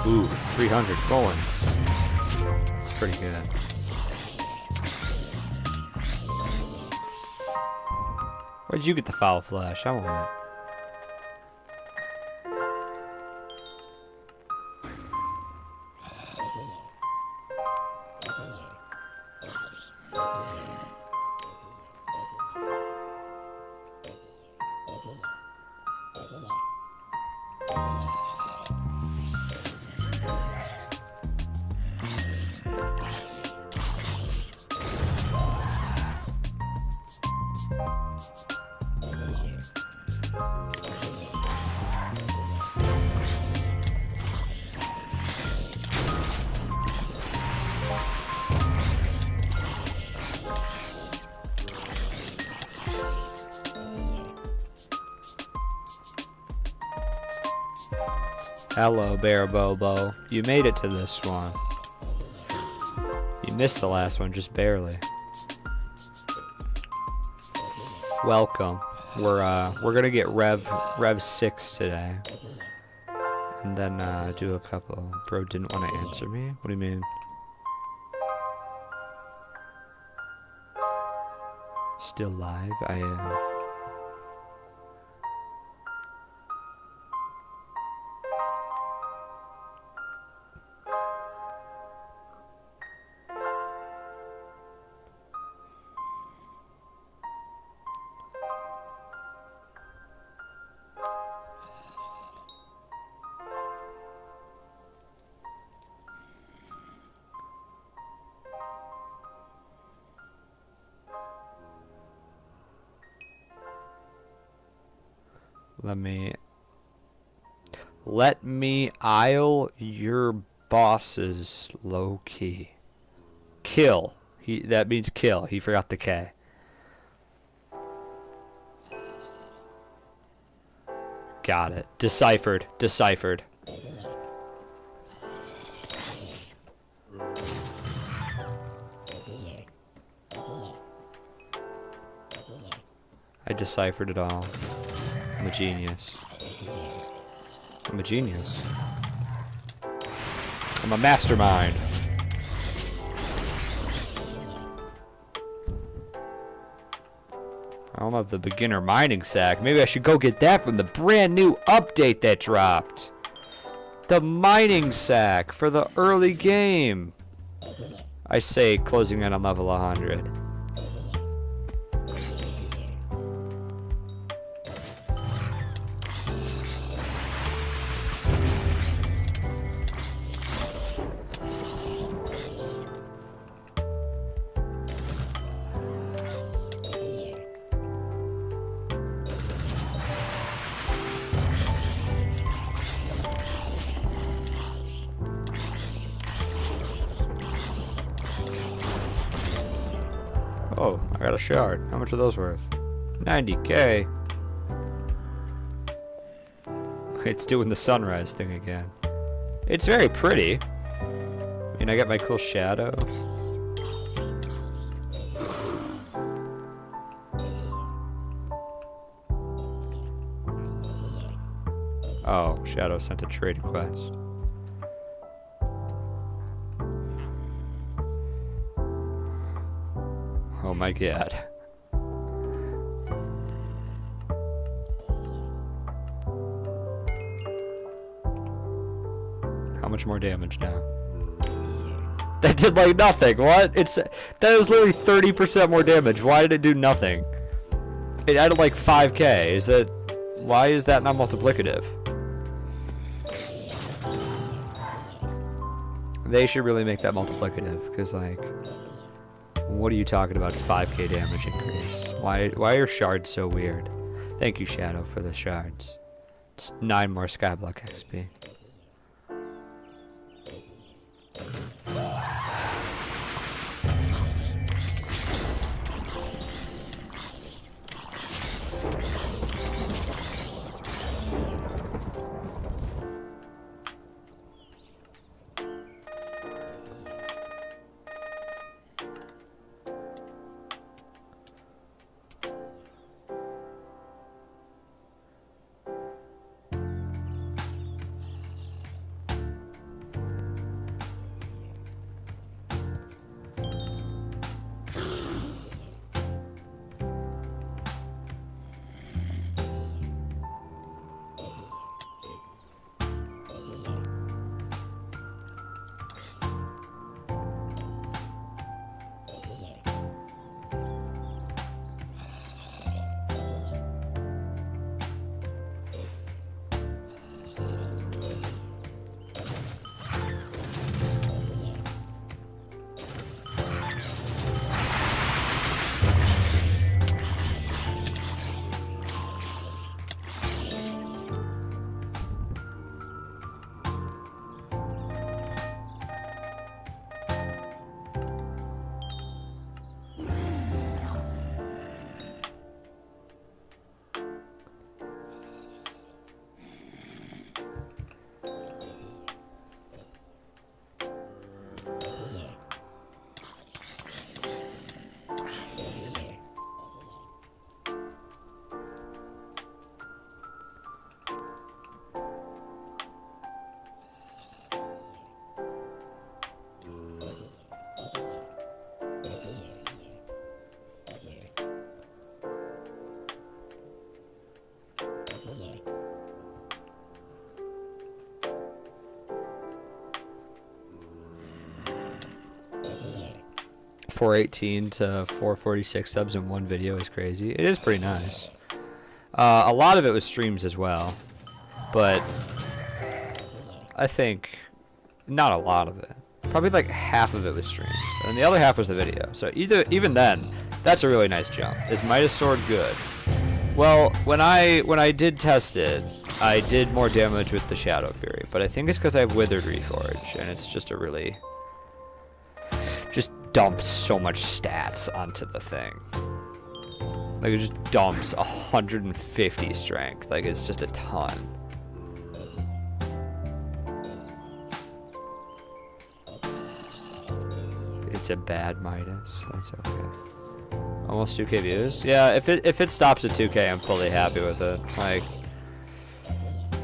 Ooh, 300 coins. That's pretty good. Where'd you get the foul flash? I want it. Hello, Bear Bobo. You made it to this one. You missed the last one just barely. Welcome. We're gonna get Rev 6 today, and then do a couple. Bro didn't want to answer me. What do you mean? Still live? I am. Let me aisle your bosses low key. Kill. That means kill. He forgot the K. Got it. Deciphered. Deciphered. I deciphered it all. I'm a genius. I'm a genius. I'm a mastermind. I don't have the beginner mining sack. Maybe I should go get that from the brand new update that dropped. The mining sack for the early game. I say closing in on level 100. Oh, I got a shard. How much are those worth? 90k. It's doing the sunrise thing again. It's very pretty. Can I get my cool shadow? Oh, Shadow sent a trade request. Oh my god. How much more damage now? That did like nothing. What? That was literally 30% more damage. Why did it do nothing? It added like 5k. Why is that not multiplicative? They should really make that multiplicative, because like, what are you talking about? 5k damage increase. Why are shards so weird? Thank you, Shadow, for the shards. It's 9 more Skyblock XP. .418 to 446 subs in one video is crazy. It is pretty nice. A lot of it was streams as well, but I think not a lot of it. Probably like half of it was streams, and the other half was the video. So even then, that's a really nice jump. Is Midas Sword good? Well, when I did test it, I did more damage with the Shadow Fury, but I think it's because I have Withered Reforge, and it's just a really just dumps so much stats onto the thing. Like it just dumps 150 strength. Like it's just a ton. It's a bad Midas. That's okay. Almost 2k views. Yeah, if it stops at 2k, I'm fully happy with it. Like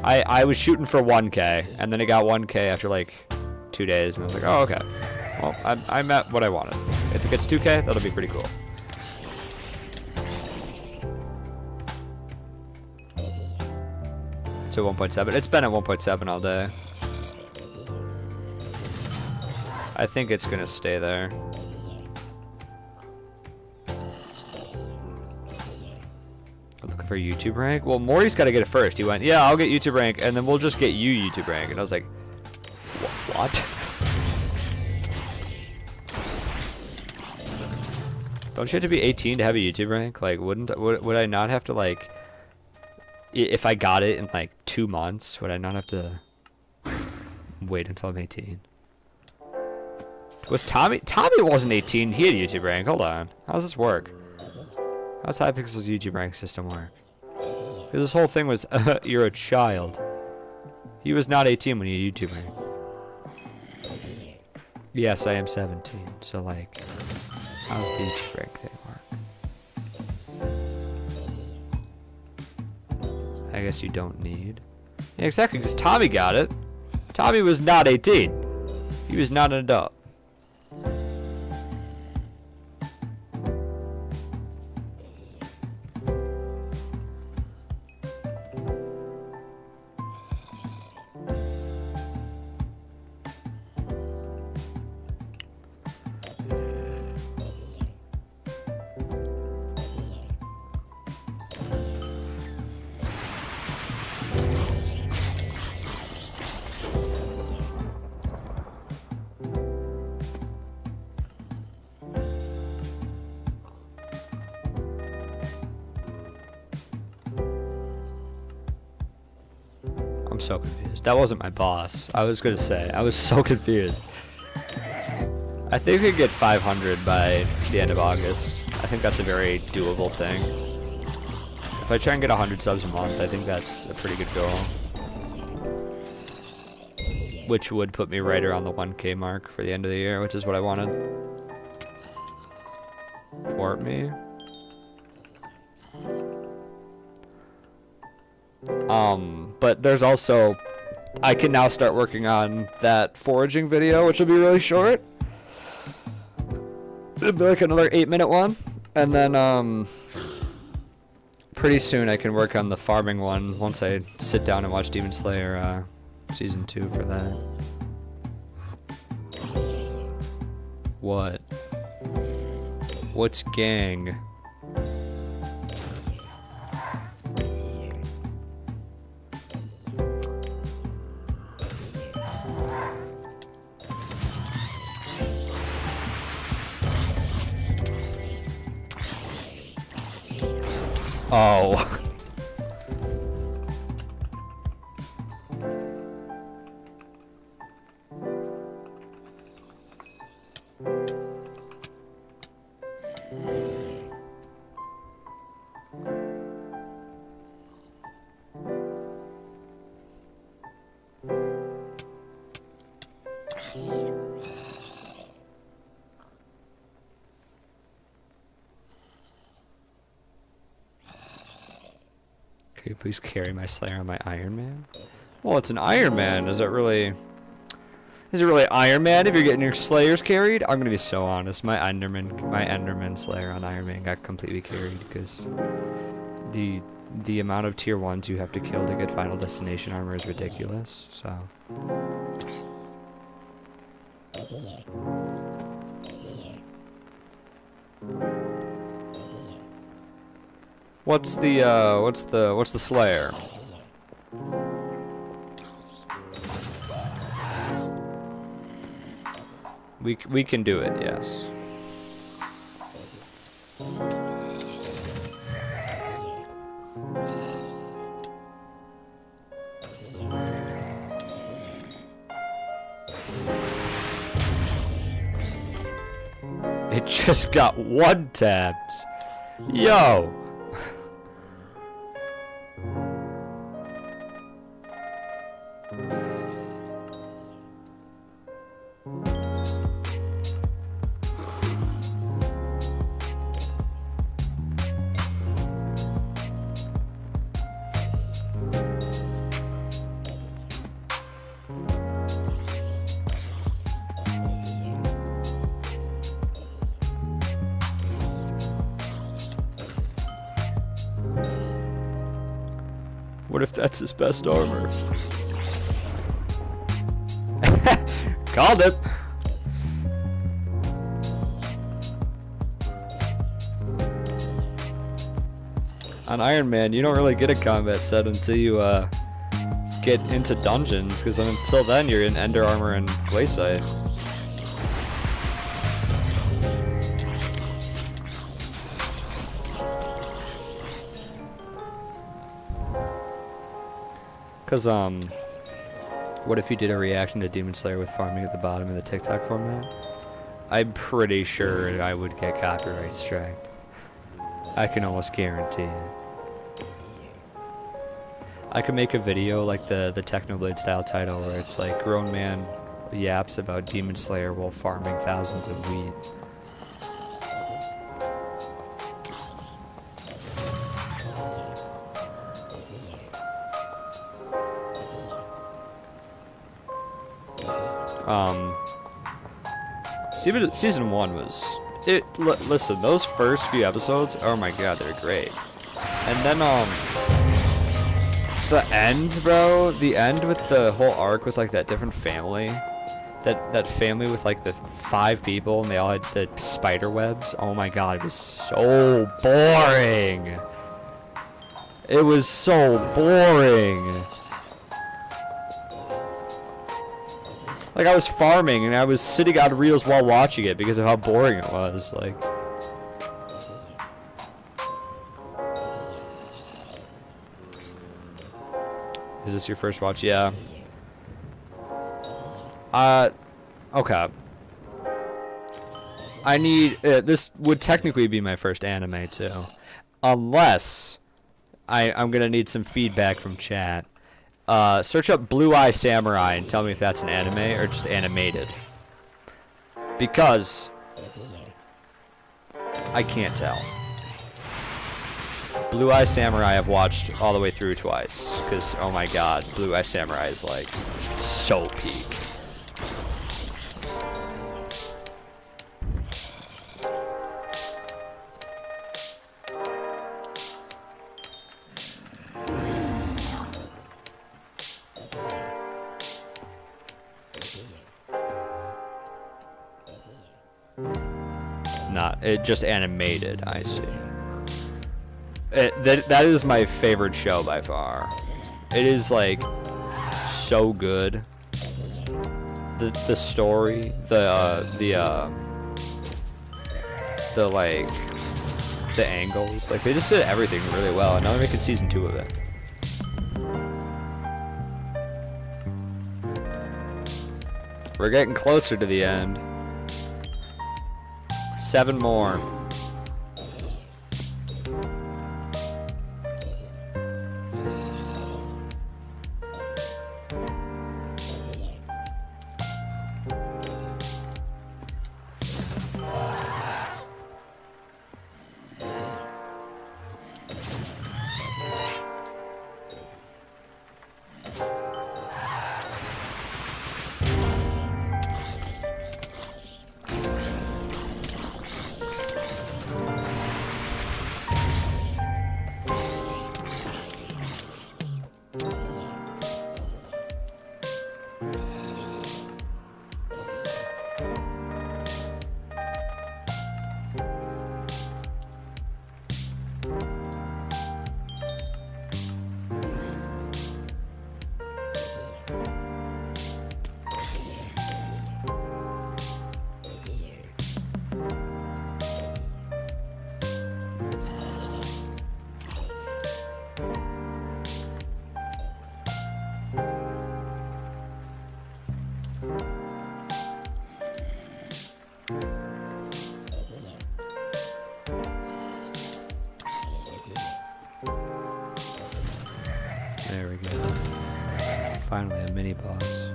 I was shooting for 1k, and then it got 1k after like 2 days, and I was like, oh okay. Well, I'm at what I wanted. If it gets 2k, that'll be pretty cool. So 1.7. It's been at 1.7 all day. I think it's gonna stay there. Looking for YouTube rank? Well, Maury's got to get it first. He went, yeah, I'll get YouTube rank, and then we'll just get you YouTube rank. And I was like, what? Don't you have to be 18 to have a YouTube rank? Like, would I not have to, like, if I got it in like 2 months, would I not have to wait until I'm 18? Was Tommy wasn't 18. He had YouTube rank. Hold on. How does this work? How's Hypixel's YouTube rank system work? Because this whole thing was, you're a child. He was not 18 when he had YouTube rank. Yes, I am 17. So like, how's the YouTube rank thing work? I guess you don't need. Yeah, exactly, because Tommy got it. Tommy was not 18. He was not an adult. I'm so confused. That wasn't my boss. I was gonna say, I was so confused. I think we could get 500 by the end of August. I think that's a very doable thing. If I try and get 100 subs a month, I think that's a pretty good goal. Which would put me right around the 1K mark for the end of the year, which is what I wanted. Warp me. But there's also, I can now start working on that foraging video, which will be really short. It'll be like another 8-minute one. And then, pretty soon I can work on the farming one once I sit down and watch Demon Slayer, Season 2 for that. What? What's gang? Oh. Can you please carry my Slayer on my Iron Man? Well, it's an Iron Man. Is it really Iron Man if you're getting your Slayers carried? I'm gonna be so honest. My Enderman Slayer on Iron Man got completely carried because the amount of tier 1s you have to kill to get Final Destination armor is ridiculous. So. What's the Slayer? We can do it, yes. It just got one tapped. Yo. What if that's his best armor? Called it. On Iron Man, you don't really get a combat set until you get into dungeons, because until then you're in Ender Armor and Glaciate. Because, what if you did a reaction to Demon Slayer with farming at the bottom of the TikTok format? I'm pretty sure I would get copyright striked. I can almost guarantee it. I could make a video like the Technoblade style title where it's like grown man yaps about Demon Slayer while farming thousands of wheat. Season 1 was... listen, those first few episodes, oh my god, they're great. And then, the end, bro, the end with the whole arc with, like, that different family. That family with, like, the 5 people, and they all had the spider webs. Oh my god, it was so boring. It was so boring. Like, I was farming, and I was sitting on reels while watching it because of how boring it was, like... Is this your first watch? Yeah. Okay. I need... this would technically be my first anime, too. Unless... I'm gonna need some feedback from chat. Search up Blue Eye Samurai and tell me if that's an anime or just animated. Because... I can't tell. Blue Eye Samurai I've watched all the way through twice. Because, oh my god, Blue Eye Samurai is, like, so peak. Not, it just animated, I see. That is my favorite show by far. It is, like, so good. The story, the like, the angles, like, they just did everything really well, and now they're making season 2 of it. We're getting closer to the end. 7 more. There we go. Finally, a mini boss.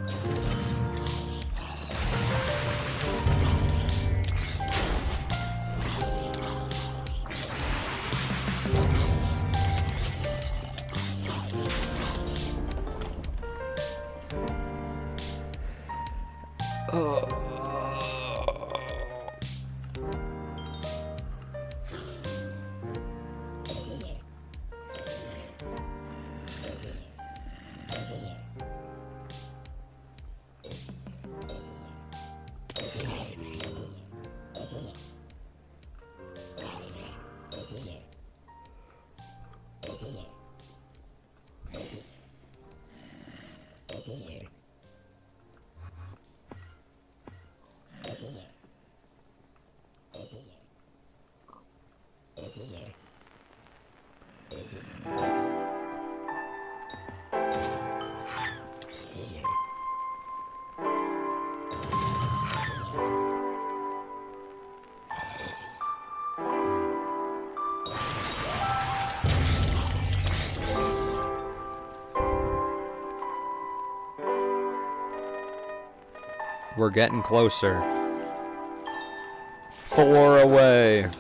We're getting closer. 4 away.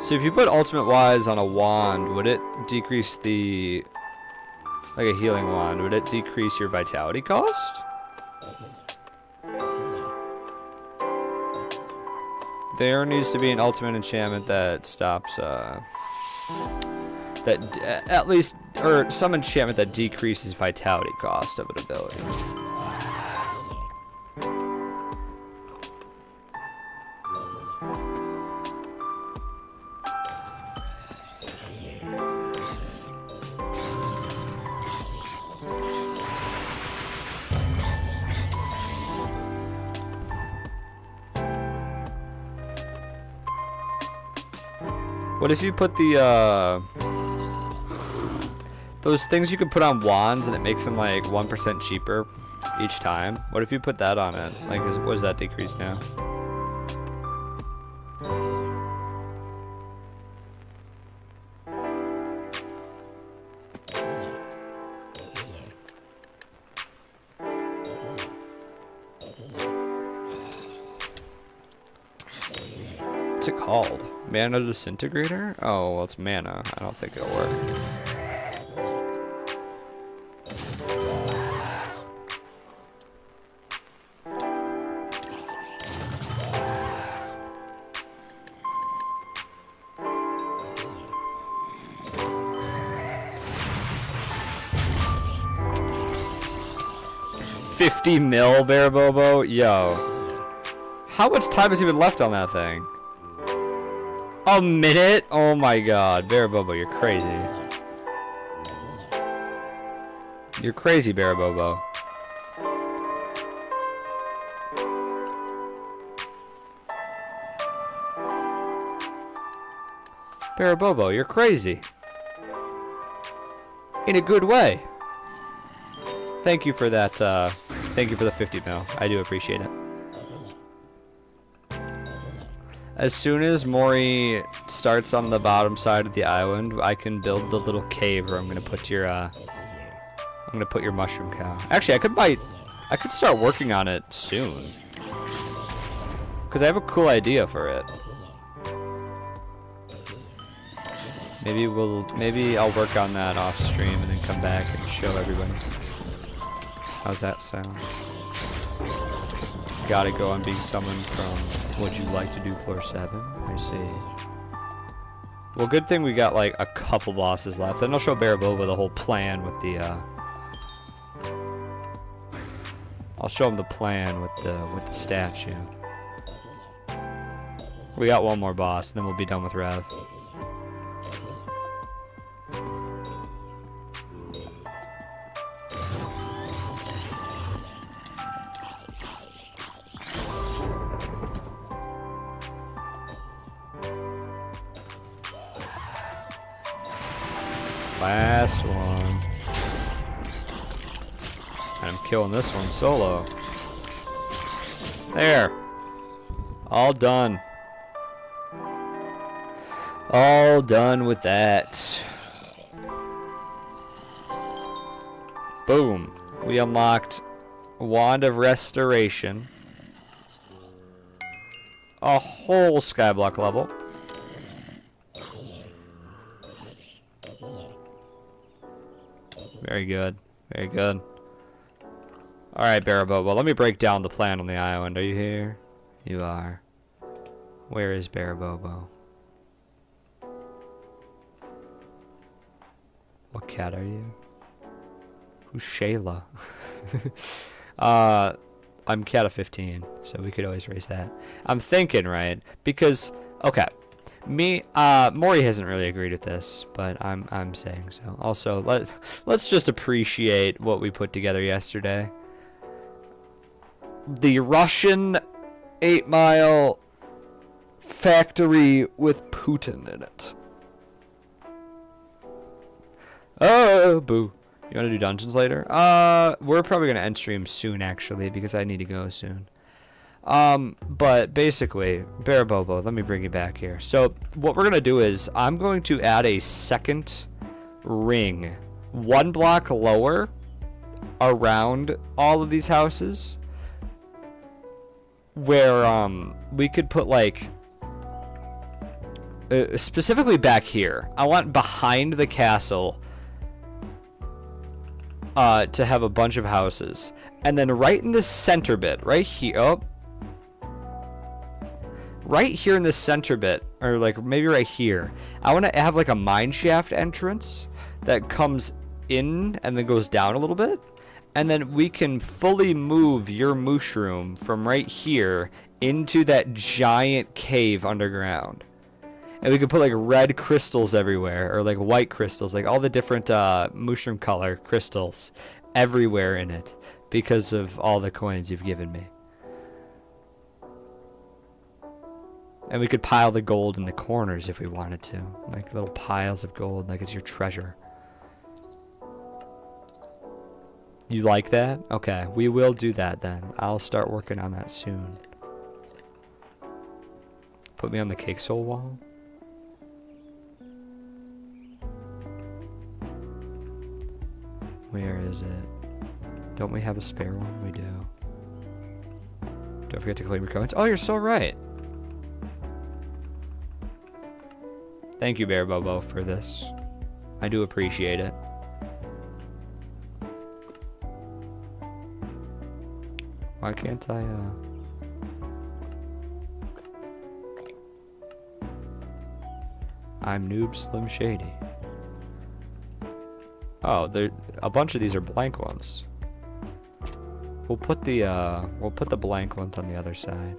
So if you put ultimate wise on a wand, would it decrease the... like a healing wand, would it decrease your vitality cost? There needs to be an ultimate enchantment that stops, at least, or some enchantment that decreases vitality cost of an ability. What if you put the, those things you can put on wands and it makes them like 1% cheaper each time? What if you put that on it? Like, what does that decrease now? What's it called? Mana disintegrator? Oh, well, it's mana. I don't think it'll work. $50 mil, Barabobo? Yo. How much time has even left on that thing? A minute? Oh my god. Barabobo, you're crazy. You're crazy, Barabobo. Barabobo, you're crazy. In a good way. Thank you for that, thank you for the 50 mil. I do appreciate it. As soon as Mori starts on the bottom side of the island, I can build the little cave where I'm gonna put your mushroom cow. Actually, I could start working on it soon. Cause I have a cool idea for it. Maybe I'll work on that off stream and then come back and show everybody. How's that sound? Gotta go on being summoned from Would You Like to Do Floor 7? I see. Well, good thing we got like a couple bosses left. Then I'll show Baraboba the whole plan with the I'll show him the plan with the statue. We got one more boss, then we'll be done with Rev. Last one. And I'm killing this one solo. There. All done. All done with that. Boom. We unlocked Wand of Restoration. A whole Skyblock level. Very good. Very good. Alright, Barabobo. Let me break down the plan on the island. Are you here? You are. Where is Barabobo? What cat are you? Who's Shayla? I'm cat of 15, so we could always raise that. I'm thinking, right? Because, okay. Mori hasn't really agreed with this, but I'm saying so. Also, let's just appreciate what we put together yesterday. The Russian 8 Mile factory with Putin in it. Oh, boo. You want to do dungeons later? We're probably going to end stream soon, actually, because I need to go soon. But basically, Barabobo, let me bring you back here. So, what we're going to do is, I'm going to add a second ring, 1 block lower, around all of these houses where we could put like specifically back here. I want behind the castle to have a bunch of houses, and then right in this center bit right here, right here in this center bit, or like maybe right here, I want to have like a mine shaft entrance that comes in and then goes down a little bit, and then we can fully move your mushroom from right here into that giant cave underground. And we could put like red crystals everywhere, or like white crystals, like all the different mushroom color crystals everywhere in it because of all the coins you've given me. And we could pile the gold in the corners if we wanted to, like little piles of gold, like it's your treasure. You like that? Okay, we will do that then. I'll start working on that soon. Put me on the cake soul wall. Where is it? Don't we have a spare one? We do. Don't forget to claim your coins. Oh, you're so right. Thank you, Bear Bobo, for this. I do appreciate it. Why can't I, I'm Noob Slim Shady. Oh, there, a bunch of these are blank ones. We'll put the blank ones on the other side.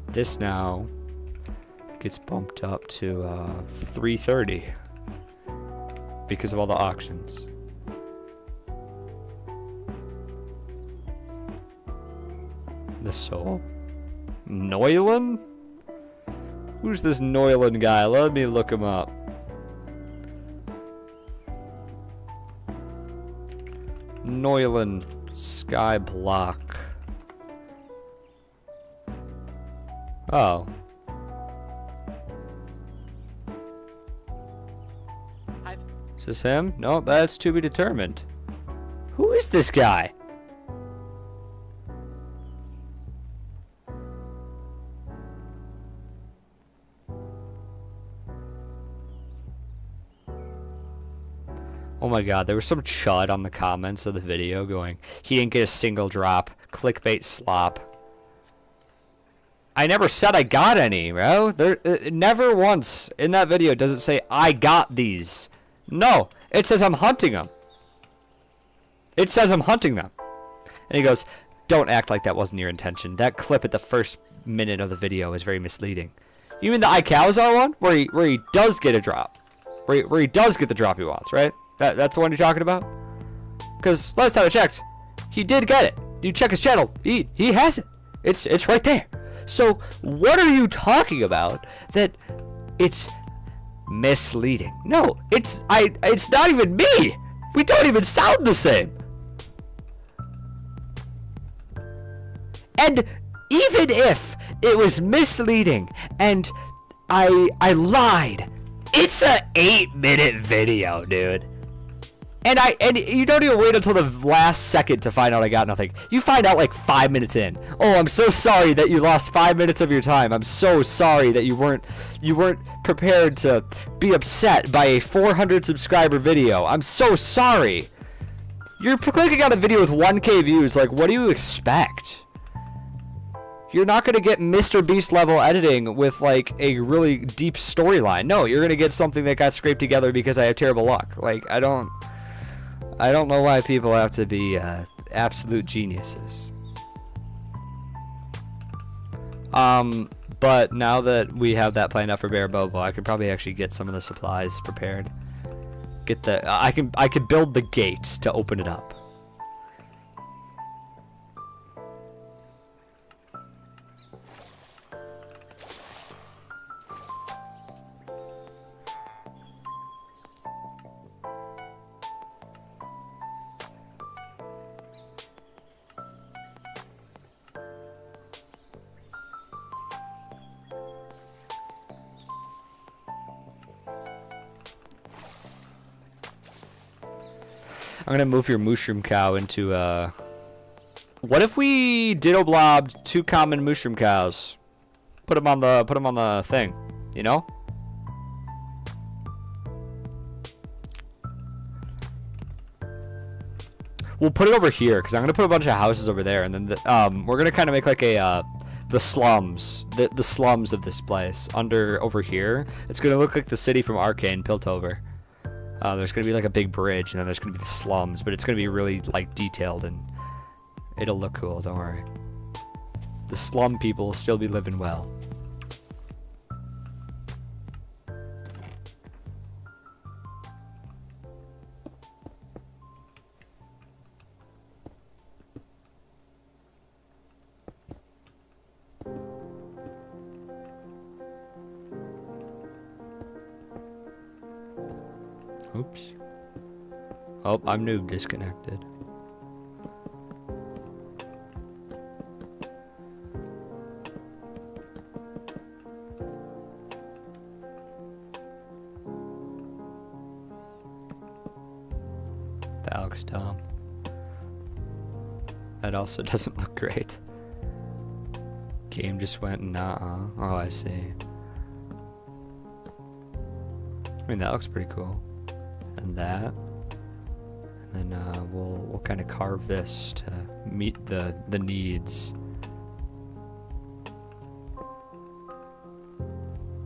This now gets bumped up to 3:30 because of all the auctions. The soul? Noylan? Who's this Noylan guy? Let me look him up. Noylan Skyblock. Oh. Is this him? No, that's to be determined. Who is this guy? Oh my god, there was some chud on the comments of the video going, he didn't get a single drop. Clickbait slop. I never said I got any, bro. There, never once in that video does it say, I got these. No, it says I'm hunting them. It says I'm hunting them. And he goes, don't act like that wasn't your intention. That clip at the first minute of the video is very misleading. You mean the iCalzar one? Where he does get a drop. Where he does get the drop he wants, right? That's the one you're talking about? Because last time I checked, he did get it. You check his channel, he has it. It's right there. So what are you talking about that it's misleading? No, it's not even me. We don't even sound the same. And even if it was misleading and I lied, it's a 8-minute video, dude. And you don't even wait until the last second to find out I got nothing. You find out like 5 minutes in. Oh, I'm so sorry that you lost 5 minutes of your time. I'm so sorry that you weren't prepared to be upset by a 400 subscriber video. I'm so sorry. You're clicking on a video with 1K views. Like, what do you expect? You're not going to get Mr. Beast level editing with like a really deep storyline. No, you're going to get something that got scraped together because I have terrible luck. Like, I don't know why people have to be absolute geniuses. But now that we have that planned out for Bear Bobo, I could probably actually get some of the supplies prepared. I could build the gates to open it up. I'm gonna move your mushroom cow into what if we ditto blobbed 2 common mushroom cows? Put them on the thing, you know? We'll put it over here because I'm gonna put a bunch of houses over there, and then we're gonna kind of make like a the slums of this place over here. It's gonna look like the city from Arcane Piltover. There's gonna be like a big bridge, and then there's gonna be the slums, but it's gonna be really like detailed, and it'll look cool. Don't worry. The slum people will still be living well. Oops. Oh, I'm noob disconnected. That looks dumb. That also doesn't look great. Game just went nah. Oh, I see. I mean, that looks pretty cool. And that. And then we'll kind of carve this to meet the needs.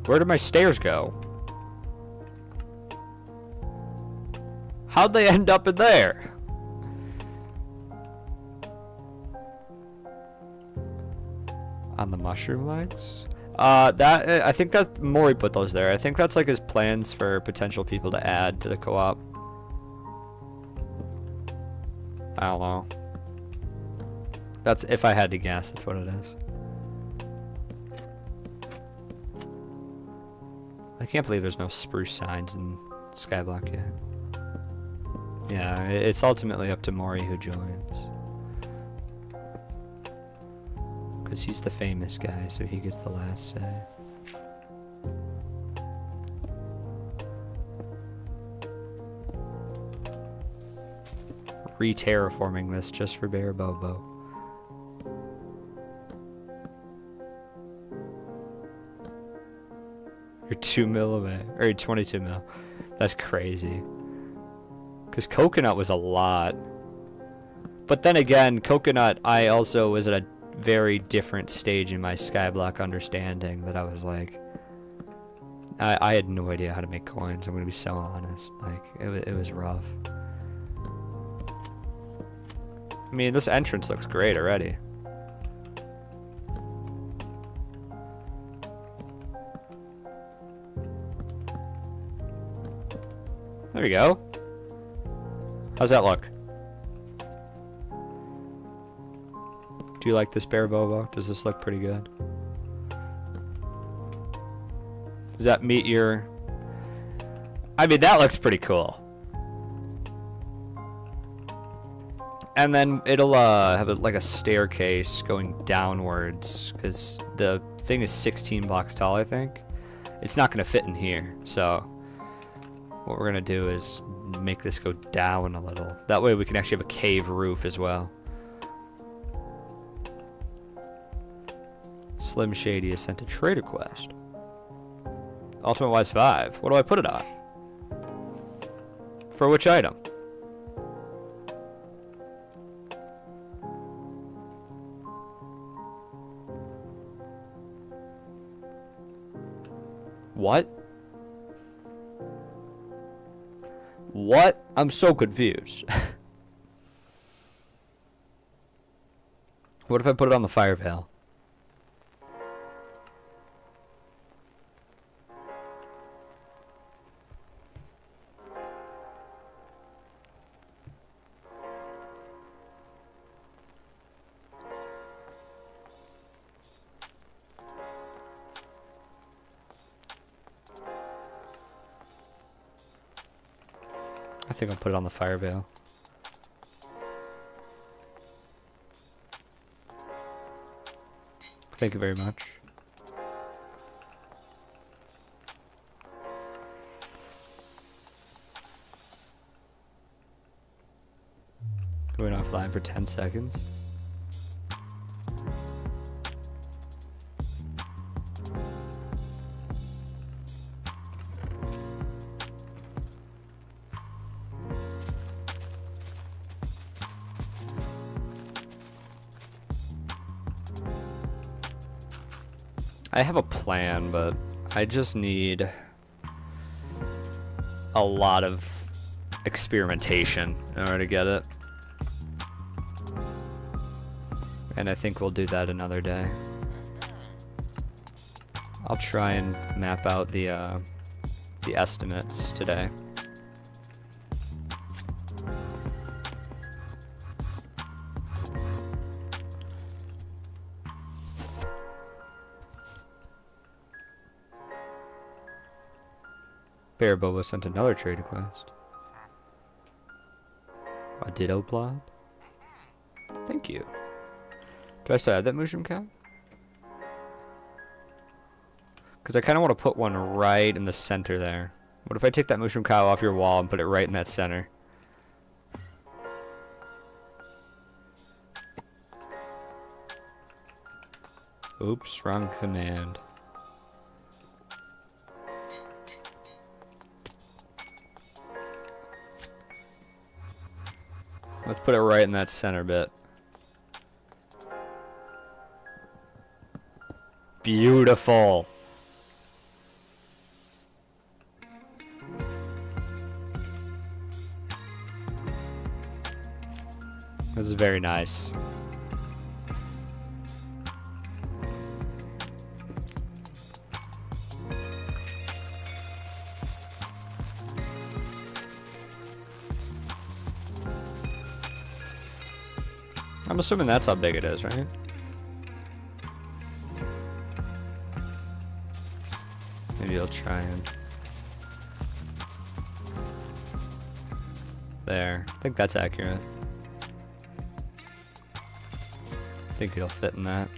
Where did my stairs go? How'd they end up in there? On the mushroom legs? I think that Maury put those there. I think that's like his plans for potential people to add to the co-op. I don't know. That's, if I had to guess, that's what it is. I can't believe there's no spruce signs in Skyblock yet. Yeah, it's ultimately up to Maury who joins. Because he's the famous guy, so he gets the last say. Re-terraforming this just for Bear Bobo. You're 2 mil away, or 22 mil. That's crazy. Because Coconut was a lot. But then again, Coconut, I also was at a very different stage in my Skyblock understanding that I was like, I had no idea how to make coins. I'm gonna be so honest. Like, it was rough. I mean, this entrance looks great already. There we go. How's that look? Do you like this Bear Bobo? Does this look pretty good? Does that meet your... I mean, that looks pretty cool. And then it'll have like a staircase going downwards, because the thing is 16 blocks tall, I think. It's not going to fit in here, so what we're going to do is make this go down a little. That way we can actually have a cave roof as well. Slim Shady has sent a trade request. Ultimate Wise 5. What do I put it on? For which item? What? What? I'm so confused. What if I put it on the fire veil? I think I'll put it on the fire veil. Thank you very much. Going offline for 10 seconds. I have a plan, but I just need a lot of experimentation in order to get it. And I think we'll do that another day. I'll try and map out the estimates today. Bear Boba sent another trade request. A ditto blob? Thank you. Do I still have that mushroom cow? Because I kind of want to put one right in the center there. What if I take that mushroom cow off your wall and put it right in that center? Oops, wrong command. Let's put it right in that center bit. Beautiful. This is very nice. I'm assuming that's how big it is, right? Maybe I'll try and... There. I think that's accurate. I think it'll fit in that.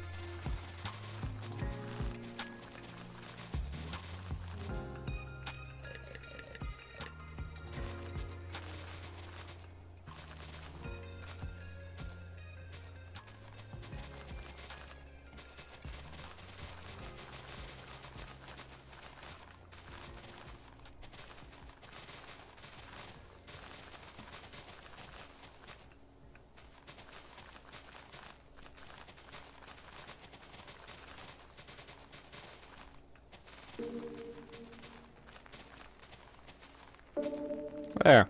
There.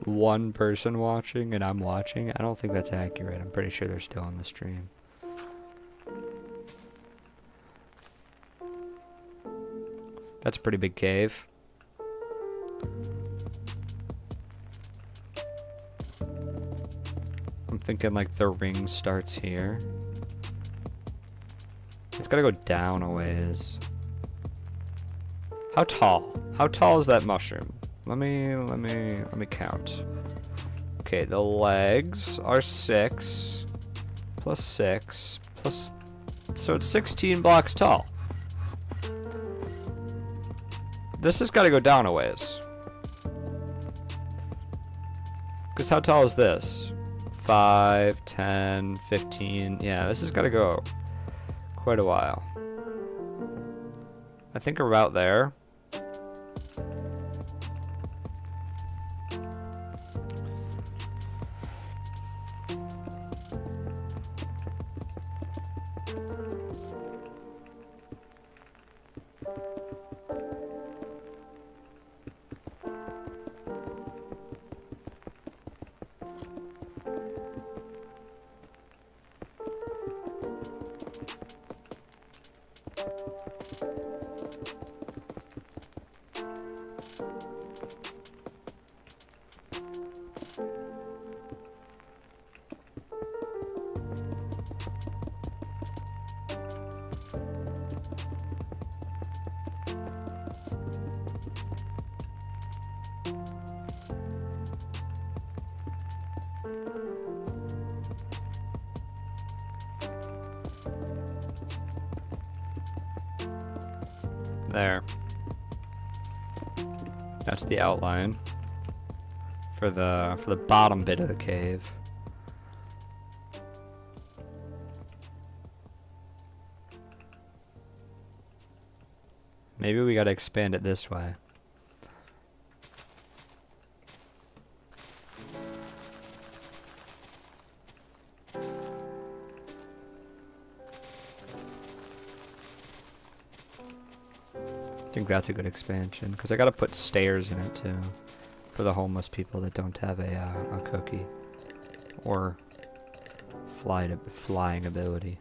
One person watching and I'm watching. I don't think that's accurate. I'm pretty sure they're still on the stream. That's a pretty big cave. I'm thinking like the ring starts here. It's gotta go down a ways. How tall? How tall is that mushroom? Let me count. Okay, the legs are 6 plus 6 plus, so it's 16 blocks tall. This has got to go down a ways. Because how tall is this? 5, 10, 15. Yeah, this has got to go quite a while. I think we're about there. There. That's the outline for the bottom bit of the cave. Maybe we gotta expand it this way. I think that's a good expansion, because I gotta put stairs in it too, for the homeless people that don't have a cookie or flying ability.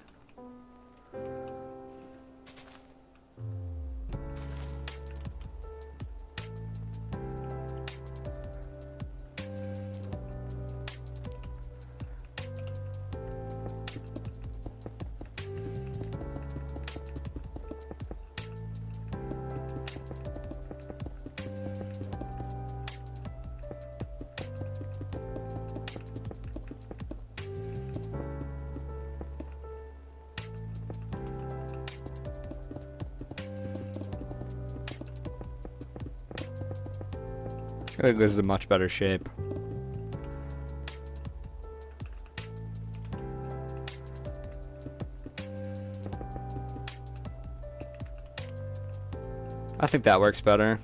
I think this is a much better shape. I think that works better.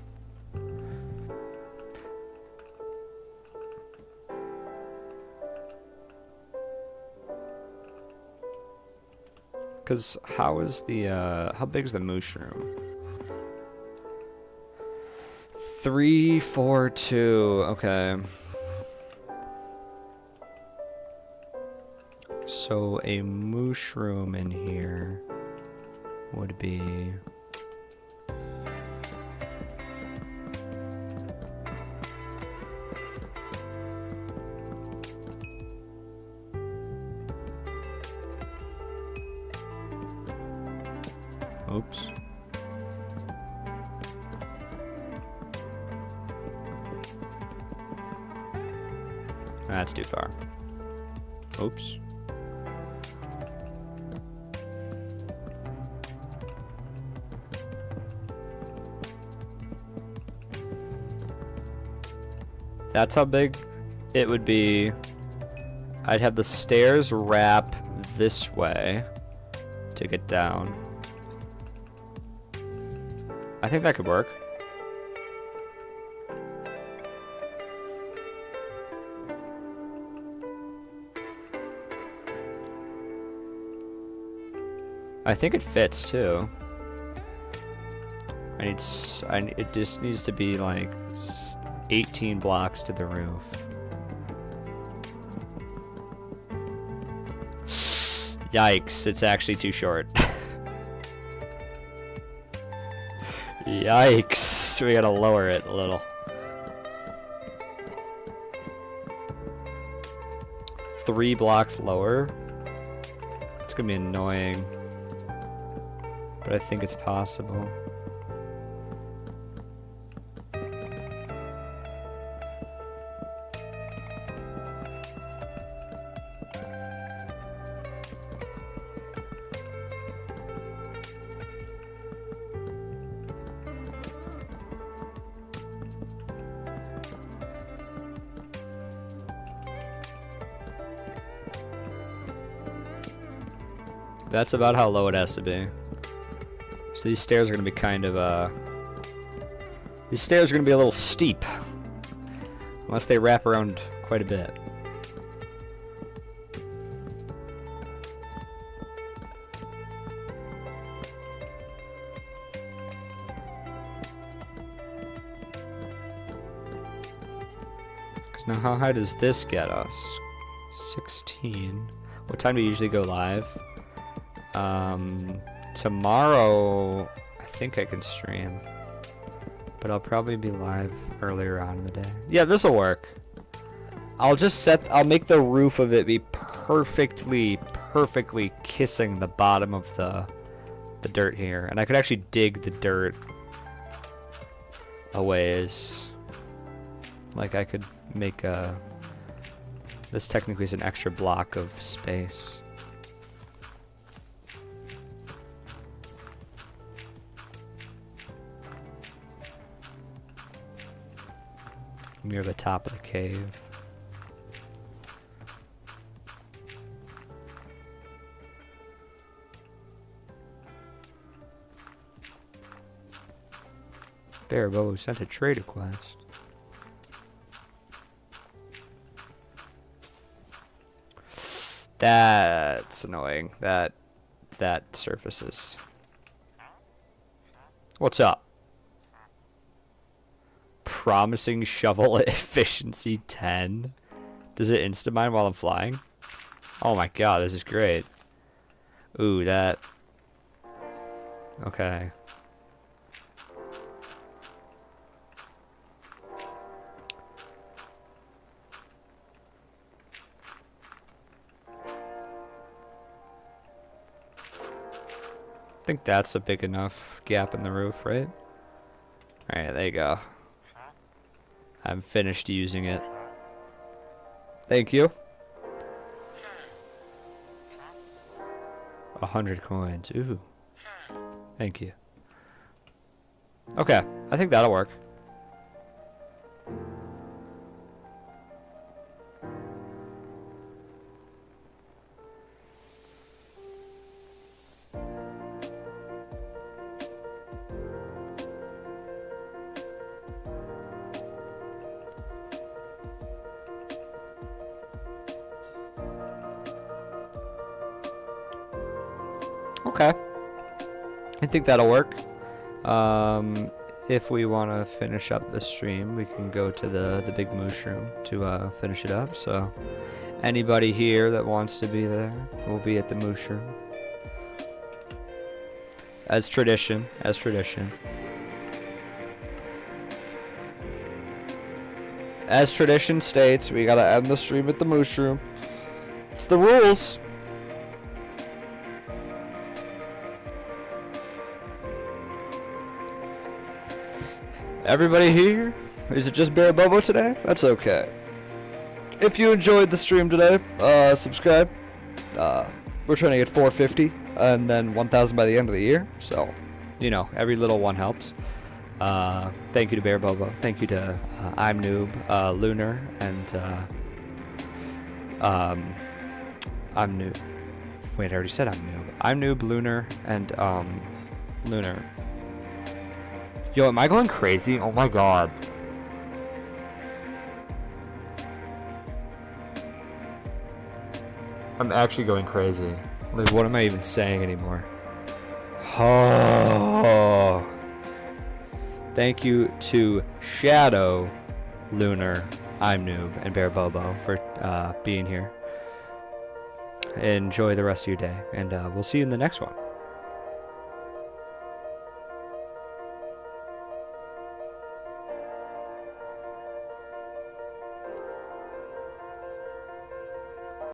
Cause how big is the mushroom? 3, 4, 2. Okay. So a mushroom in here would be. Oops. That's too far. Oops. That's how big it would be. I'd have the stairs wrap this way to get down. I think that could work. I think it fits too. It just needs to be like 18 blocks to the roof. Yikes, it's actually too short. Yikes, we gotta lower it a little. 3 blocks lower? It's gonna be annoying. But I think it's possible. That's about how low it has to be. So these stairs are going to be kind of, these stairs are going to be a little steep. Unless they wrap around quite a bit. Because now how high does this get us? 16. What time do you usually go live? Tomorrow, I think I can stream, but I'll probably be live earlier on in the day. Yeah, this'll work. I'll make the roof of it be perfectly kissing the bottom of the dirt here, and I could actually dig the dirt a ways. Like I could make this technically is an extra block of space. near the top of the cave. Barabo sent a trade request. That's annoying. That surfaces. What's up? Promising shovel efficiency 10. Does it insta-mine while I'm flying? Oh my god, this is great. Ooh, that. Okay. I think that's a big enough gap in the roof, right? Alright, there you go. I'm finished using it. Thank you. 100 coins. Ooh. Thank you. Okay, I think that'll work. Okay. I think that'll work. If we want to finish up the stream, we can go to the big moose room to finish it up. So anybody here that wants to be there will be at the moose room. As tradition, as tradition. As tradition states, we gotta end the stream at the moose room. It's the rules. Everybody here? Is it just Bear Bobo today? That's okay. If you enjoyed the stream today, subscribe. We're trying to get 450 and then 1,000 by the end of the year. So, you know, every little one helps. Thank you to Bear Bobo. Thank you to I'm Noob, Lunar, and I'm Noob. Wait, I already said I'm Noob. I'm Noob, Lunar, and Lunar. Yo, am I going crazy? Oh my god. I'm actually going crazy. Like, what am I even saying anymore? Oh. Thank you to Shadow, Lunar, I'm Noob, and Bear Bobo for being here. Enjoy the rest of your day, and we'll see you in the next one.